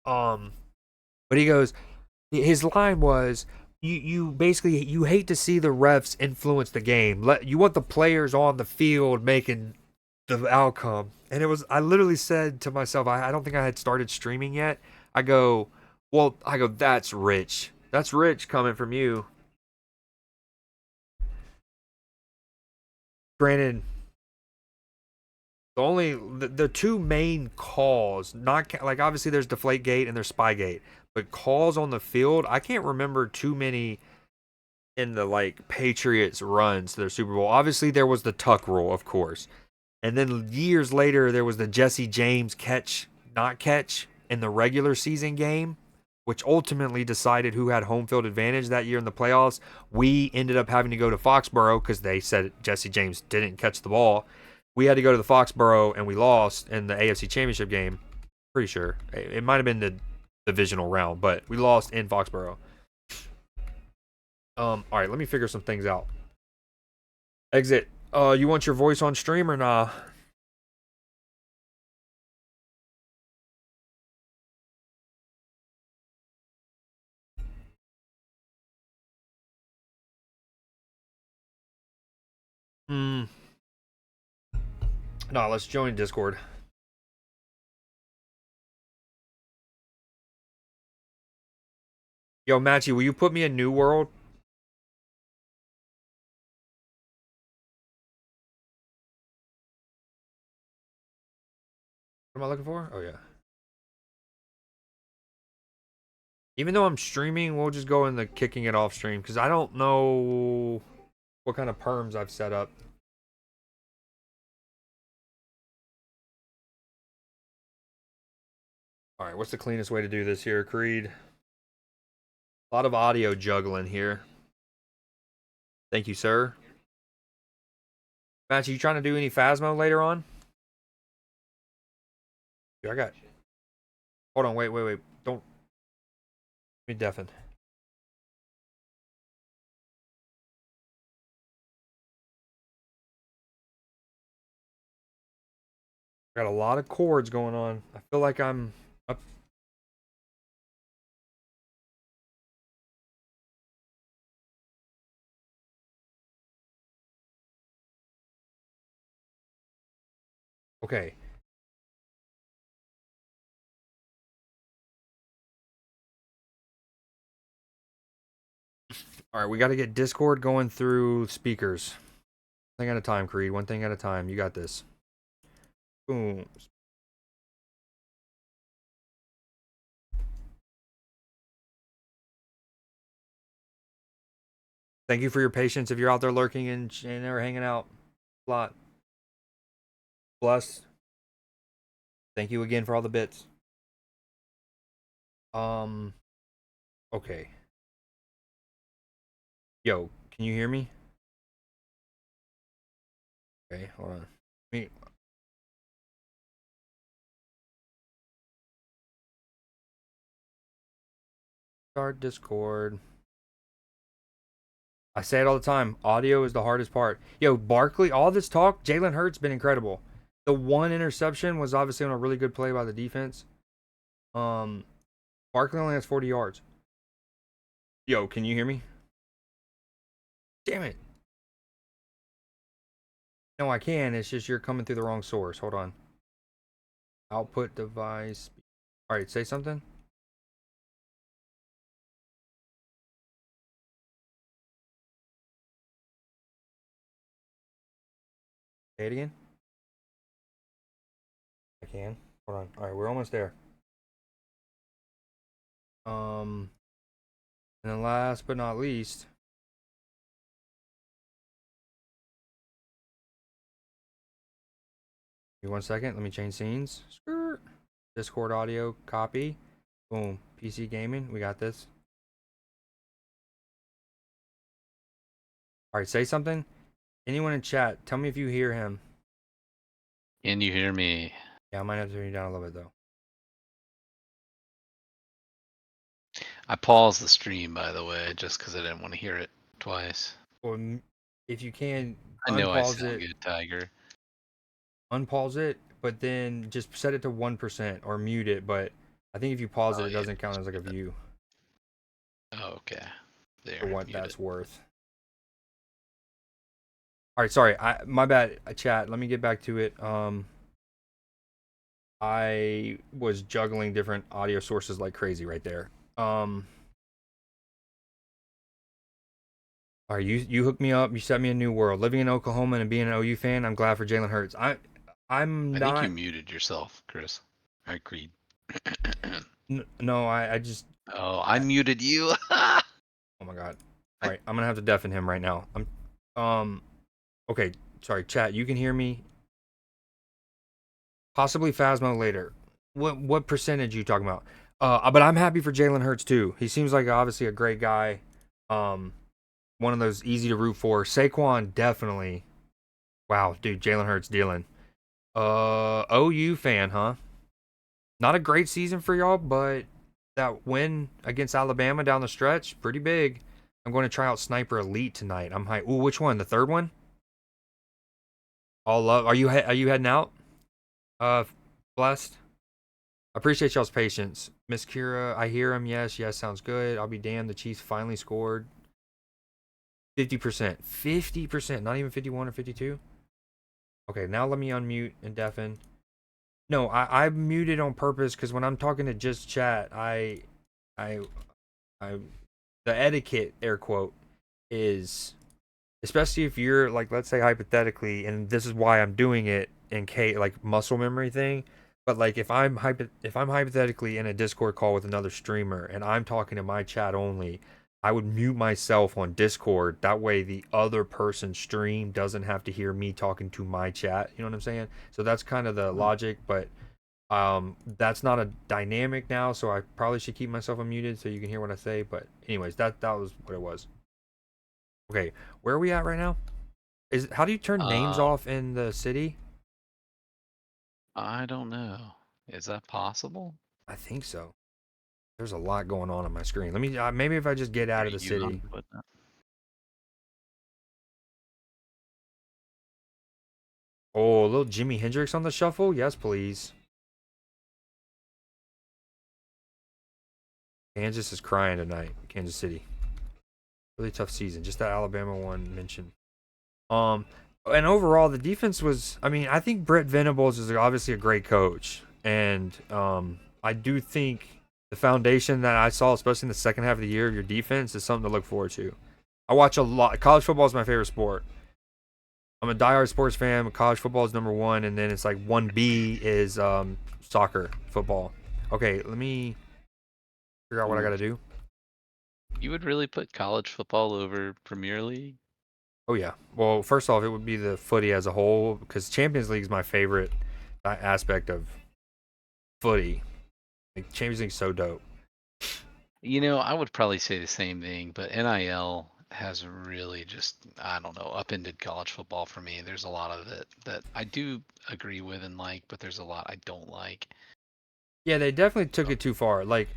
But he goes, his line was, you basically you hate to see the refs influence the game. You want the players on the field making the outcome. And I literally said to myself, I don't think I had started streaming yet. I go, that's rich. That's rich coming from you. Granted, the 2 main calls, not like obviously there's Deflategate and there's Spygate, but calls on the field, I can't remember too many in the like Patriots runs to their Super Bowl. Obviously there was the tuck rule, of course. And then years later there was the Jesse James not catch in the regular season game, which ultimately decided who had home field advantage that year in the playoffs. We ended up having to go to Foxborough because they said Jesse James didn't catch the ball. We had to go to the Foxborough, and we lost in the AFC Championship game. Pretty sure. It might have been the divisional round, but we lost in Foxborough. All right, let me figure some things out. Exit. You want your voice on stream or nah? No, let's join Discord. Yo, Matchy, will you put me in New World? What am I looking for? Oh, yeah. Even though I'm streaming, we'll just go in the kicking it off stream because I don't know what kind of perms I've set up. All right, what's the cleanest way to do this here, Creed? A lot of audio juggling here. Thank you, sir. Match, you trying to do any Phasmo later on? Here, I got. Hold on, wait. Don't. Be deafened. Got a lot of chords going on. I feel like I'm up. Okay. All right, we got to get Discord going through speakers. One thing at a time, Creed. One thing at a time. You got this. Boom. Thank you for your patience. If you're out there lurking and or hanging out a lot. Bless. Thank you again for all the bits. Okay. Yo, can you hear me? Okay, hold on. Me. Start Discord. I say it all the time. Audio is the hardest part. Yo, Barkley, all this talk, Jalen Hurts been incredible. The one interception was obviously on a really good play by the defense. Barkley only has 40 yards. Yo, can you hear me? Damn it. No, I can. It's just you're coming through the wrong source. Hold on. Output device. All right, say something. Say it again. I can. Hold on. All right, we're almost there. And then last but not least, give me 1 second. Let me change scenes. Skirt. Discord audio copy. Boom. PC gaming. We got this. All right, say something. Anyone in chat, tell me if you hear him. Can you hear me? Yeah, I might have to turn you down a little bit though. I paused the stream, by the way, just because I didn't want to hear it twice. Or if you can, I know I unpause sound it. good, Tiger. Unpause it, but then just set it to 1% or mute it. But I think if you pause it, it yeah. doesn't count as like a view Oh, okay. There. for what muted. that's worth. All right, sorry, my bad, chat. Let me get back to it. I was juggling different audio sources like crazy right there. All right, you hooked me up. You set me a new world. Living in Oklahoma and being an OU fan, I'm glad for Jalen Hurts. I'm I not. think you muted yourself, Chris. I agreed. No, I just. Oh, I muted you. Oh my god. All right, I'm gonna have to deafen him right now. Okay, sorry, chat. You can hear me. Possibly Phasmo later. What percentage you talking about? But I'm happy for Jalen Hurts too. He seems like obviously a great guy. One of those easy to root for. Saquon definitely. Wow, dude, Jalen Hurts dealing. OU fan, huh? Not a great season for y'all, but that win against Alabama down the stretch, pretty big. I'm going to try out Sniper Elite tonight. I'm hyped. Ooh, which one? The third one? All love. Are you heading out? Blessed. Appreciate y'all's patience. Miss Kira, I hear him. Yes, sounds good. I'll be damned. The Chiefs finally scored. 50%. 50%. Not even 51 or 52. Okay, now let me unmute and deafen. No, I muted on purpose because when I'm talking to just chat, the etiquette, air quote, is, especially if you're like, let's say hypothetically, and this is why I'm doing it in case like muscle memory thing. But like if I'm hypothetically in a Discord call with another streamer and I'm talking to my chat only, I would mute myself on Discord. That way the other person's stream doesn't have to hear me talking to my chat. You know what I'm saying? So that's kind of the logic, but that's not a dynamic now, so I probably should keep myself unmuted so you can hear what I say. But anyways, that was what it was. Okay, where are we at right now? How do you turn names off in the city? I don't know. Is that possible? I think so. There's a lot going on my screen. Let me maybe if I just get out of the city. Oh, a little Jimi Hendrix on the shuffle? Yes, please. Kansas is crying tonight. Kansas City. Really tough season. Just that Alabama one mentioned. And overall, the defense was. I mean, I think Brett Venables is obviously a great coach, and I do think the foundation that I saw, especially in the second half of the year, of your defense is something to look forward to. I watch a lot. College football is my favorite sport. I'm a diehard sports fan, but college football is number one, and then it's like 1B is soccer, football. Okay, let me figure out what I got to do. You would really put college football over Premier League? Oh, yeah. Well, first off, it would be the footy as a whole, because Champions League is my favorite aspect of footy. Like, Champions League's so dope. You know, I would probably say the same thing, but NIL has really just, I don't know, upended college football for me. There's a lot of it that I do agree with and like, but there's a lot I don't like. Yeah, they definitely took it too far. Like,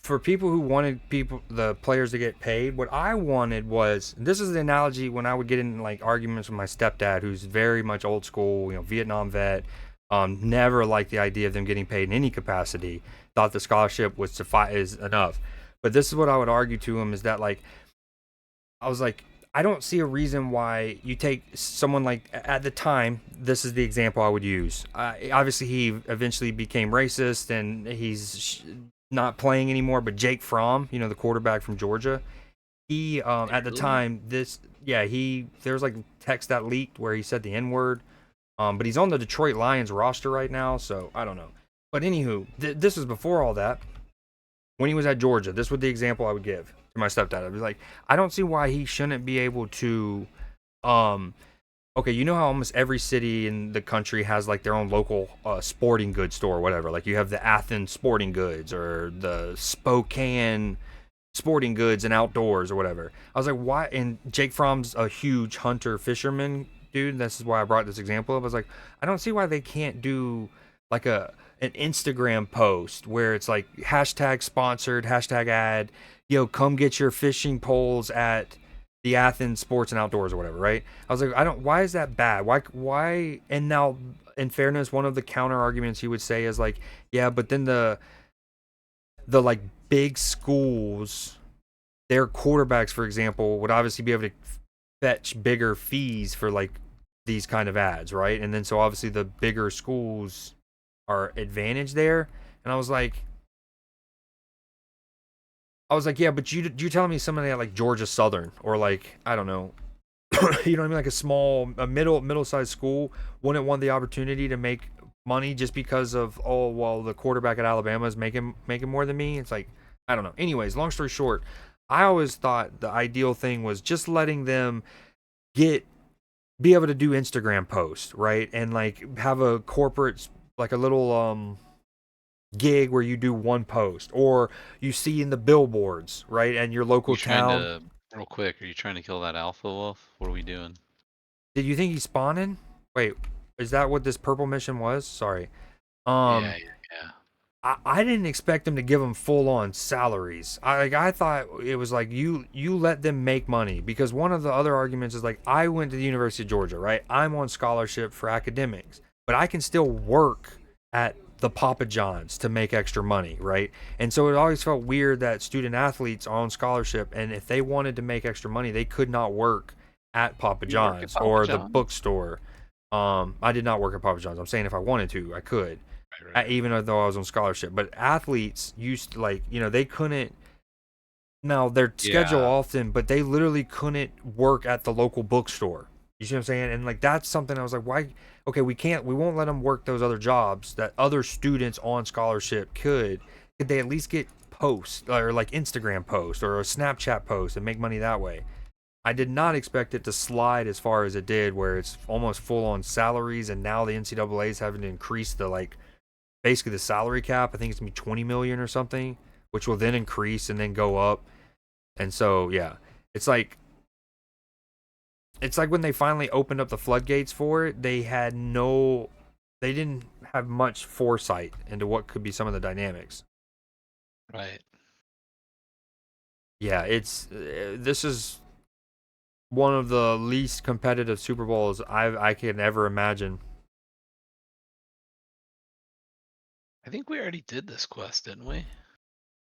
for people who wanted the players to get paid, what I wanted was, this is the analogy when I would get in like arguments with my stepdad, who's very much old school, Vietnam vet, never liked the idea of them getting paid in any capacity, thought the scholarship was is enough. But this is what I would argue to him, is that like, I was like, I don't see a reason why you take someone like, at the time, this is the example I would use. Obviously, he eventually became racist and he's not playing anymore. But Jake Fromm, the quarterback from Georgia, he at the time, there's like text that leaked where he said the N-word. But he's on the Detroit Lions roster right now, so I don't know. But anywho, this was before all that. When he was at Georgia, this was the example I would give to my stepdad. I'd be like, I don't see why he shouldn't be able to, okay, you know how almost every city in the country has like their own local sporting goods store or whatever. Like you have the Athens Sporting Goods or the Spokane Sporting Goods and Outdoors or whatever. I was like, why? And Jake Fromm's a huge hunter fisherman dude. This is why I brought this example up. I was like, I don't see why they can't do like an Instagram post where it's like hashtag sponsored, hashtag ad, come get your fishing poles at the Athens Sports and Outdoors or whatever, right? I was like, why is that bad? Why? And now, in fairness, one of the counter arguments he would say is like, yeah, but then the like big schools, their quarterbacks, for example, would obviously be able to fetch bigger fees for like these kind of ads, right? And then so obviously the bigger schools are advantage there. And I was like, yeah, but you're telling me somebody at like Georgia Southern or like, I don't know, you know what I mean, like a middle-sized school wouldn't want the opportunity to make money just because of, the quarterback at Alabama is making more than me. It's like, I don't know. Anyways, long story short, I always thought the ideal thing was just letting them be able to do Instagram posts, right? And like have a corporate, like a little gig where you do one post, or you see in the billboards, right? And your local town. Real quick, are you trying to kill that alpha wolf? What are we doing? Did you think he's spawning? Wait, is that what this purple mission was? Sorry. Yeah. I didn't expect them to give them full on salaries. I thought it was like you let them make money, because one of the other arguments is like, I went to the University of Georgia, right? I'm on scholarship for academics, but I can still work at the Papa John's to make extra money, right? And so it always felt weird that student athletes are on scholarship, and if they wanted to make extra money, they could not work at Papa John's or the bookstore. I did not work at Papa John's. I'm saying if I wanted to, I could. Right. Even though I was on scholarship. But athletes used to, like, they couldn't. Now they're scheduled often, but they literally couldn't work at the local bookstore. You see what I'm saying? And like, that's something I was like, why? Okay, we won't let them work those other jobs that other students on scholarship could. Could they at least get posts, or like Instagram posts or a Snapchat post, and make money that way? I did not expect it to slide as far as it did, where it's almost full on salaries, and now the NCAA is having to increase basically the salary cap. I think it's gonna be 20 million or something, which will then increase and then go up. And so it's like when they finally opened up the floodgates for it, they didn't have much foresight into what could be some of the dynamics. Right. Yeah, this is one of the least competitive Super Bowls I can ever imagine. I think we already did this quest, didn't we?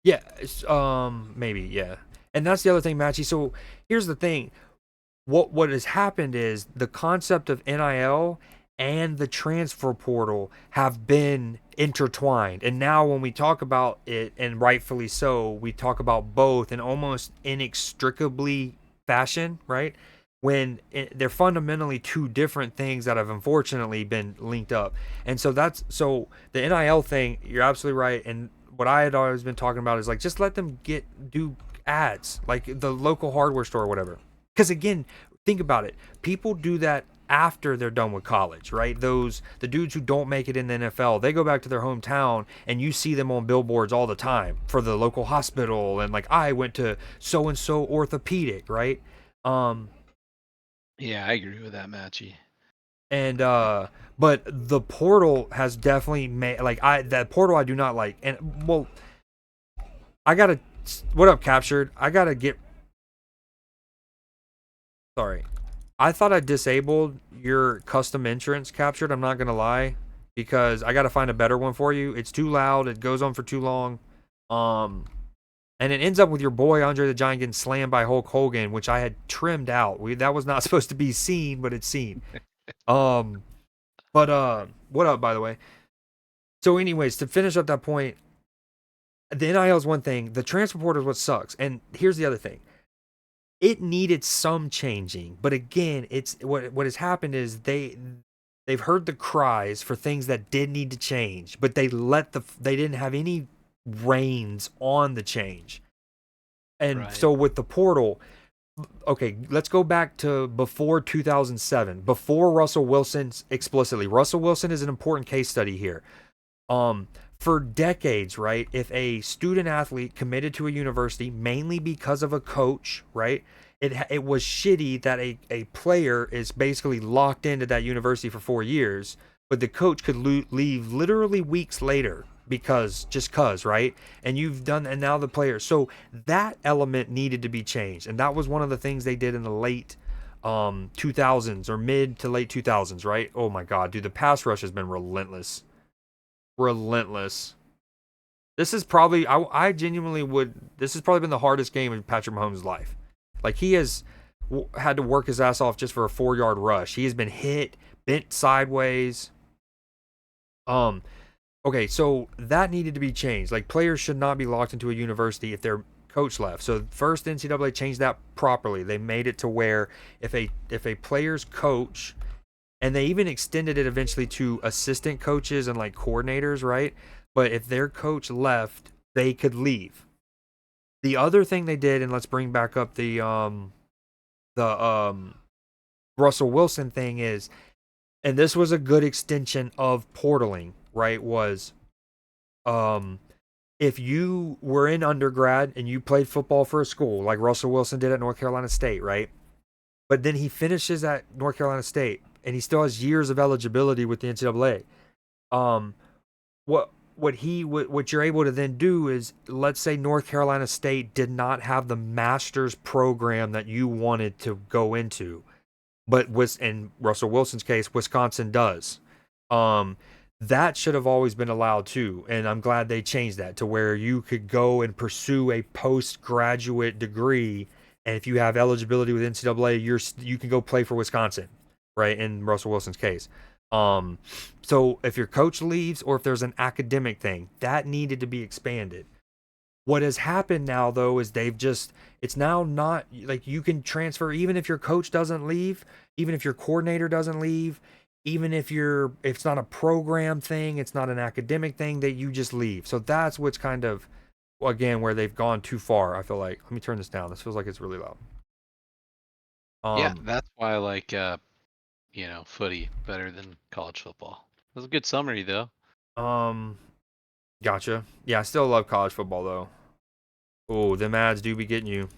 Yeah, maybe, yeah. And that's the other thing, Matchy. So here's the thing. What has happened is the concept of NIL and the transfer portal have been intertwined. And now when we talk about it, and rightfully so, we talk about both in almost inextricably fashion, right? When they're fundamentally two different things that have unfortunately been linked up. And so the NIL thing, you're absolutely right. And what I had always been talking about is like, just let them do ads, like the local hardware store or whatever. Because again, think about it. People do that after they're done with college, right? The dudes who don't make it in the NFL, they go back to their hometown and you see them on billboards all the time for the local hospital, and like, I went to so-and-so orthopedic, right? Yeah, I agree with that, Matchy. And but the portal has definitely made, like, that portal I do not like. And well, I gotta. What up, Captured? I gotta get. Sorry. I thought I disabled your custom entrance, Captured. I'm not gonna lie, because I gotta find a better one for you. It's too loud. It goes on for too long. And it ends up with your boy Andre the Giant getting slammed by Hulk Hogan, which I had trimmed out. That was not supposed to be seen, but it's seen. But what up, by the way? So, anyways, to finish up that point, the NIL is one thing. The transfer portal is what sucks. And here's the other thing. It needed some changing, but again, it's what has happened is they've heard the cries for things that did need to change, but they didn't have any reins on the change. And Right. so with the portal, okay, let's go back to before 2007, before Russell Wilson explicitly. Russell Wilson is an important case study here. For decades, right, if a student athlete committed to a university mainly because of a coach, right, it was shitty that a player is basically locked into that university for 4 years, but the coach could leave literally weeks later because right, and now the player, so that element needed to be changed, and that was one of the things they did in the late 2000s or mid to late 2000s, right? Oh my god, dude, the pass rush has been relentless. This is probably, I genuinely would, this has probably been the hardest game in Patrick Mahomes' life. Like, he has had to work his ass off just for a 4-yard rush. He has been hit, bent sideways. Okay, so that needed to be changed. Like, players should not be locked into a university if their coach left. So first, NCAA changed that properly. They made it to where if a player's coach, and they even extended it eventually to assistant coaches and like coordinators, right? But if their coach left, they could leave. The other thing they did, and let's bring back up the Russell Wilson thing is, and this was a good extension of portaling, right? Was if you were in undergrad and you played football for a school like Russell Wilson did at North Carolina State, right? But then he finishes at North Carolina State and he still has years of eligibility with the NCAA. What you're able to then do is, let's say North Carolina State did not have the master's program that you wanted to go into, but in Russell Wilson's case, Wisconsin does. That should have always been allowed too, and I'm glad they changed that to where you could go and pursue a postgraduate degree, and if you have eligibility with NCAA, you can go play for Wisconsin, right? In Russell Wilson's case. So if your coach leaves or if there's an academic thing, that needed to be expanded. What has happened now though is it's now not like you can transfer even if your coach doesn't leave, even if your coordinator doesn't leave, even if it's not a program thing, it's not an academic thing, that you just leave. So that's what's kind of, again, where they've gone too far, I feel like. Let me turn this down. This feels like it's really loud. Yeah, that's why I like footy better than college football. That was a good summary though. Gotcha. Yeah, I still love college football though. Oh, them ads do be getting you.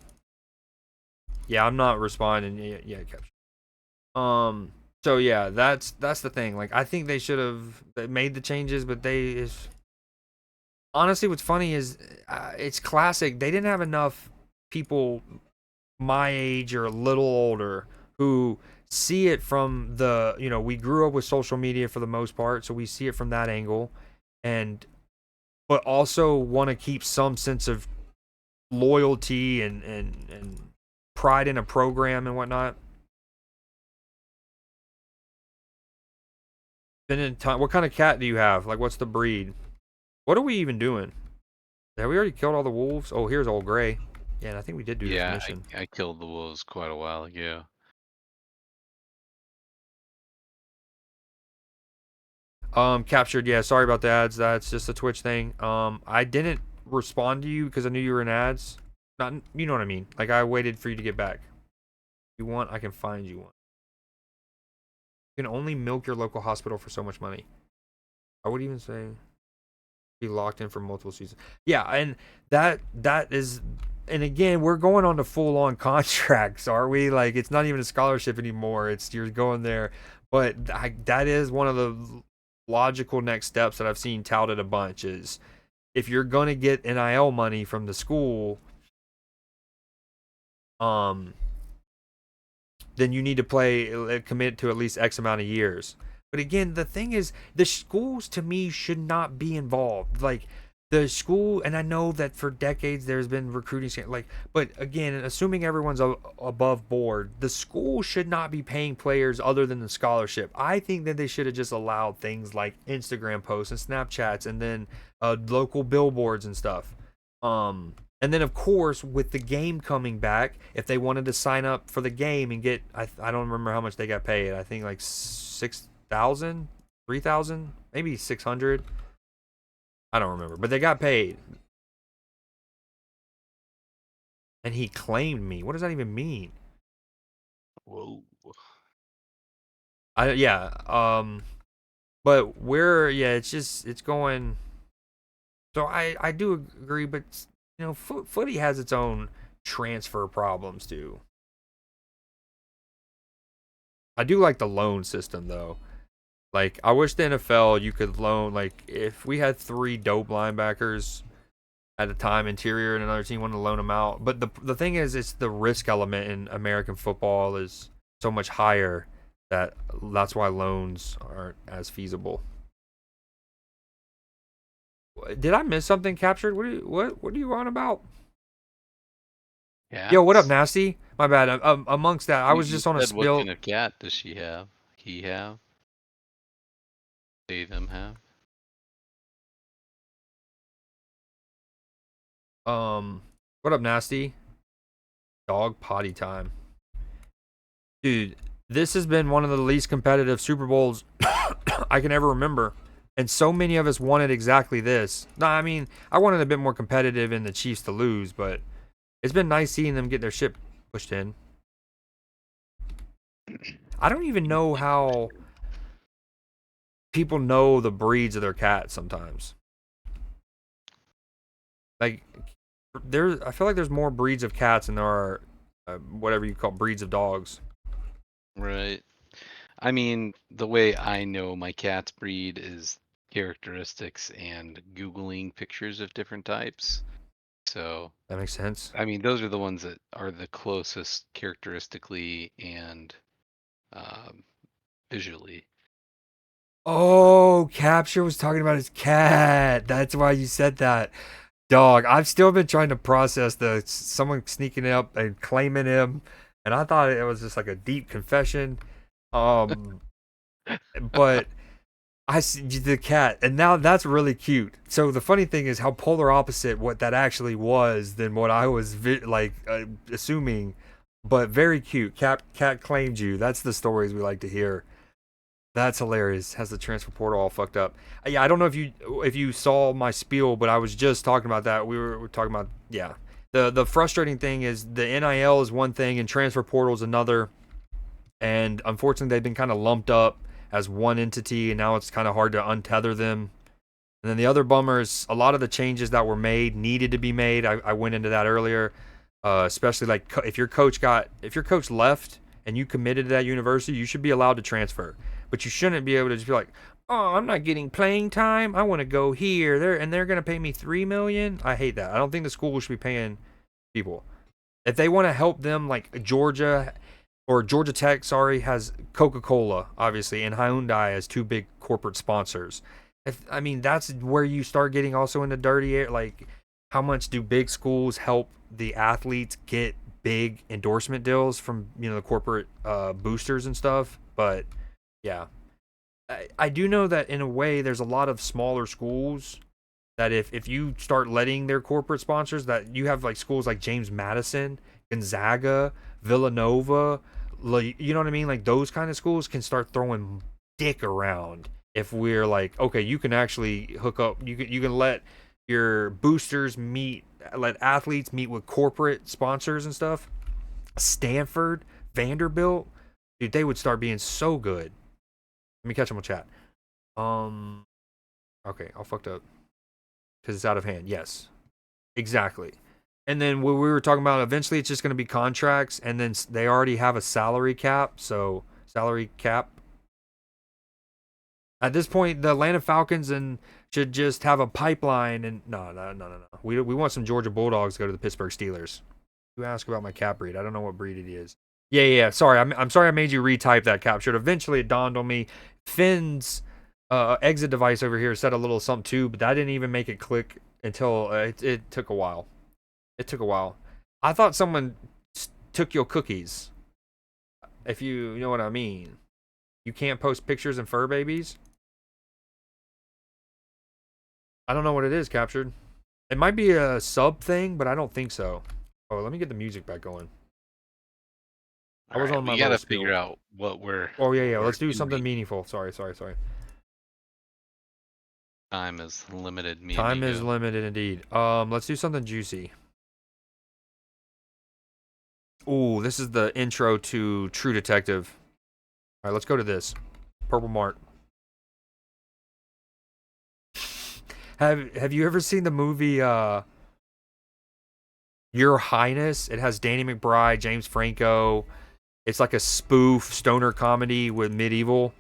Yeah, I'm not responding. Yeah, capture. So yeah, that's the thing. Like, I think they should have made the changes, but honestly, what's funny is it's classic. They didn't have enough people my age or a little older who see it from we grew up with social media for the most part, so we see it from that angle, but also want to keep some sense of loyalty and pride in a program and whatnot. What kind of cat do you have? Like, what's the breed? What are we even doing? Have we already killed all the wolves? Oh, here's Old Gray. Yeah, and I think we did do this mission. I killed the wolves quite a while ago. Captured. Yeah, sorry about the ads. That's just a Twitch thing. I didn't respond to you because I knew you were in ads. Not, you know what I mean. Like, I waited for you to get back. If you want, I can find you one. You can only milk your local hospital for so much money. I would even say be locked in for multiple seasons. Yeah, and that is, and again, we're going on to full-on contracts, are we? Like, it's not even a scholarship anymore. It's you're going there, but that is one of the logical next steps that I've seen touted a bunch is if you're gonna get NIL money from the school, then you need to commit to at least X amount of years. But again, the thing is, the schools to me should not be involved. Like the school, and I know that for decades there's been recruiting, but again, assuming everyone's above board, the school should not be paying players other than the scholarship. I think that they should have just allowed things like Instagram posts and Snapchats, and then local billboards and stuff. And then, of course, with the game coming back, if they wanted to sign up for the game and get, I don't remember how much they got paid. I think like 6,000, 3,000, maybe 600. I don't remember, but they got paid. And he claimed me. What does that even mean? Whoa. But it's going. So I do agree, but you know, footy has its own transfer problems too. I do like the loan system though. Like, I wish the NFL you could loan, like, if we had 3 dope linebackers at a time, interior, and another team wanted to loan them out. But the thing is, it's the risk element in American football is so much higher that's why loans aren't as feasible. Did I miss something captured? What are you on about? Yeah. Yo, what up, Nasty? My bad. Amongst that, I was You just on a said, what spill. kind of cat does she have? He have? They them have? What up, Nasty? Dog potty time. Dude, this has been one of the least competitive Super Bowls I can ever remember. And so many of us wanted exactly this. No, I mean, I wanted a bit more competitive in the Chiefs to lose, but it's been nice seeing them get their shit pushed in. I don't even know how people know the breeds of their cats sometimes. Like, I feel like there's more breeds of cats than there are whatever you call breeds of dogs. Right. I mean, the way I know my cat's breed is characteristics and Googling pictures of different types. So, That makes sense. I mean, those are the ones that are the closest characteristically and visually. Oh, Capture was talking about his cat. That's why you said that. Dog, I've still been trying to process someone sneaking up and claiming him, and I thought it was just like a deep confession. But I see the cat, and now that's really cute. So the funny thing is how polar opposite what that actually was than what I was assuming, but very cute. Cat claimed you. That's the stories we like to hear. That's hilarious. Has the transfer portal all fucked up. Yeah, I don't know if you saw my spiel, but I was just talking about that. We were talking about, yeah. The frustrating thing is the NIL is one thing and transfer portal is another. And unfortunately, they've been kind of lumped up as one entity, and now it's kind of hard to untether them. And then the other bummer is a lot of the changes that were made needed to be made. I went into that earlier, especially like if your coach left and you committed to that university, you should be allowed to transfer. But you shouldn't be able to just be like, oh, I'm not getting playing time. I want to go here. They're going to pay me $3 million. I hate that. I don't think the school should be paying people. If they want to help them, like Georgia Tech, has Coca-Cola, obviously, and Hyundai as 2 big corporate sponsors. That's where you start getting also into dirty air. Like, how much do big schools help the athletes get big endorsement deals from, the corporate boosters and stuff? But yeah, I do know that in a way there's a lot of smaller schools that if you start letting their corporate sponsors, that you have like schools like James Madison, Gonzaga, Villanova, you know what I mean? Like those kind of schools can start throwing dick around if we're like, okay, you can actually hook up, you can let your boosters let athletes meet with corporate sponsors and stuff. Stanford, Vanderbilt, dude, they would start being so good. Let me catch them on chat. Okay, I fucked up because it's out of hand. Yes, exactly. And then what we were talking about, eventually it's just going to be contracts, and then they already have a salary cap. So salary cap. At this point, the Atlanta Falcons and should just have a pipeline and no. We want some Georgia Bulldogs to go to the Pittsburgh Steelers. You ask about my cap breed. I don't know what breed it is. Yeah. Sorry, I'm sorry I made you retype that captured. Eventually it dawned on me. Finn's exit device over here said a little something too, but that didn't even make it click until it took a while. It took a while. I thought someone took your cookies. If you know what I mean. You can't post pictures and fur babies? I don't know what it is, captured. It might be a sub thing, but I don't think so. Oh, let me get the music back going. I was on my we gotta little spiel. figure out what we're. Oh yeah. what Let's do we're something doing. meaningful. Sorry. Time is limited. Time is limited indeed. Let's do something juicy. Ooh, this is the intro to True Detective. All right, let's go to this. Purple Mart. Have you ever seen the movie Your Highness? It has Danny McBride, James Franco. It's like a spoof stoner comedy with medieval.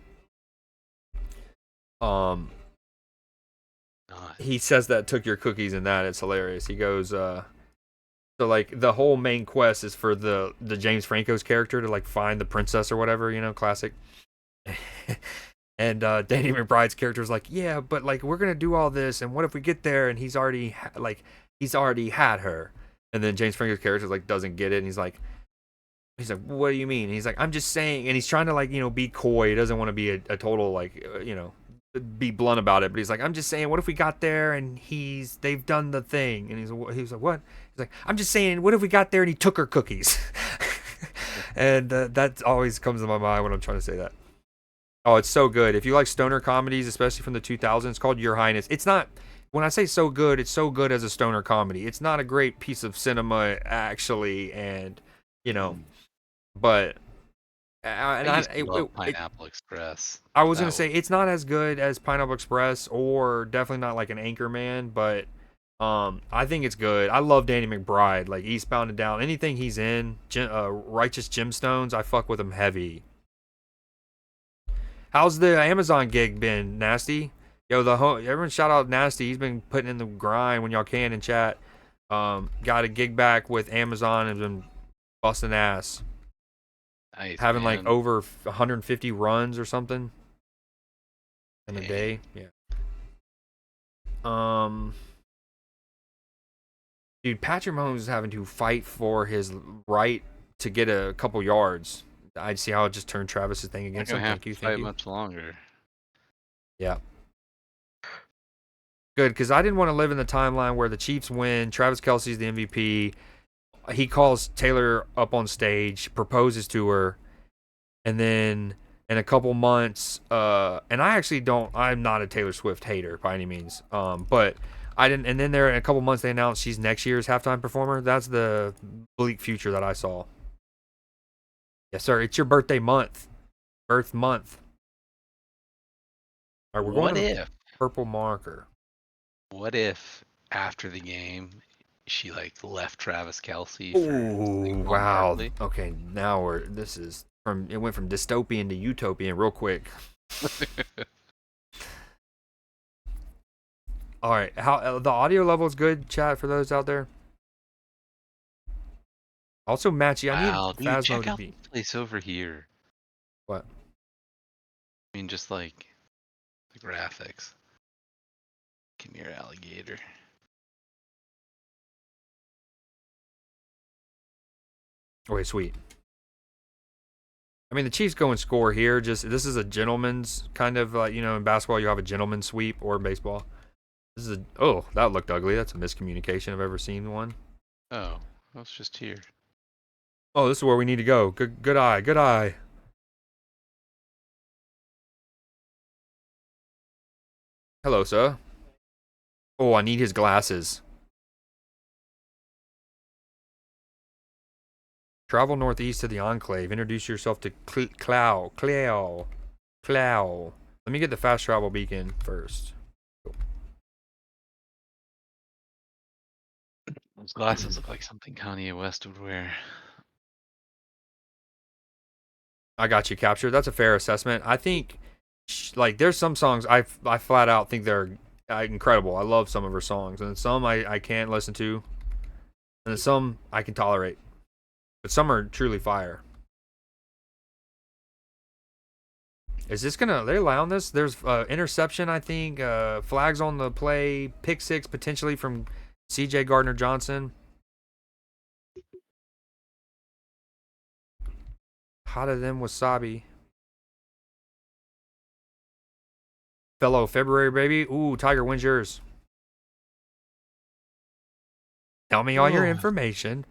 He says that took your cookies in that. It's hilarious. He goes, so like the whole main quest is for the James Franco's character to like find the princess or whatever, you know, classic. And Danny McBride's character is like, yeah, but like we're gonna do all this, and what if we get there and he's already had her, and then James Franco's character like doesn't get it, and he's like, what do you mean? And he's like, I'm just saying, and he's trying to like be coy. He doesn't want to be a total like be blunt about it, but he's like, I'm just saying, what if we got there and they've done the thing, and he's like, what? He's like, I'm just saying, what if we got there and he took her cookies? And that always comes to my mind when I'm trying to say that. Oh, it's so good. If you like stoner comedies, especially from the 2000s, it's called Your Highness. It's not, when I say so good, it's so good as a stoner comedy. It's not a great piece of cinema, actually, and, but... Pineapple Express. I was going to say, it's not as good as Pineapple Express, or definitely not like an Anchorman, but I think it's good. I love Danny McBride, like Eastbound and Down. Anything he's in, Righteous Gemstones, I fuck with him heavy. How's the Amazon gig been, Nasty? Yo, everyone shout out Nasty. He's been putting in the grind when y'all can in chat. Got a gig back with Amazon and been busting ass. Nice, having man. like over 150 runs or something in a day. Yeah. Dude, Patrick Mahomes is having to fight for his right to get a couple yards. I see how it just turned Travis's thing against him. Thank you. Much longer. Yeah. Good, because I didn't want to live in the timeline where the Chiefs win, Travis Kelce's the MVP, he calls Taylor up on stage, proposes to her, and then in a couple months, and I'm not a Taylor Swift hater by any means, but I didn't, and then there in a couple months they announced she's next year's halftime performer. That's the bleak future that I saw. Yes, sir. It's your birthday month. Birth month. All right, we're going to Purple Marker. What if after the game she like left Travis Kelce? Ooh, wow. Okay, now it went from dystopian to utopian real quick. All right, how the audio level is good, chat, for those out there. Also, Matchy, I need Phasmo check to out be. this place over here. What? I mean, just like the graphics. Come here, alligator. Okay, sweet. I mean, the Chiefs go and score here. This is a gentleman's kind of like, in basketball you have a gentleman's sweep, or in baseball. That looked ugly. That's a miscommunication. I've ever seen one. Oh, I was just here. Oh, this is where we need to go. Good eye. Good eye. Hello, sir. Oh, I need his glasses. Travel northeast to the Enclave. Introduce yourself to Clow. Let me get the fast travel beacon first. Cool. Those glasses look like something Kanye West would wear. I got you, Capture. That's a fair assessment. I think, there's some songs I flat out think they're incredible. I love some of her songs, and some I can't listen to, and then some I can tolerate. But some are truly fire. Is this gonna? They allowing this? There's interception, I think. Flags on the play. Pick six potentially from C.J. Gardner Johnson. Hotter than wasabi. Fellow February baby. Ooh, Tiger, when's yours? Tell me all your information.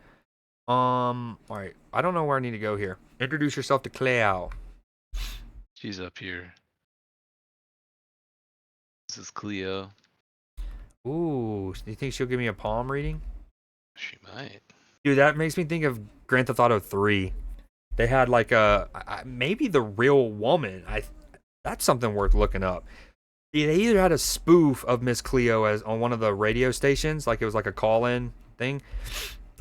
All right. I don't know where I need to go here. Introduce yourself to Cleo. She's up here. This is Cleo. Ooh, do you think she'll give me a palm reading? She might. Dude, that makes me think of Grand Theft Auto 3. They had like maybe The Real Woman. That's something worth looking up. They either had a spoof of Miss Cleo as on one of the radio stations, like it was like a call-in thing,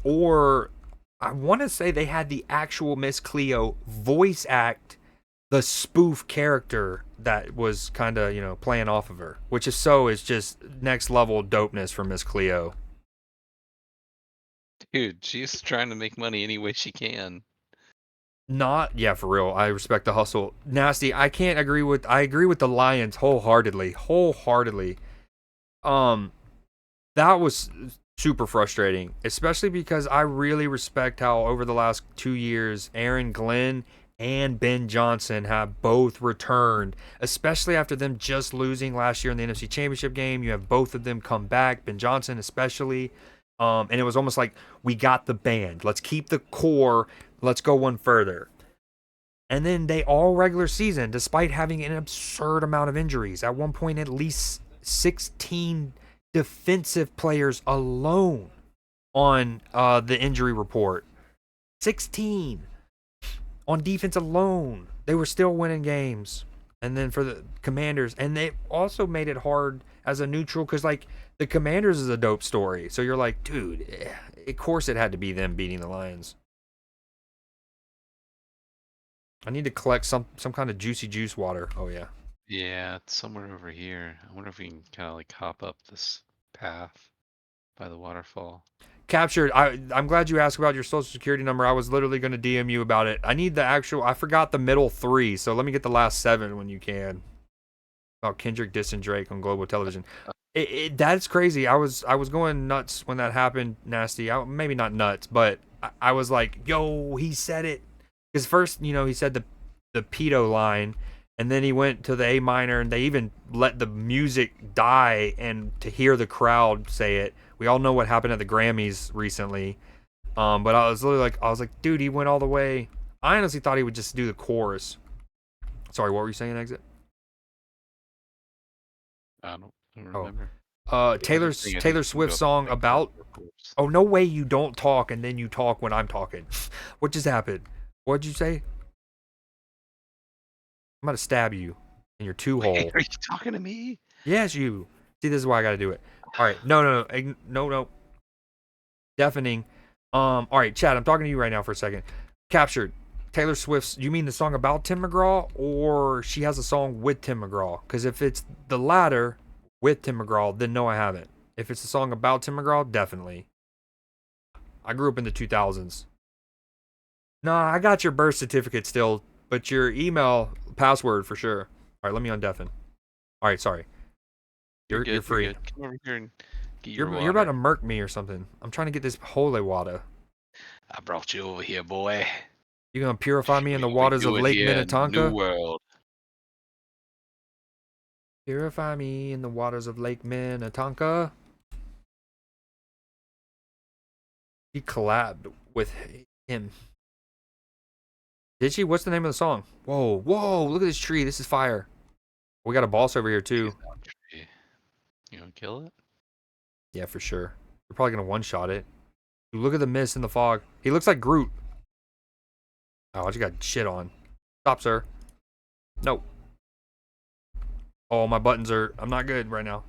or I want to say they had the actual Miss Cleo voice act the spoof character that was kind of, playing off of her, which is just next level dopeness for Miss Cleo. Dude, she's trying to make money any way she can. Yeah, for real. I respect the hustle. Nasty, I agree with the Lions wholeheartedly. That was super frustrating, especially because I really respect how over the last 2 years, Aaron Glenn and Ben Johnson have both returned, especially after them just losing last year in the NFC Championship game. You have both of them come back, Ben Johnson especially. And it was almost like, we got the band. Let's keep the core. Let's go one further. And then they all regular season, despite having an absurd amount of injuries. At one point, at least 16 defensive players alone on the injury report. 16 on defense alone. They were still winning games. And then for the Commanders, and they also made it hard as a neutral because, like, the Commanders is a dope story. So you're like, dude, of course it had to be them beating the Lions. I need to collect some kind of juicy juice water. Oh, yeah. Yeah, it's somewhere over here. I wonder if we can kind of like hop up this path by the waterfall. Captured. I'm glad you asked about your social security number. I was literally going to DM you about it. I need the actual. I forgot the middle 3, so let me get the last 7 when you can. About Kendrick dissing Drake on Global Television. That's crazy. I was going nuts when that happened. Nasty. Maybe not nuts, but I was like, yo, he said it. Because first, he said the pedo line, and then he went to the A minor, and they even let the music die and to hear the crowd say it. We all know what happened at the Grammys recently. But I was like, dude, he went all the way. I honestly thought he would just do the chorus. Sorry, what were you saying, Exit? I don't remember. Taylor Swift song about. Oh, no way you don't talk and then you talk when I'm talking. What just happened? What'd you say? I'm gonna stab you in your 2-hole. Are you talking to me? Yes, you. See, this is why I gotta do it. All right, no. Deafening. All right, Chad, I'm talking to you right now for a second. Captured. Taylor Swift's. You mean the song about Tim McGraw, or she has a song with Tim McGraw? Because if it's the latter with Tim McGraw, then no, I haven't. If it's a song about Tim McGraw, definitely. I grew up in the 2000s. Nah, I got your birth certificate still, but your email password for sure. All right, let me undeafen. All right, sorry. You're free. You're good. Come over here and get your water. You're about to murk me or something. I'm trying to get this holy water. I brought you over here, boy. You gonna purify me in the waters of Lake Minnetonka? New World. Purify me in the waters of Lake Minnetonka. She collabed with him. Did she? What's the name of the song? Whoa, look at this tree. This is fire. We got a boss over here, too. You gonna kill it? Yeah, for sure. We're probably going to one-shot it. Dude, look at the mist in the fog. He looks like Groot. Oh, I just got shit on. Stop, sir. No. Oh, my buttons are... I'm not good right now.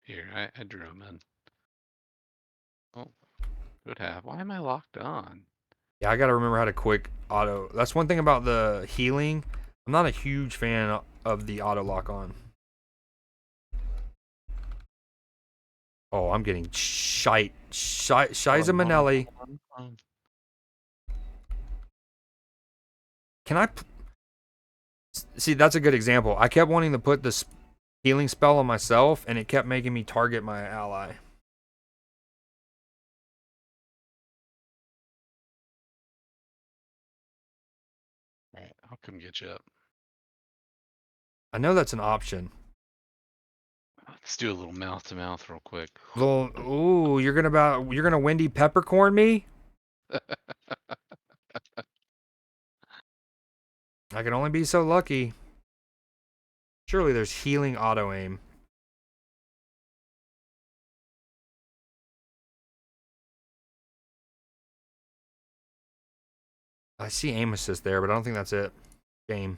Here, I drew him in. Oh, could have. Why am I locked on? Yeah, I gotta remember how to quick auto. That's one thing about the healing. I'm not a huge fan of the auto lock on. Oh, I'm getting Shiza Hold on, Manelli. hold on. Can I see? That's a good example. I kept wanting to put this healing spell on myself, and it kept making me target my ally. Alright, I'll come get you up. I know that's an option. Let's do a little mouth to mouth real quick. Little, ooh, you're gonna windy peppercorn me? I can only be so lucky. Surely there's healing auto aim. I see aim assist there, but I don't think that's it. Game.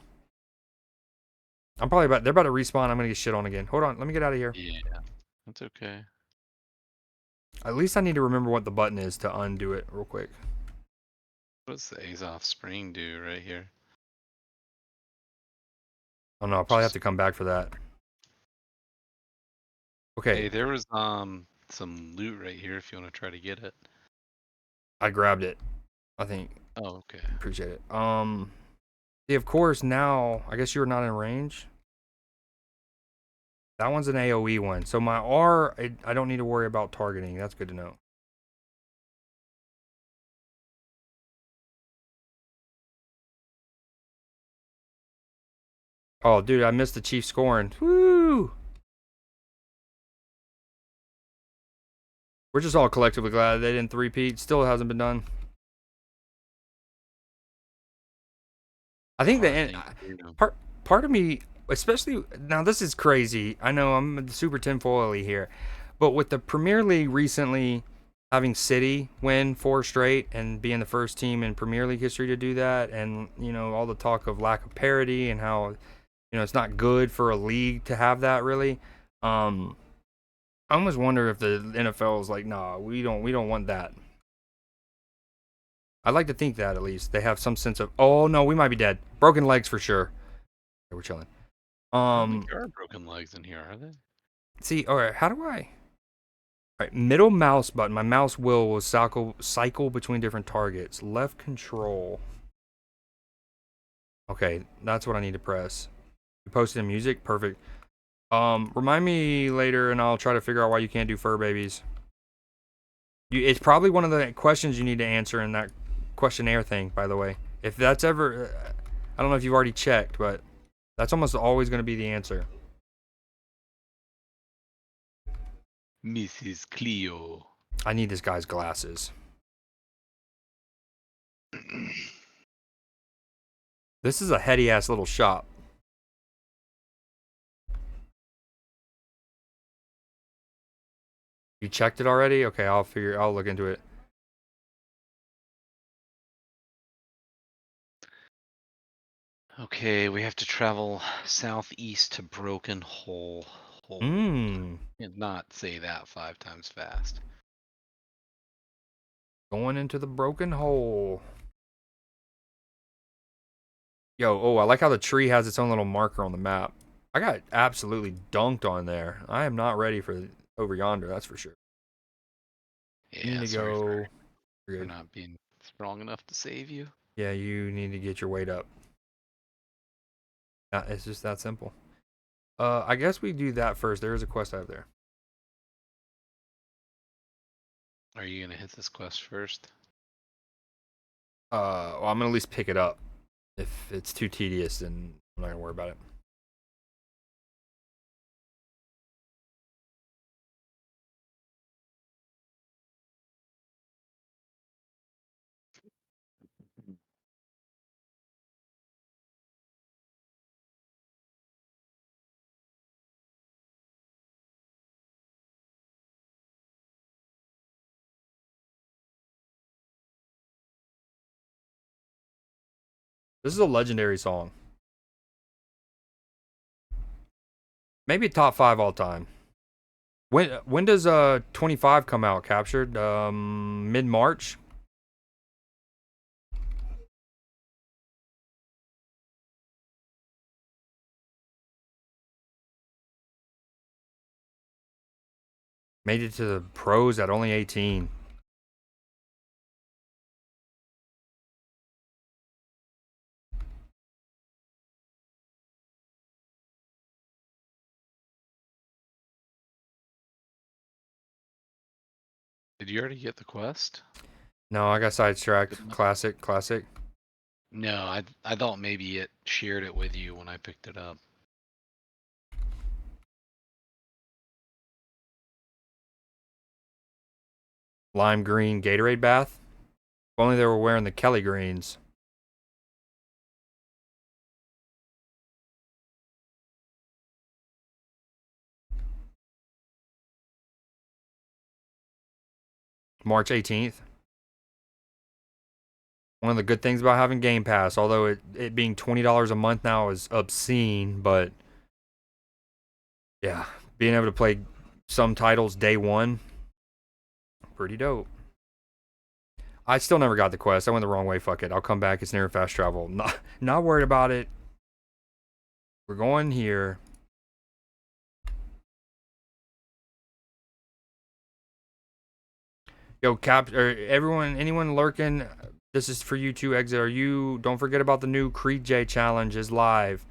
They're about to respawn. I'm gonna get shit on again. Hold on, let me get out of here. Yeah, that's okay. At least I need to remember what the button is to undo it real quick. What does the Azoth Spring do right here? Oh no, I'll probably have to come back for that. Okay, Hey, there was some loot right here if you want to try to get it. I grabbed it. I think. Oh, okay. Appreciate it. See, of course, now, I guess you were not in range. That one's an AoE one. So my R, I don't need to worry about targeting. That's good to know. Oh, dude, I missed the Chief scoring. Woo! We're just all collectively glad they didn't three-peat. Still hasn't been done. I think part of me, especially now, this is crazy. I know I'm super tinfoily here, but with the Premier League recently having City win 4 straight and being the first team in Premier League history to do that, and you know all the talk of lack of parity and how it's not good for a league to have that really. I almost wonder if the NFL is like, nah, we don't want that. I'd like to think that at least they have some sense of, oh no, we might be dead. Broken legs for sure. Okay, we're chilling. I don't think there are broken legs in here, are they? See, all right, how do I? All right, middle mouse button. My mouse wheel will cycle between different targets. Left control. Okay, that's what I need to press. You posted in music, perfect. Remind me later, and I'll try to figure out why you can't do fur babies. It's probably one of the questions you need to answer in that questionnaire thing, by the way. If that's ever, I don't know if you've already checked, but that's almost always going to be the answer. Mrs. Cleo. I need this guy's glasses. This is a heady ass little shop. You checked it already? Okay, I'll look into it. Okay, we have to travel southeast to Broken Hole. Can't not say that 5 times fast. Going into the broken hole. Yo, oh, I like how the tree has its own little marker on the map. I got absolutely dunked on there. I am not ready for over yonder, that's for sure. Yeah, You need to sorry go. for You're good. not being strong enough to save you. Yeah, you need to get your weight up. It's just that simple. I guess we do that first. There is a quest I have there. Are you gonna hit this quest first? Well, I'm gonna at least pick it up. If it's too tedious, then I'm not gonna worry about it. This is a legendary song. Maybe top 5 all time. When does 25 come out? Captured mid March. Made it to the pros at only 18. Did you already get the quest? No, I got sidetracked. Classic. No, I thought maybe it shared it with you when I picked it up. Lime green Gatorade bath. If only they were wearing the Kelly greens. March 18th. One of the good things about having Game Pass, although it being $20 a month now is obscene, but yeah, being able to play some titles day one, pretty dope. I still never got the quest. I went the wrong way. Fuck it. I'll come back. It's near fast travel. Not worried about it. We're going here. Yo, anyone lurking? This is for you too, Exit. Don't forget about the new Creed J challenge is live.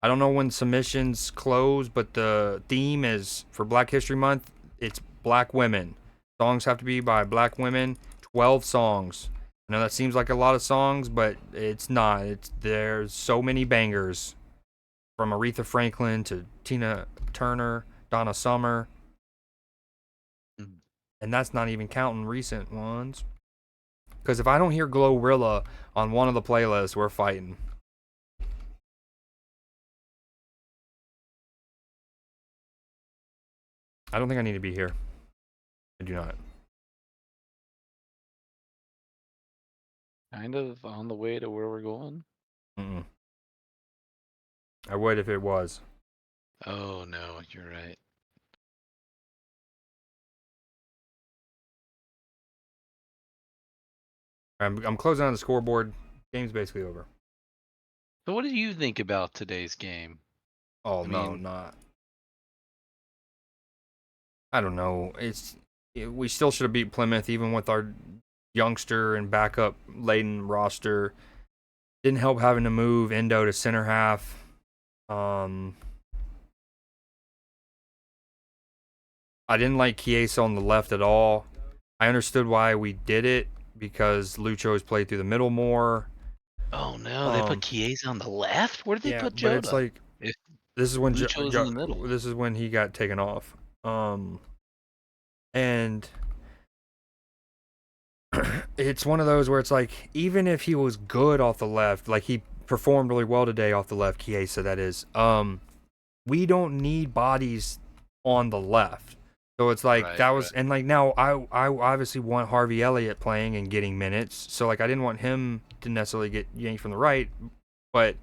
I don't know when submissions close, but the theme is for Black History Month. It's Black women. Songs have to be by Black women. 12 songs. I know that seems like a lot of songs, but it's not. There's so many bangers, from Aretha Franklin to Tina Turner, Donna Summer. And that's not even counting recent ones. Because if I don't hear Glorilla on one of the playlists, we're fighting. I don't think I need to be here. I do not. Kind of on the way to where we're going. Mm-mm. I would if it was. Oh no, you're right. I'm closing on the scoreboard. Game's basically over. So what do you think about today's game? Oh, I no, mean- not. I don't know. We still should have beat Plymouth, even with our youngster and backup laden roster. Didn't help having to move Endo to center half. I didn't like Chiesa on the left at all. I understood why we did it, because Lucho's played through the middle more. Oh no, they put Chiesa on the left? Where did they put Jota? But it's like If this is when Lucho's in the middle. This is when he got taken off. And it's one of those where it's like, even if he was good off the left, like he performed really well today off the left, Chiesa that is, we don't need bodies on the left. So it's like Right, that was, right. and like now I obviously want Harvey Elliott playing and getting minutes. So like I didn't want him to necessarily get yanked from the right, but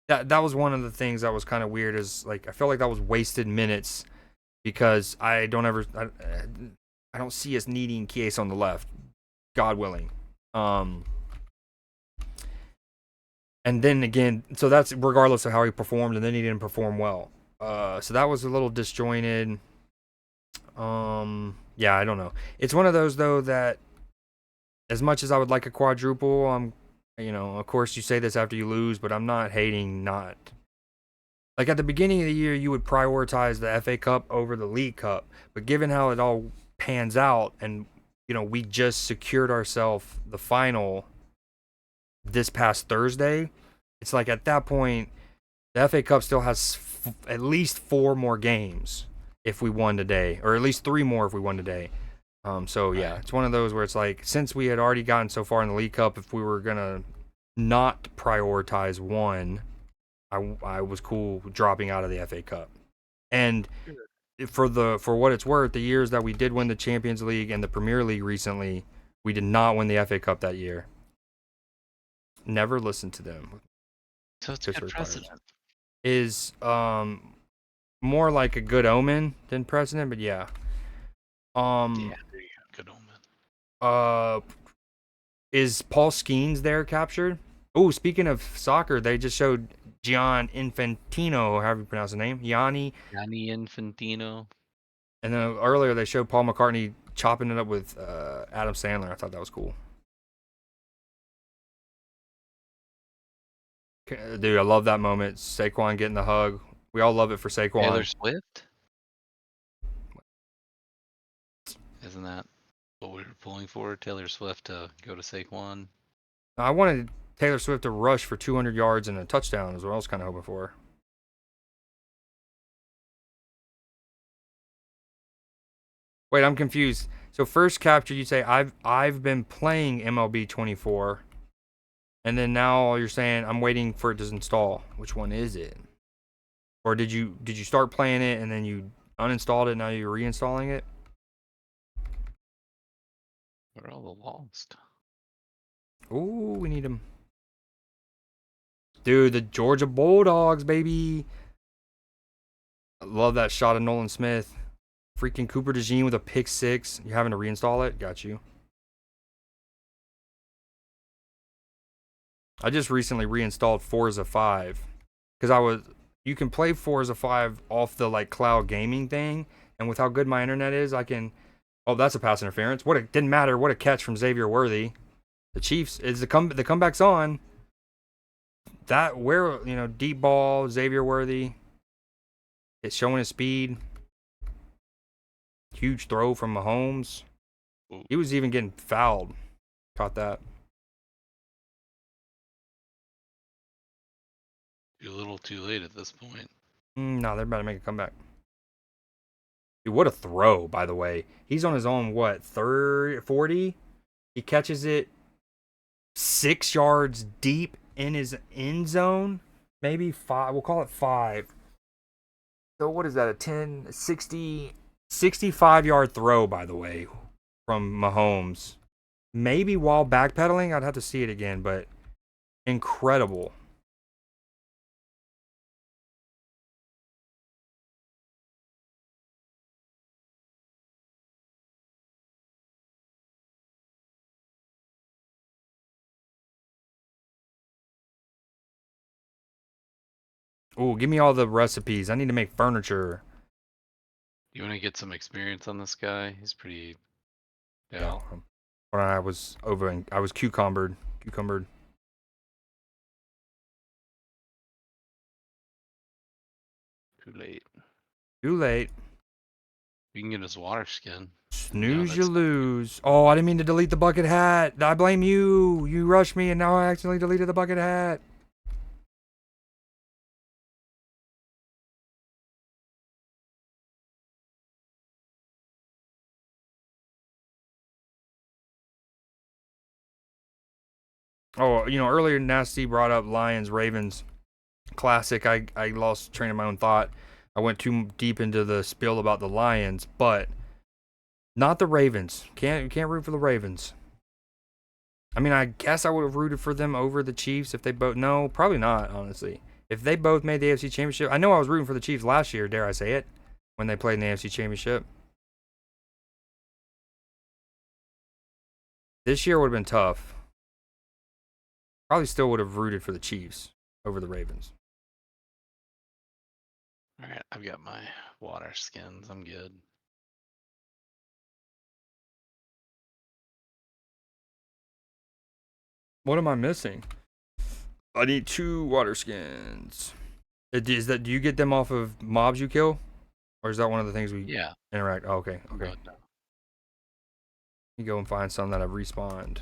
that was one of the things that was kind of weird. Is like I felt like that was wasted minutes, because I don't see us needing Chiesa on the left, God willing. And then again, so that's regardless of how he performed, and then he didn't perform well. So that was a little disjointed. Yeah, I don't know. It's one of those though that, as much as I would like a quadruple, of course you say this after you lose, but I'm not hating not. Like at the beginning of the year, you would prioritize the FA Cup over the League Cup, but given how it all pans out, and we just secured ourselves the final this past Thursday, it's like at that point, the FA Cup still has at least 4 more games if we won today, or at least 3 more if we won today. So yeah, it's one of those where it's like, since we had already gotten so far in the League Cup, if we were gonna not prioritize one, I was cool dropping out of the FA Cup. And for what it's worth, the years that we did win the Champions League and the Premier League recently, we did not win the FA Cup that year. Never listened to them. So it's a good precedent. Is more like a good omen than precedent, but yeah. Yeah, there you go. Good omen. Is Paul Skeens there captured? Oh, speaking of soccer, they just showed Gian Infantino, however you pronounce the name, Gianni Infantino. And then earlier they showed Paul McCartney chopping it up with Adam Sandler. I thought that was cool. Dude, I love that moment. Saquon getting the hug. We all love it for Saquon. Taylor Swift? Isn't that what we were pulling for? Taylor Swift to go to Saquon? I wanted Taylor Swift to rush for 200 yards and a touchdown is what I was kind of hoping for. Wait, I'm confused. So first capture, you say I've been playing MLB 24, and then now you're saying I'm waiting for it to install. Which one is it? Or did you start playing it and then you uninstalled it and now you're reinstalling it? Where are all the lost? Ooh, we need them. Dude, the Georgia Bulldogs, baby. I love that shot of Nolan Smith. Freaking Cooper DeJean with a pick 6. You're having to reinstall it? Got you. I just recently reinstalled Forza 5. Because you can play Forza 5 off the like cloud gaming thing. And with how good my internet is, I can... Oh, that's a pass interference. Didn't matter. What a catch from Xavier Worthy. The Chiefs, the comeback's on. Deep ball, Xavier Worthy. It's showing his speed. Huge throw from Mahomes. He was even getting fouled. Caught that. You're a little too late at this point. No, they're about to make a comeback. Dude, what a throw, by the way. He's on his own, 40? He catches it 6 yards deep in his end zone. Maybe 5. We'll call it 5. So what is that? 65-yard throw, by the way, from Mahomes. Maybe while backpedaling. I'd have to see it again, but incredible. Ooh, give me all the recipes. I need to make furniture. You want to get some experience on this guy? He's pretty... Yeah. When I was cucumbered. Too late. Too late. You can get his water skin. Snooze, Yeah, you lose. Oh, I didn't mean to delete the bucket hat. I blame you. You rushed me, and now I accidentally deleted the bucket hat. Oh, earlier Nasty brought up Lions, Ravens. Classic. I lost train of my own thought. I went too deep into the spiel about the Lions, but not the Ravens. Can't root for the Ravens. I mean, I guess I would have rooted for them over the Chiefs if they both... No, probably not, honestly. If they both made the AFC Championship... I know I was rooting for the Chiefs last year, dare I say it, when they played in the AFC Championship. This year would have been tough. Probably still would have rooted for the Chiefs over the Ravens. Alright, I've got my water skins. I'm good. What am I missing? I need 2 water skins. Do you get them off of mobs you kill? Or is that one of the things we interact? Oh, okay. No. You go and find some that have respawned.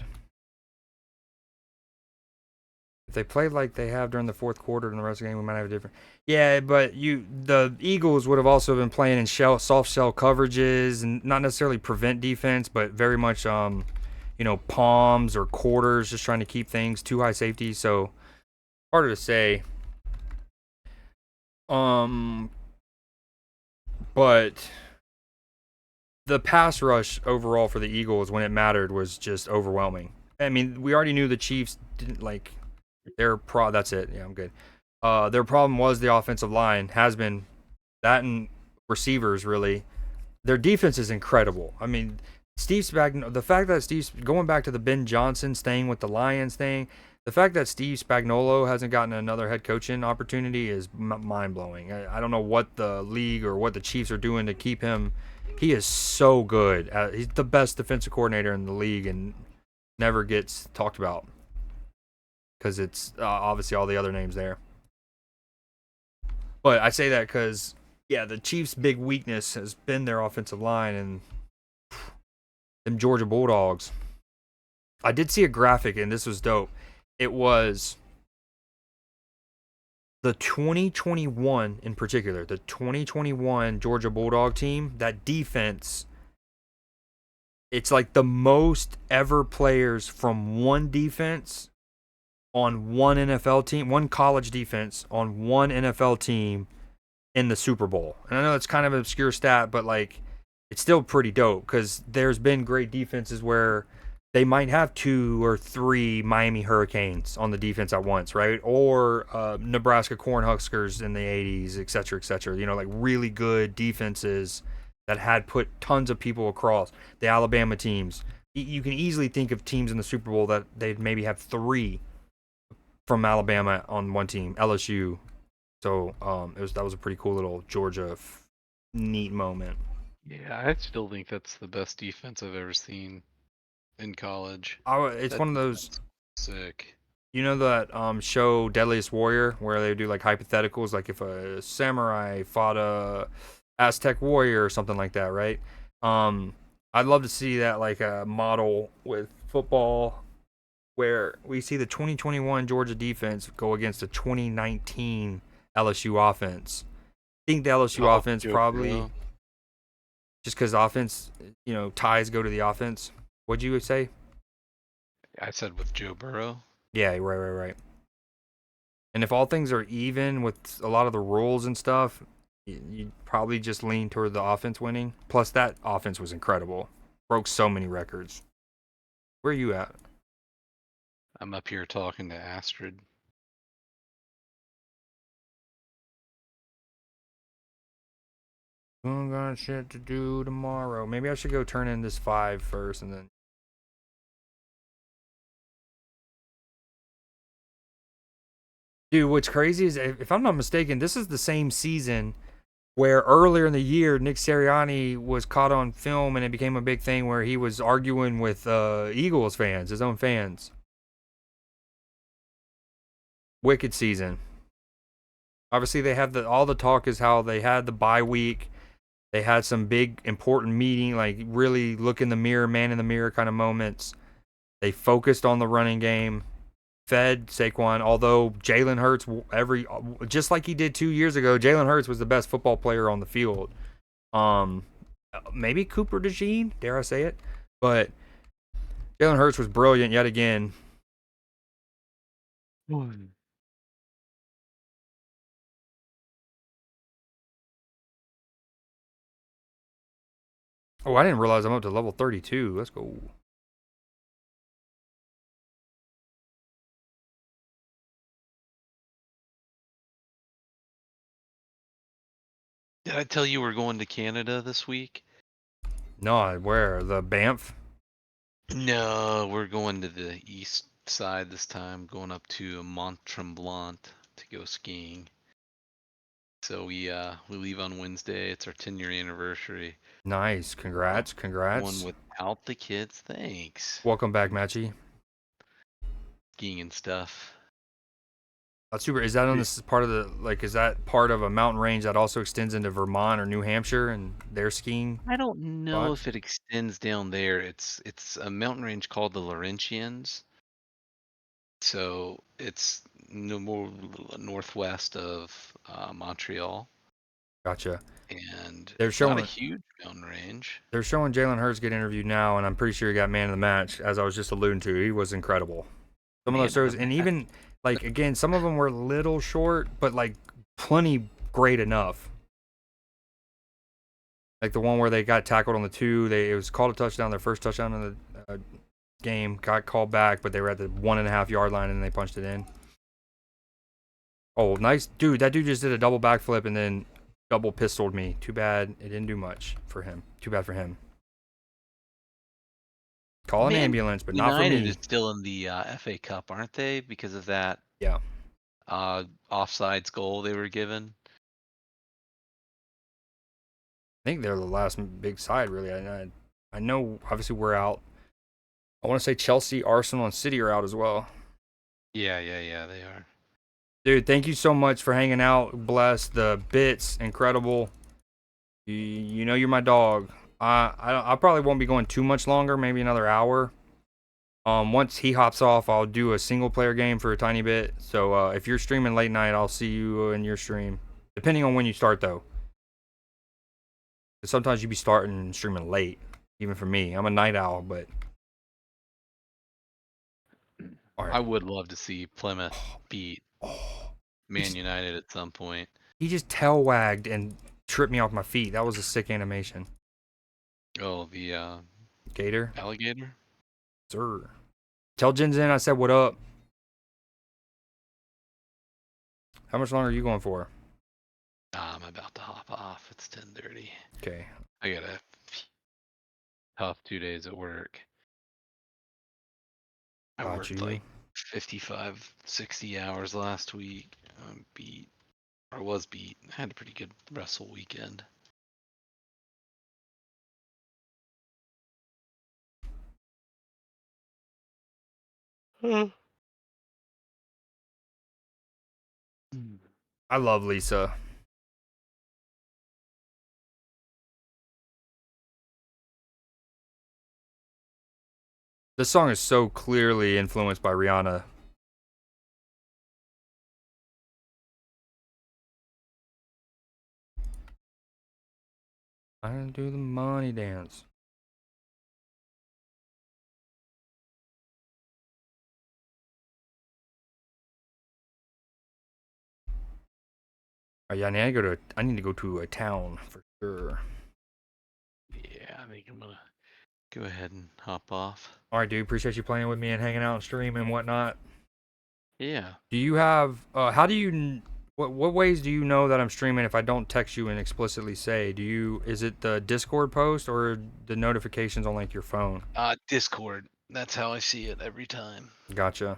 If they played like they have during the fourth quarter and the rest of the game, we might have a different... Yeah, but the Eagles would have also been playing in soft shell coverages and not necessarily prevent defense, but very much, palms or quarters, just trying to keep things too high safety. So harder to say. But the pass rush overall for the Eagles when it mattered was just overwhelming. I mean, we already knew the Chiefs didn't like... That's it. Yeah, I'm good. Their problem was the offensive line. Has been that and receivers, really. Their defense is incredible. I mean, the fact that going back to the Ben Johnson staying with the Lions thing, the fact that Steve Spagnuolo hasn't gotten another head coaching opportunity is mind-blowing. I don't know what the league or what the Chiefs are doing to keep him He is so good. He's the best defensive coordinator in the league and never gets talked about because it's obviously all the other names there. But I say that because, yeah, the Chiefs' big weakness has been their offensive line and them Georgia Bulldogs. I did see a graphic, and this was dope. It was the 2021, in particular, the 2021 Georgia Bulldog team, that defense, it's like the most ever players from one defense on one NFL team, one college defense on one NFL team in the Super Bowl. And I know it's kind of an obscure stat, but like it's still pretty dope because there's been great defenses where they might have 2 or 3 Miami Hurricanes on the defense at once, right? Or Nebraska Cornhuskers in the 80s, et cetera, et cetera. You know, like really good defenses that had put tons of people across. The Alabama teams. You can easily think of teams in the Super Bowl that they'd maybe have 3 from Alabama on one team, LSU. So that was a pretty cool little Georgia neat moment. Yeah, I still think that's the best defense I've ever seen in college. It's That one of those. defense was sick. You know that show Deadliest Warrior where they do like hypotheticals, like if a samurai fought a Aztec warrior or something like that, right? I'd love to see that like a model with football where we see the 2021 Georgia defense go against the 2019 LSU offense. I think the LSU offense Joe probably Burrow. just because offense, ties go to the offense. What'd you say? I said with Joe Burrow. Yeah, right. And if all things are even with a lot of the rules and stuff, you'd probably just lean toward the offense winning. Plus, that offense was incredible. Broke so many records. Where are you at? I'm up here talking to Astrid. I got shit to do tomorrow. Maybe I should go turn in this 5 first and then. Dude, what's crazy is, if I'm not mistaken, this is the same season where earlier in the year, Nick Sirianni was caught on film and it became a big thing where he was arguing with Eagles fans, his own fans. Wicked season. Obviously, they have all the talk is how they had the bye week. They had some big important meeting, like really look in the mirror, man in the mirror kind of moments. They focused on the running game, fed Saquon. Although Jalen Hurts, just like he did 2 years ago, Jalen Hurts was the best football player on the field. Maybe Cooper DeJean, dare I say it, but Jalen Hurts was brilliant yet again. Oh, I didn't realize I'm up to level 32. Let's go. Did I tell you we're going to Canada this week? No, where? The Banff? No, we're going to the east side this time, going up to Mont Tremblant to go skiing. So we leave on Wednesday. It's our 10-year anniversary. Nice. Congrats. One without the kids. Thanks. Welcome back, Matchy. Skiing and stuff. That's super. Is that on this part of is that part of a mountain range that also extends into Vermont or New Hampshire and their skiing? I don't know spots? if it extends down there. It's a mountain range called the Laurentians. So it's more northwest of Montreal. Gotcha. And They're it's not showing a huge mountain range. They're showing Jalen Hurts get interviewed now, and I'm pretty sure he got man of the match, as I was just alluding to. He was incredible. Some of those throws, and even again, some of them were a little short, but like plenty great enough. Like the one where they got tackled on the 2, it was called a touchdown, their first touchdown in the game, got called back, but they were at the 1.5 yard line and they punched it in. Oh, nice. Dude, that dude just did a double backflip and then double pistoled me. Too bad it didn't do much for him. Too bad for him. Call an ambulance, but not for United me. is still in the FA Cup, aren't they? Because of that Yeah. offsides goal they were given. I think they're the last big side, really. I know, obviously, we're out. I want to say Chelsea, Arsenal, and City are out as well. Yeah, they are. Dude, thank you so much for hanging out. Bless the bits, incredible. You know you're my dog. I probably won't be going too much longer, maybe another hour. Once he hops off, I'll do a single player game for a tiny bit. So if you're streaming late night, I'll see you in your stream, depending on when you start though. 'Cause sometimes you be starting and streaming late, even for me. I'm a night owl, but all I right. would love to see Plymouth beat Oh, Man United at some point. he just tail wagged and tripped me off my feet. That was a sick animation. Oh, the Gator, alligator? sir. Tell Jin's in I said what up. How much longer are you going for? I'm about to hop off. It's 10:30. Okay. I got a tough 2 days at work. I Got worked you. like 55, 60 hours last week. I'm beat. Or was beat. I had a pretty good wrestle weekend. I love Lisa. This song is so clearly influenced by Rihanna. I do the money dance. Oh, yeah, I need to go to a town for sure. Yeah, I think I'm gonna go ahead and hop off. All right, dude. Appreciate you playing with me and hanging out and streaming and whatnot. Yeah. Do you have? How do you? What ways do you know that I'm streaming if I don't text you and explicitly say? Do you? Is it the Discord post or the notifications on like your phone? Discord. That's how I see it every time. Gotcha.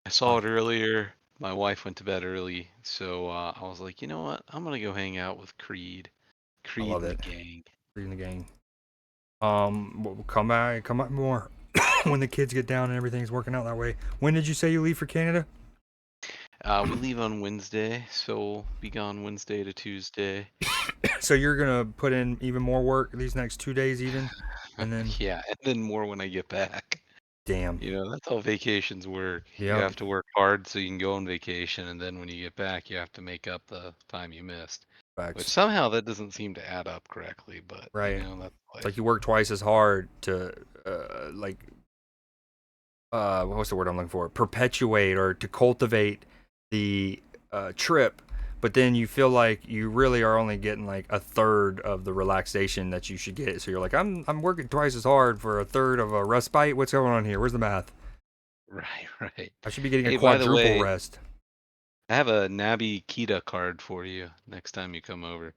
I saw it earlier. My wife went to bed early, so I was like, you know what? I'm gonna go hang out with Creed. I Creed love and the it. gang. Reading the gang. Come back more when the kids get down and everything's working out that way. When did you say you leave for Canada? We leave on Wednesday, so we'll be gone Wednesday to Tuesday. So you're gonna put in even more work these next 2 days, even, and then Yeah, and then more when I get back. damn. You know, that's how vacations work. You Yep. have to work hard so you can go on vacation, and then when you get back, you have to make up the time you missed. Which Facts. somehow that doesn't seem to add up correctly, but you Right. know, that's It's like life. you work twice as hard to what's the word I'm looking for? Perpetuate or to cultivate the trip, but then you feel like you really are only getting like a third of the relaxation that you should get. So you're like, I'm working twice as hard for a third of a respite. What's going on here? Where's the math? Right, right. I should be getting a Hey, by the quadruple way, rest. I have a Nabi Kita card for you next time you come over.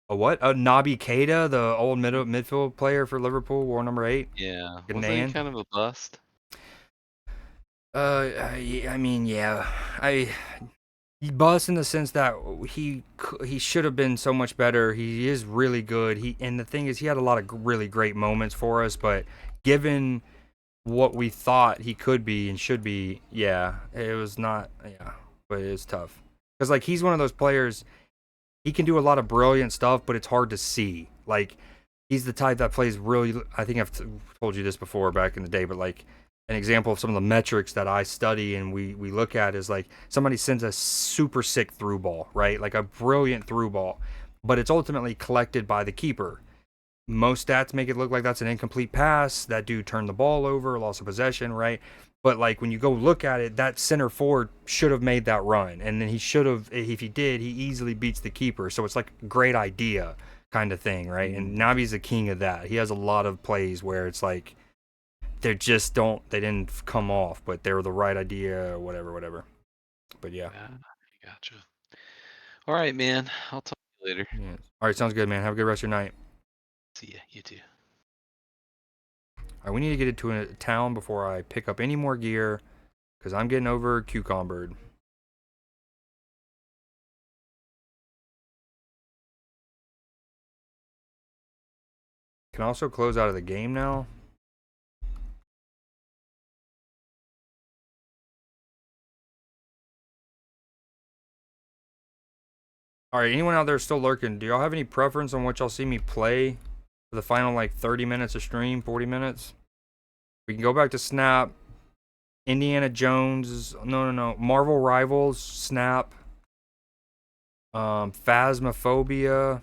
A what? A Naby Keita, the old midfield player for Liverpool, war number 8. Yeah, wasn't he Ghanaian. kind of a bust? I mean, yeah, he busts in the sense that he should have been so much better. He is really good. And the thing is, he had a lot of really great moments for us, but given what we thought he could be and should be, yeah, it was not. Yeah, but it's tough because like he's one of those players. He can do a lot of brilliant stuff, but it's hard to see. Like he's the type that plays really. I think I've told you this before back in the day, but like an example of some of the metrics that I study and we look at is like somebody sends a super sick through ball, right? Like a brilliant through ball, but it's ultimately collected by the keeper. Most stats make it look like that's an incomplete pass. That dude turned the ball over, loss of possession, right? But like when you go look at it, that center forward should have made that run, and then he should have. If he did, he easily beats the keeper. So it's like a great idea kind of thing, right? And Nabi's the king of that. He has a lot of plays where it's like they didn't come off, but they were the right idea or whatever. But yeah. Yeah, I gotcha. All right, man. I'll talk to you later. Yeah. All right, sounds good, man. Have a good rest of your night. See ya. You too. All right, we need to get into a town before I pick up any more gear, because I'm getting over cucumbered. Can also close out of the game now. Alright, anyone out there still lurking, do y'all have any preference on what y'all see me play for the final like 30 minutes of stream, 40 minutes? We can go back to Snap. Indiana Jones. No. Marvel Rivals, Snap. Phasmophobia.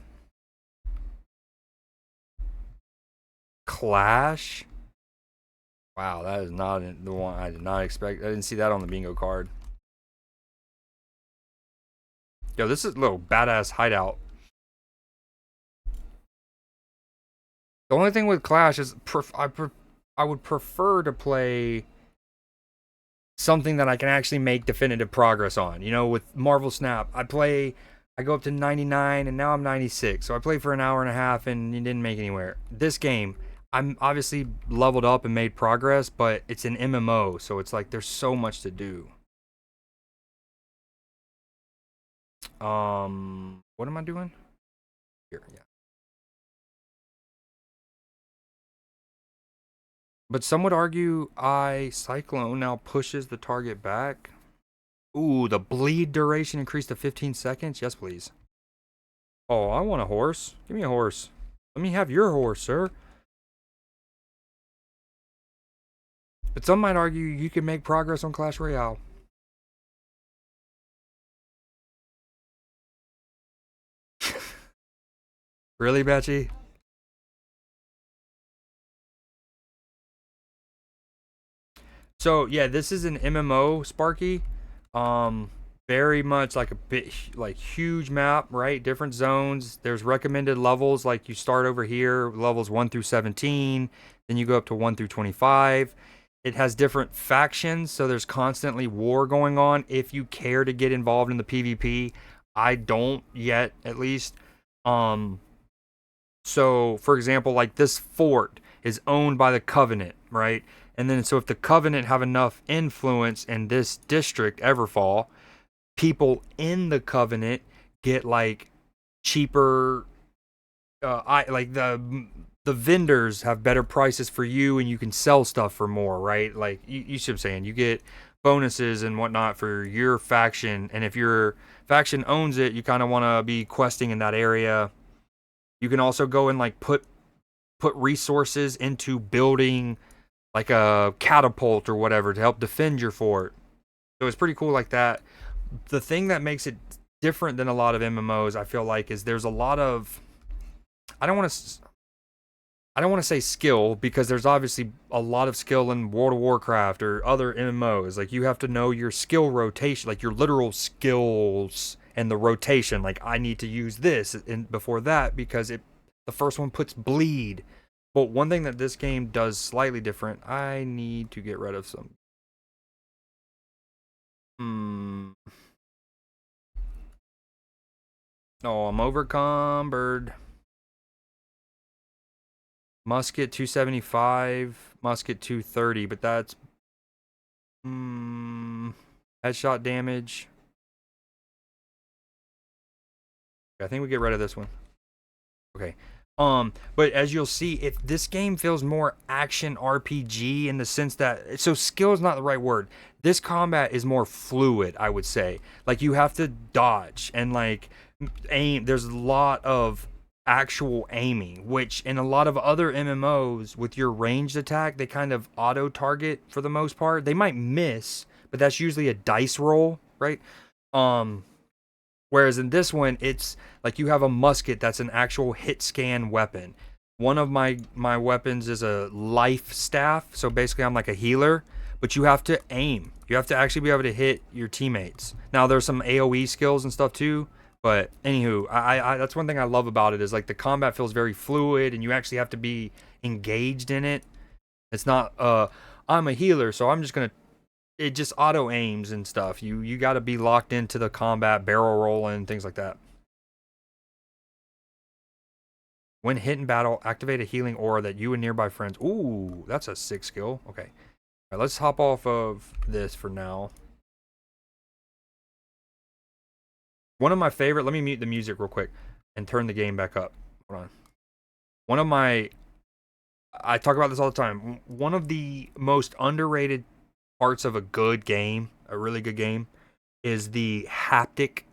Clash. Wow, that is not the one I did not expect. I didn't see that on the bingo card. Yo, this is a little badass hideout. The only thing with Clash is I would prefer to play something that I can actually make definitive progress on. You know, with Marvel Snap, I go up to 99 and now I'm 96. So I played for an hour and a half and it didn't make anywhere. This game, I'm obviously leveled up and made progress, but it's an MMO, so it's like there's so much to do. What am I doing? Here, yeah. But some would argue Cyclone now pushes the target back. Ooh, the bleed duration increased to 15 seconds. Yes, please. Oh, I want a horse. Give me a horse. Let me have your horse, sir. But some might argue you can make progress on Clash Royale. Really, Betchy? So yeah, this is an MMO, Sparky. Very much like a bit like huge map, right? Different zones. There's recommended levels, like you start over here, levels 1 through 17, then you go up to 1 through 25. It has different factions, so there's constantly war going on. If you care to get involved in the PvP, I don't yet, at least. So for example, like this fort is owned by the Covenant, right? And then so if the Covenant have enough influence in this district, Everfall, people in the Covenant get like cheaper like the vendors have better prices for you and you can sell stuff for more, right? Like you see what I'm saying? You get bonuses and whatnot for your faction, and if your faction owns it, you kind of want to be questing in that area. You can also go and like put resources into building like a catapult or whatever to help defend your fort. So it's pretty cool like that. The thing that makes it different than a lot of MMOs, I feel like, is there's a lot of, I don't want to say skill, because there's obviously a lot of skill in World of Warcraft or other MMOs. Like you have to know your skill rotation, like your literal skills and the rotation. Like I need to use this before that because the first one puts bleed. But one thing that this game does slightly different, I need to get rid of some. Oh, I'm overcumbered. Musket 275, musket 230, but that's headshot damage. I think we get rid of this one. Okay. But as you'll see, if this game feels more action RPG in the sense that, so skill is not the right word. This combat is more fluid, I would say. Like you have to dodge and like aim. There's a lot of actual aiming, which in a lot of other MMOs with your ranged attack, they kind of auto target for the most part. They might miss, but that's usually a dice roll, right? Whereas in this one, it's like you have a musket that's an actual hit scan weapon. One of my weapons is a life staff, so basically I'm like a healer, but you have to aim. You have to actually be able to hit your teammates. Now there's some AoE skills and stuff too, but anywho, I that's one thing I love about it is like the combat feels very fluid and you actually have to be engaged in it. It's not I'm a healer, so I'm just gonna, it just auto aims and stuff. You got to be locked into the combat, barrel rolling, things like that. When hit in battle, activate a healing aura that you and nearby friends. Ooh, that's a sick skill. Okay. All right, let's hop off of this for now. One of my favorite, let me mute the music real quick and turn the game back up. Hold on. One of my I talk about this all the time. One of the most underrated parts of a good game, a really good game, is the haptic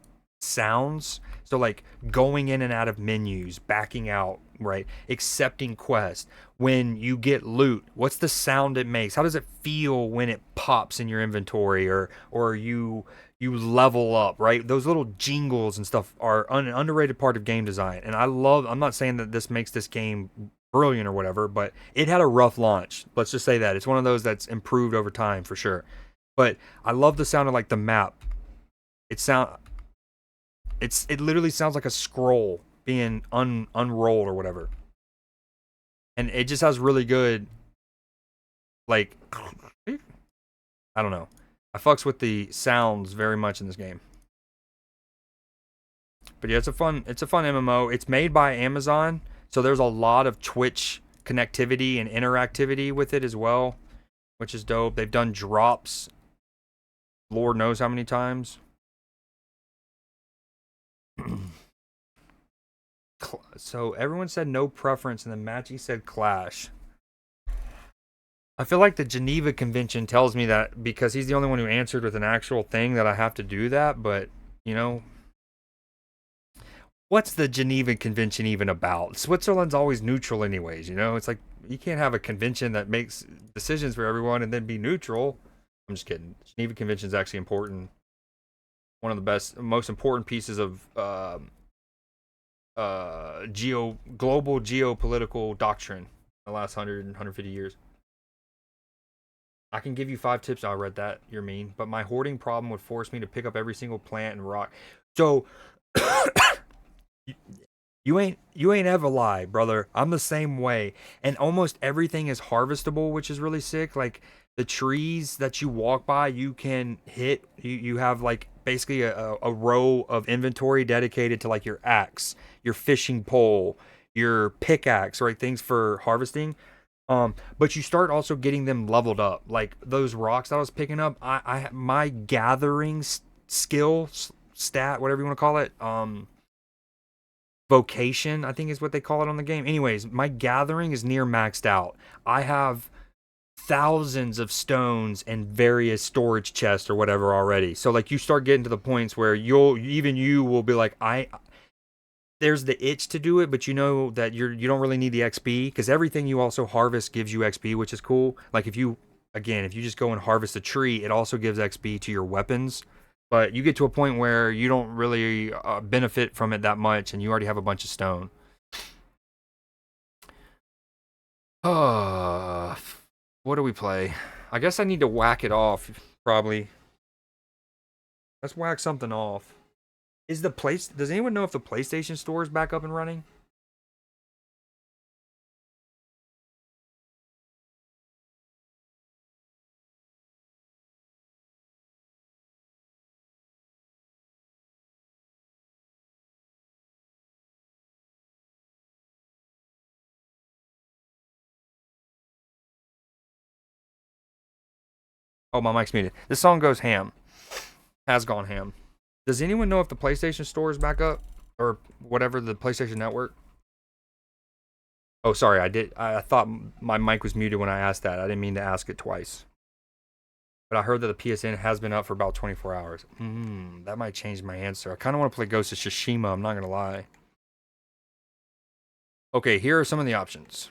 sounds. So like going in and out of menus, backing out, right? Accepting quests. When you get loot, what's the sound it makes? How does it feel when it pops in your inventory or you level up, right? Those little jingles and stuff are an underrated part of game design. And I'm not saying that this makes this game brilliant or whatever, but it had a rough launch. Let's just say that. It's one of those that's improved over time for sure. But I love the sound of like the map. It literally sounds like a scroll being unrolled or whatever. And it just has really good, like, I don't know. I fucks with the sounds very much in this game. But yeah, it's a fun MMO. It's made by Amazon, so there's a lot of Twitch connectivity and interactivity with it as well, which is dope. They've done drops, Lord knows how many times. So everyone said no preference, and then Matchy said Clash. I feel like the Geneva Convention tells me that because he's the only one who answered with an actual thing that I have to do that, but, you know, what's the Geneva Convention even about? Switzerland's always neutral anyways, you know? It's like, you can't have a convention that makes decisions for everyone and then be neutral. I'm just kidding. Geneva Convention is actually important. One of the most important pieces of global geopolitical doctrine in the last 150 years. I can give you 5 tips. I read that. You're mean. But my hoarding problem would force me to pick up every single plant and rock. So you ain't ever lie, brother. I'm the same way. And almost everything is harvestable, which is really sick. Like the trees that you walk by, you can hit. You have like basically a row of inventory dedicated to like your axe, your fishing pole, your pickaxe, right? Things for harvesting. But you start also getting them leveled up. Like those rocks that I was picking up, I my gathering skill stat, whatever you want to call it, vocation, I think is what they call it on the game. Anyways, my gathering is near maxed out. I have thousands of stones and various storage chests or whatever already. So like you start getting to the points where you will be like, there's the itch to do it, but you know that you don't really need the XP because everything you also harvest gives you XP, which is cool. Like if you just go and harvest a tree, it also gives XP to your weapons. But you get to a point where you don't really benefit from it that much, and you already have a bunch of stone. What do we play? I guess I need to whack it off, probably. Let's whack something off. Does anyone know if the PlayStation Store is back up and running? Oh, my mic's muted. This song goes ham. Has gone ham. Does anyone know if the PlayStation Store is back up? Or whatever, the PlayStation Network? Oh, sorry, I thought my mic was muted when I asked that. I didn't mean to ask it twice. But I heard that the PSN has been up for about 24 hours. That might change my answer. I kind of want to play Ghost of Tsushima, I'm not going to lie. Okay, here are some of the options.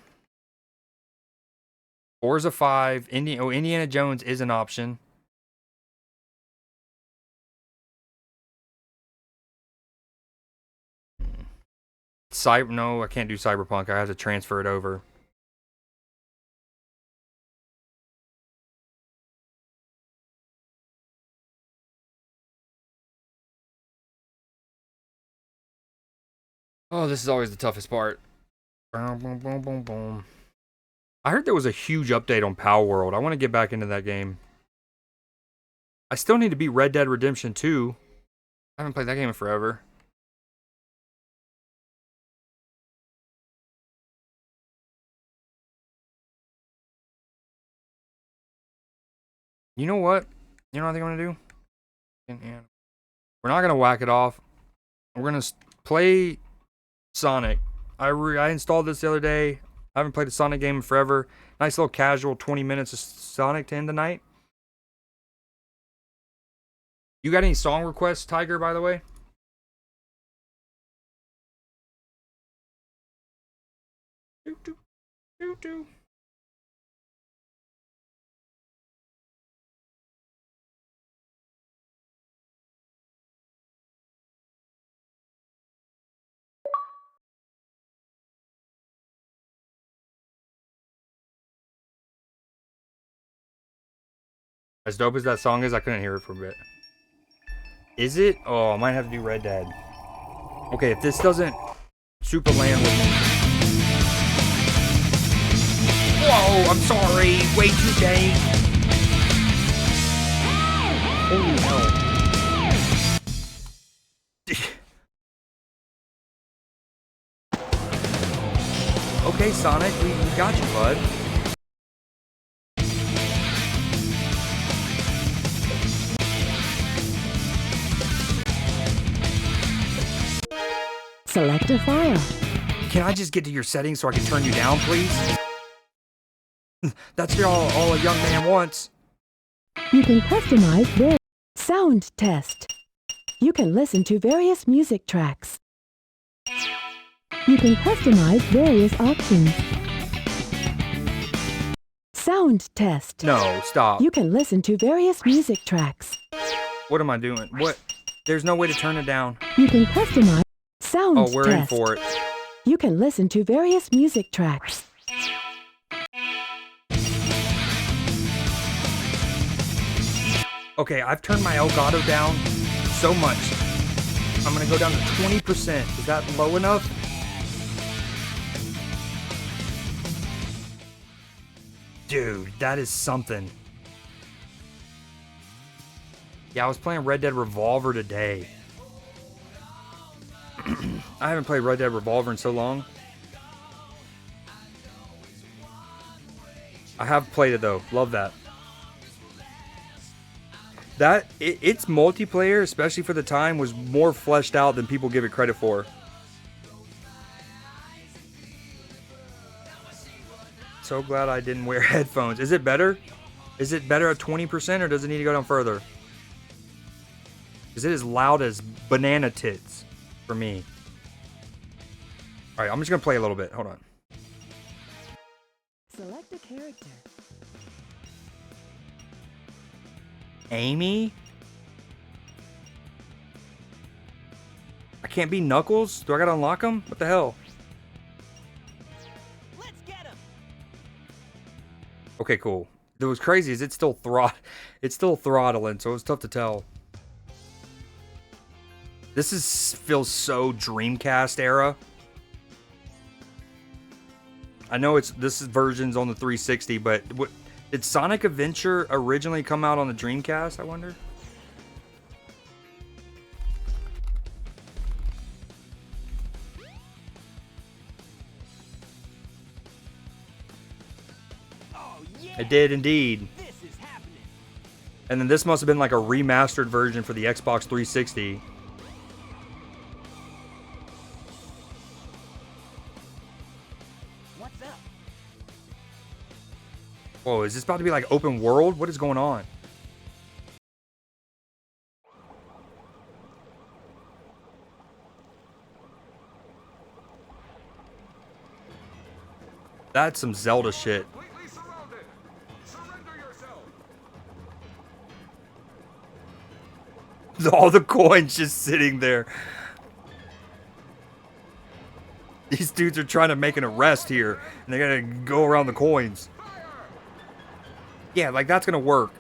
Forza 5, Indiana Jones is an option. No, I can't do Cyberpunk. I have to transfer it over. Oh, this is always the toughest part. Boom, boom, boom, boom, boom. I heard there was a huge update on Power World. I want to get back into that game. I still need to beat Red Dead Redemption 2. I haven't played that game in forever. You know what? You know what I think I'm going to do? We're not going to whack it off. We're going to play Sonic. I installed this the other day. I haven't played a Sonic game in forever. Nice little casual 20 minutes of Sonic to end the night. You got any song requests, Tiger, by the way? Doo, doo, doo, doo. As dope as that song is, I couldn't hear it for a bit. Is it? Oh, I might have to do Red Dead. Okay, if this doesn't super land with me. Whoa, I'm sorry. Way too dang. Holy hell. Okay, Sonic, we got you, bud. Select a file. Can I just get to your settings so I can turn you down, please? That's all a young man wants. You can customize their sound test. You can listen to various music tracks. You can customize various options. Sound test. No, stop. You can listen to various music tracks. What am I doing? What? There's no way to turn it down. You can customize sound Oh, we're test. in for it. You can listen to various music tracks. Okay, I've turned my Elgato down so much. I'm gonna go down to 20%. Is that low enough? Dude, that is something. Yeah, I was playing Red Dead Revolver today. I haven't played Red Dead Revolver in so long. I have played it though. Love that. Its multiplayer, especially for the time, was more fleshed out than people give it credit for. So glad I didn't wear headphones. Is it better? Is it better at 20% or does it need to go down further? Is it as loud as banana tits for me? Alright, I'm just gonna play a little bit. Hold on. Select a character. Amy? I can't be Knuckles? Do I gotta unlock him? What the hell? Let's get him. Okay, cool. What was crazy is it's still throttling, so it was tough to tell. Feels so Dreamcast era. I know this version's on the 360, but did Sonic Adventure originally come out on the Dreamcast, I wonder? Oh yeah. It did indeed. This is happening. And then this must have been like a remastered version for the Xbox 360. What's up? Whoa, is this about to be like open world? What is going on? That's some Zelda shit. Completely surrounded. Surrender yourself. All the coins just sitting there. These dudes are trying to make an arrest here, and they gotta go around the coins. Yeah, like that's gonna work.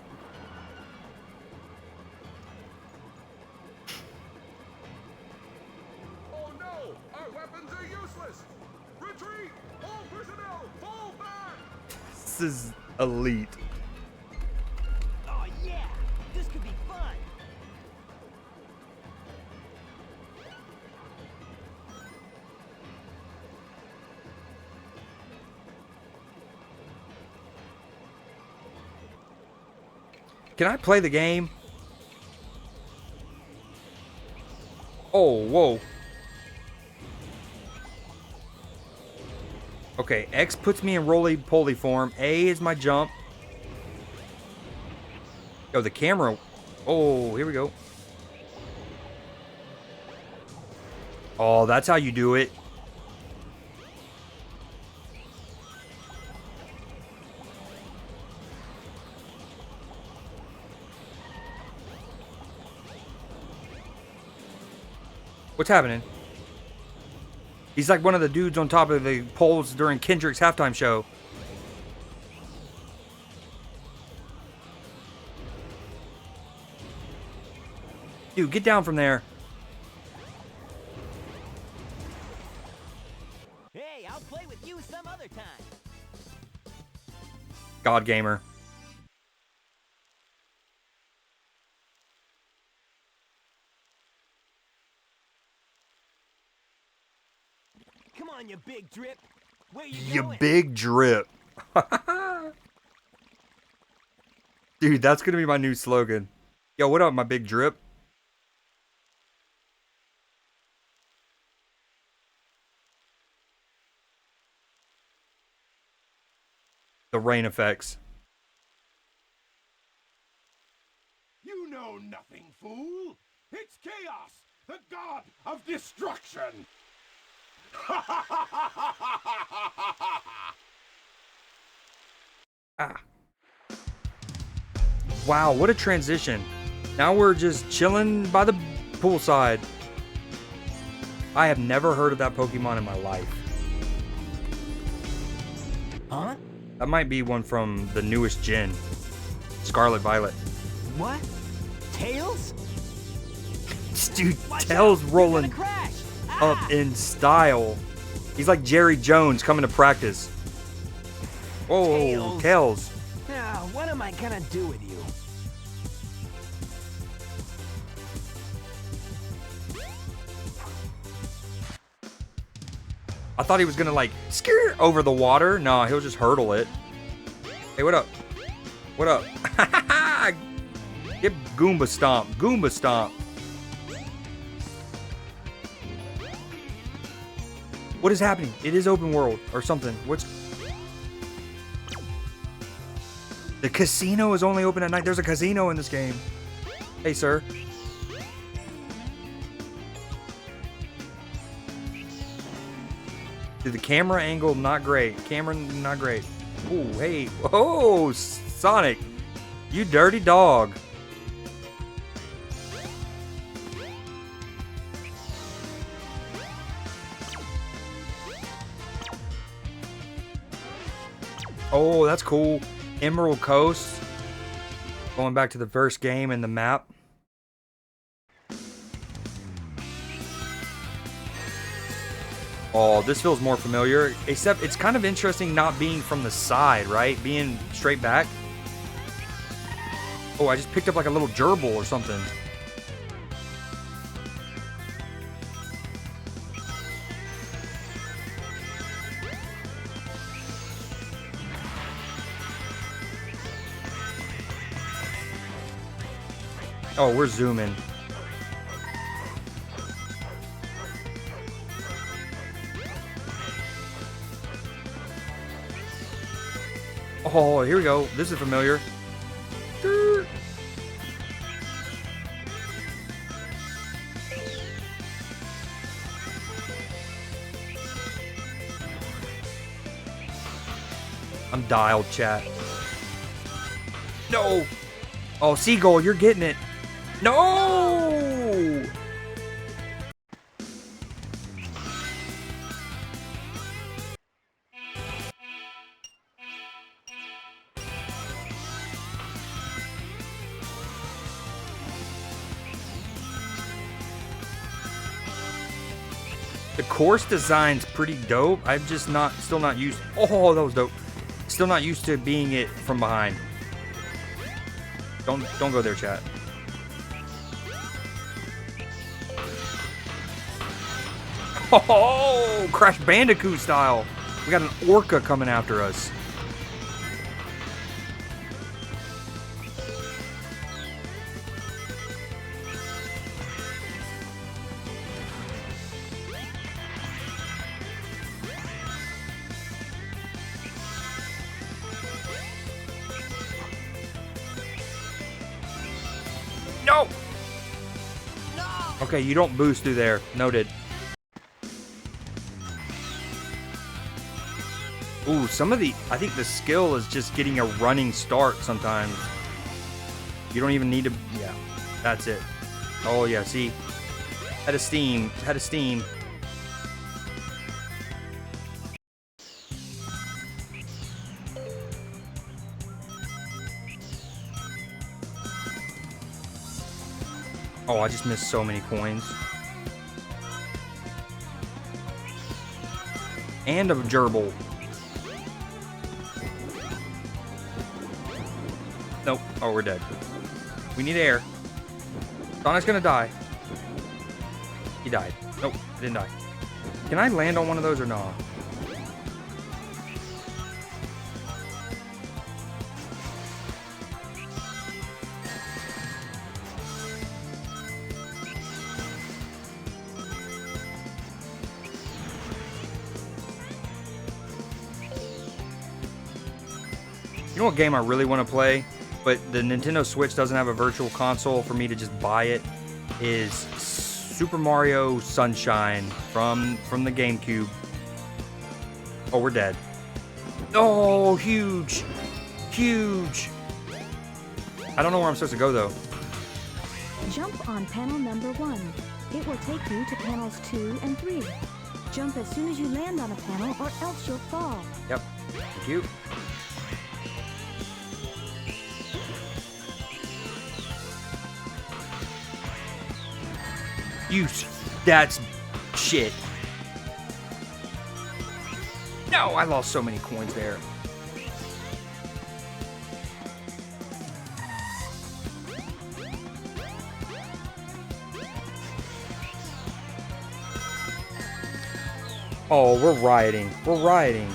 Oh no! Our weapons are useless. Retreat! All personnel, fall back! This is elite. Oh yeah. This could be fun. Can I play the game? Oh, whoa. Okay, X puts me in roly-poly form. A is my jump. Oh, the camera. Oh, here we go. Oh, that's how you do it. What's happening? He's like one of the dudes on top of the poles during Kendrick's halftime show. Dude, get down from there. Hey, I'll play with you some other time. God Gamer. Come on, you big drip. Where you You going? big drip. Dude, that's gonna be my new slogan. Yo, what up, my big drip? The rain effects. You know nothing, fool. It's Chaos, the god of destruction. Ah. Wow, what a transition. Now we're just chilling by the poolside. I have never heard of that Pokemon in my life. Huh? That might be one from the newest gen. Scarlet Violet. What? Tails? Dude, Watch Tails out, rolling you're gonna crash. up Ah! in style. He's like Jerry Jones coming to practice. Whoa, Tails. Tails. Now, what am I gonna do with you? I thought he was gonna like scare over the water. No, he'll just hurdle it. Hey, what up? What up? Get Goomba Stomp. Goomba Stomp. What is happening? It is open world or something. What's... The casino is only open at night. There's a casino in this game. Hey, sir. Dude, the camera angle, not great. Camera, not great. Ooh, hey. Whoa, Sonic. You dirty dog. Oh, that's cool. Emerald Coast. Going back to the first game and the map. Oh, this feels more familiar. Except it's kind of interesting not being from the side, right? Being straight back. Oh, I just picked up like a little gerbil or something. Oh, we're zooming. Oh, here we go. This is familiar. I'm dialed, chat. No! Oh, Seagull, you're getting it. No! The course design's pretty dope. I'm just still not used. Oh, that was dope. Still not used to being it from behind. Don't go there, chat. Oh, Crash Bandicoot style. We got an orca coming after us. No! Okay, you don't boost through there. Noted. Ooh, some of the... I think the skill is just getting a running start sometimes. You don't even need to... Yeah, that's it. Oh, yeah, see? Had a steam. Had a steam. Oh, I just missed so many coins. And a gerbil. Nope. Oh, we're dead. We need air. Sonic's gonna die. He died. Nope, didn't die. Can I land on one of those or not? You know what game I really want to play, but the Nintendo Switch doesn't have a virtual console for me to just buy it, is Super Mario Sunshine from the GameCube. Oh, we're dead. Oh, huge. Huge. I don't know where I'm supposed to go, though. Jump on panel number 1. It will take you to panels 2 and 3. Jump as soon as you land on a panel or else you'll fall. Yep. Thank you. That's shit. No, I lost so many coins there. Oh, we're rioting. We're rioting.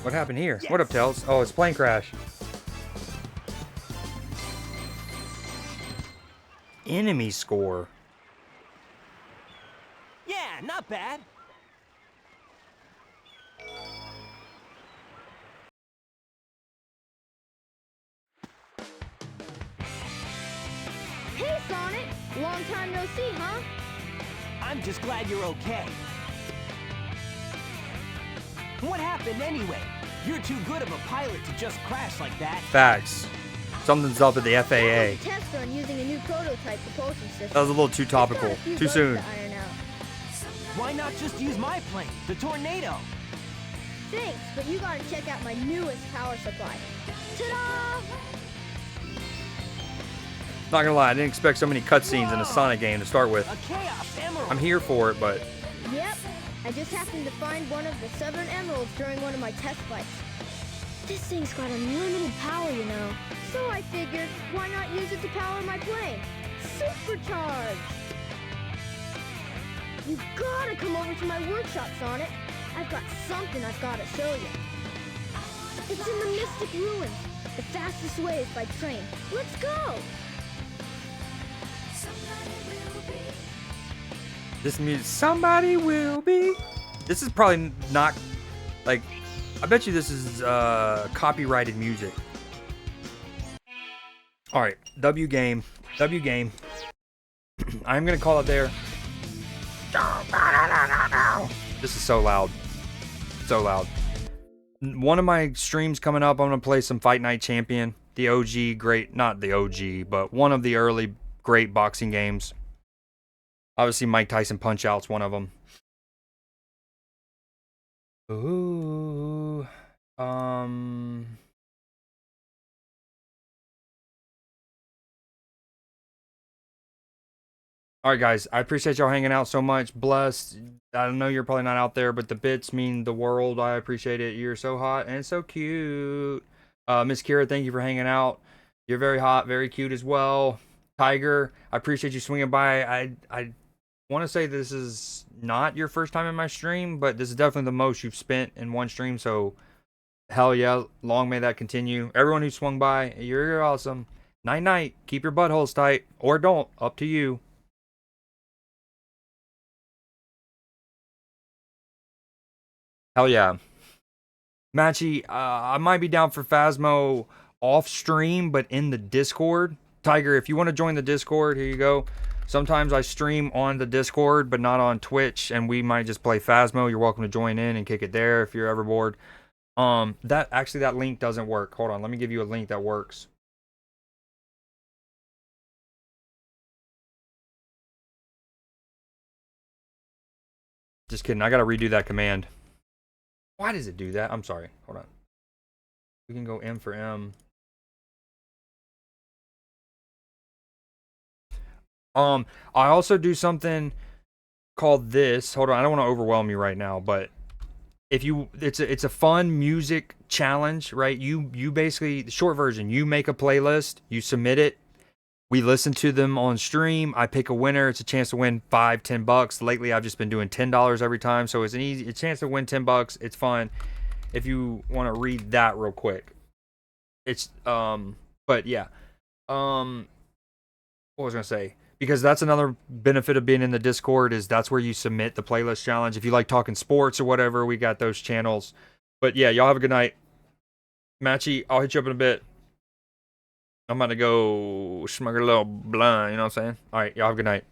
What happened here? Yes. What up, Tails? Oh, it's plane crash. Enemy score. Yeah, not bad. Hey, Sonic! Long time no see, huh? I'm just glad you're okay. What happened anyway? You're too good of a pilot to just crash like that. Facts. Something's up at the That was FAA. a test run using a new prototype propulsion system. That was a little too topical. Still got a few Too bugs soon. to iron out. Why not just use my plane, the Tornado? Thanks, but you gotta check out my newest power supply. Ta-da! Not gonna lie, I didn't expect so many cutscenes in a Sonic game to start with. A Chaos Emerald! I'm here for it, but Yep, I just happened to find one of the Southern Emeralds during one of my test flights. This thing's got unlimited power, you know. So I figured, why not use it to power my plane? Supercharged! You gotta come over to my workshop, Sonic. I've got something I've gotta show you. It's in the Mystic Ruins. The fastest way is by train. Let's go! this music, somebody will be. This is probably not, like, I bet you this is copyrighted music. All right, W game. I'm gonna call it there. This is so loud. So loud. One of my streams coming up, I'm gonna play some Fight Night Champion. The OG great, not the OG, but one of the early great boxing games. Obviously, Mike Tyson Punch-Out's one of them. Ooh. Alright, guys. I appreciate y'all hanging out so much. Blessed. I know you're probably not out there, but the bits mean the world. I appreciate it. You're so hot and so cute. Miss Kira, thank you for hanging out. You're very hot, very cute as well. Tiger, I appreciate you swinging by. I want to say this is not your first time in my stream, but this is definitely the most you've spent in one stream, so hell yeah, long may that continue. Everyone who swung by, you're awesome. Night night. Keep your buttholes tight. Or don't. Up to you. Hell yeah. Matchy, I might be down for Phasmo off stream, but in the Discord. Tiger, if you want to join the Discord, here you go. Sometimes I stream on the Discord, but not on Twitch, and we might just play Phasmo. You're welcome to join in and kick it there if you're ever bored. That link doesn't work. Hold on, let me give you a link that works. Just kidding, I gotta redo that command. Why does it do that? I'm sorry. Hold on. We can go M for M. I also do something called this. Hold on, I don't want to overwhelm you right now, but if you, it's a fun music challenge, right? You basically, the short version, you make a playlist, you submit it, we listen to them on stream. I pick a winner. It's a chance to win $5-10. Lately, I've just been doing $10 every time, so it's a chance to win $10. It's fun. If you want to read that real quick, it's but yeah, what was I gonna say? Because that's another benefit of being in the Discord is that's where you submit the playlist challenge. If you like talking sports or whatever, we got those channels. But yeah, y'all have a good night. Matchy, I'll hit you up in a bit. I'm about to go smoke a little blunt, you know what I'm saying? All right, y'all have a good night.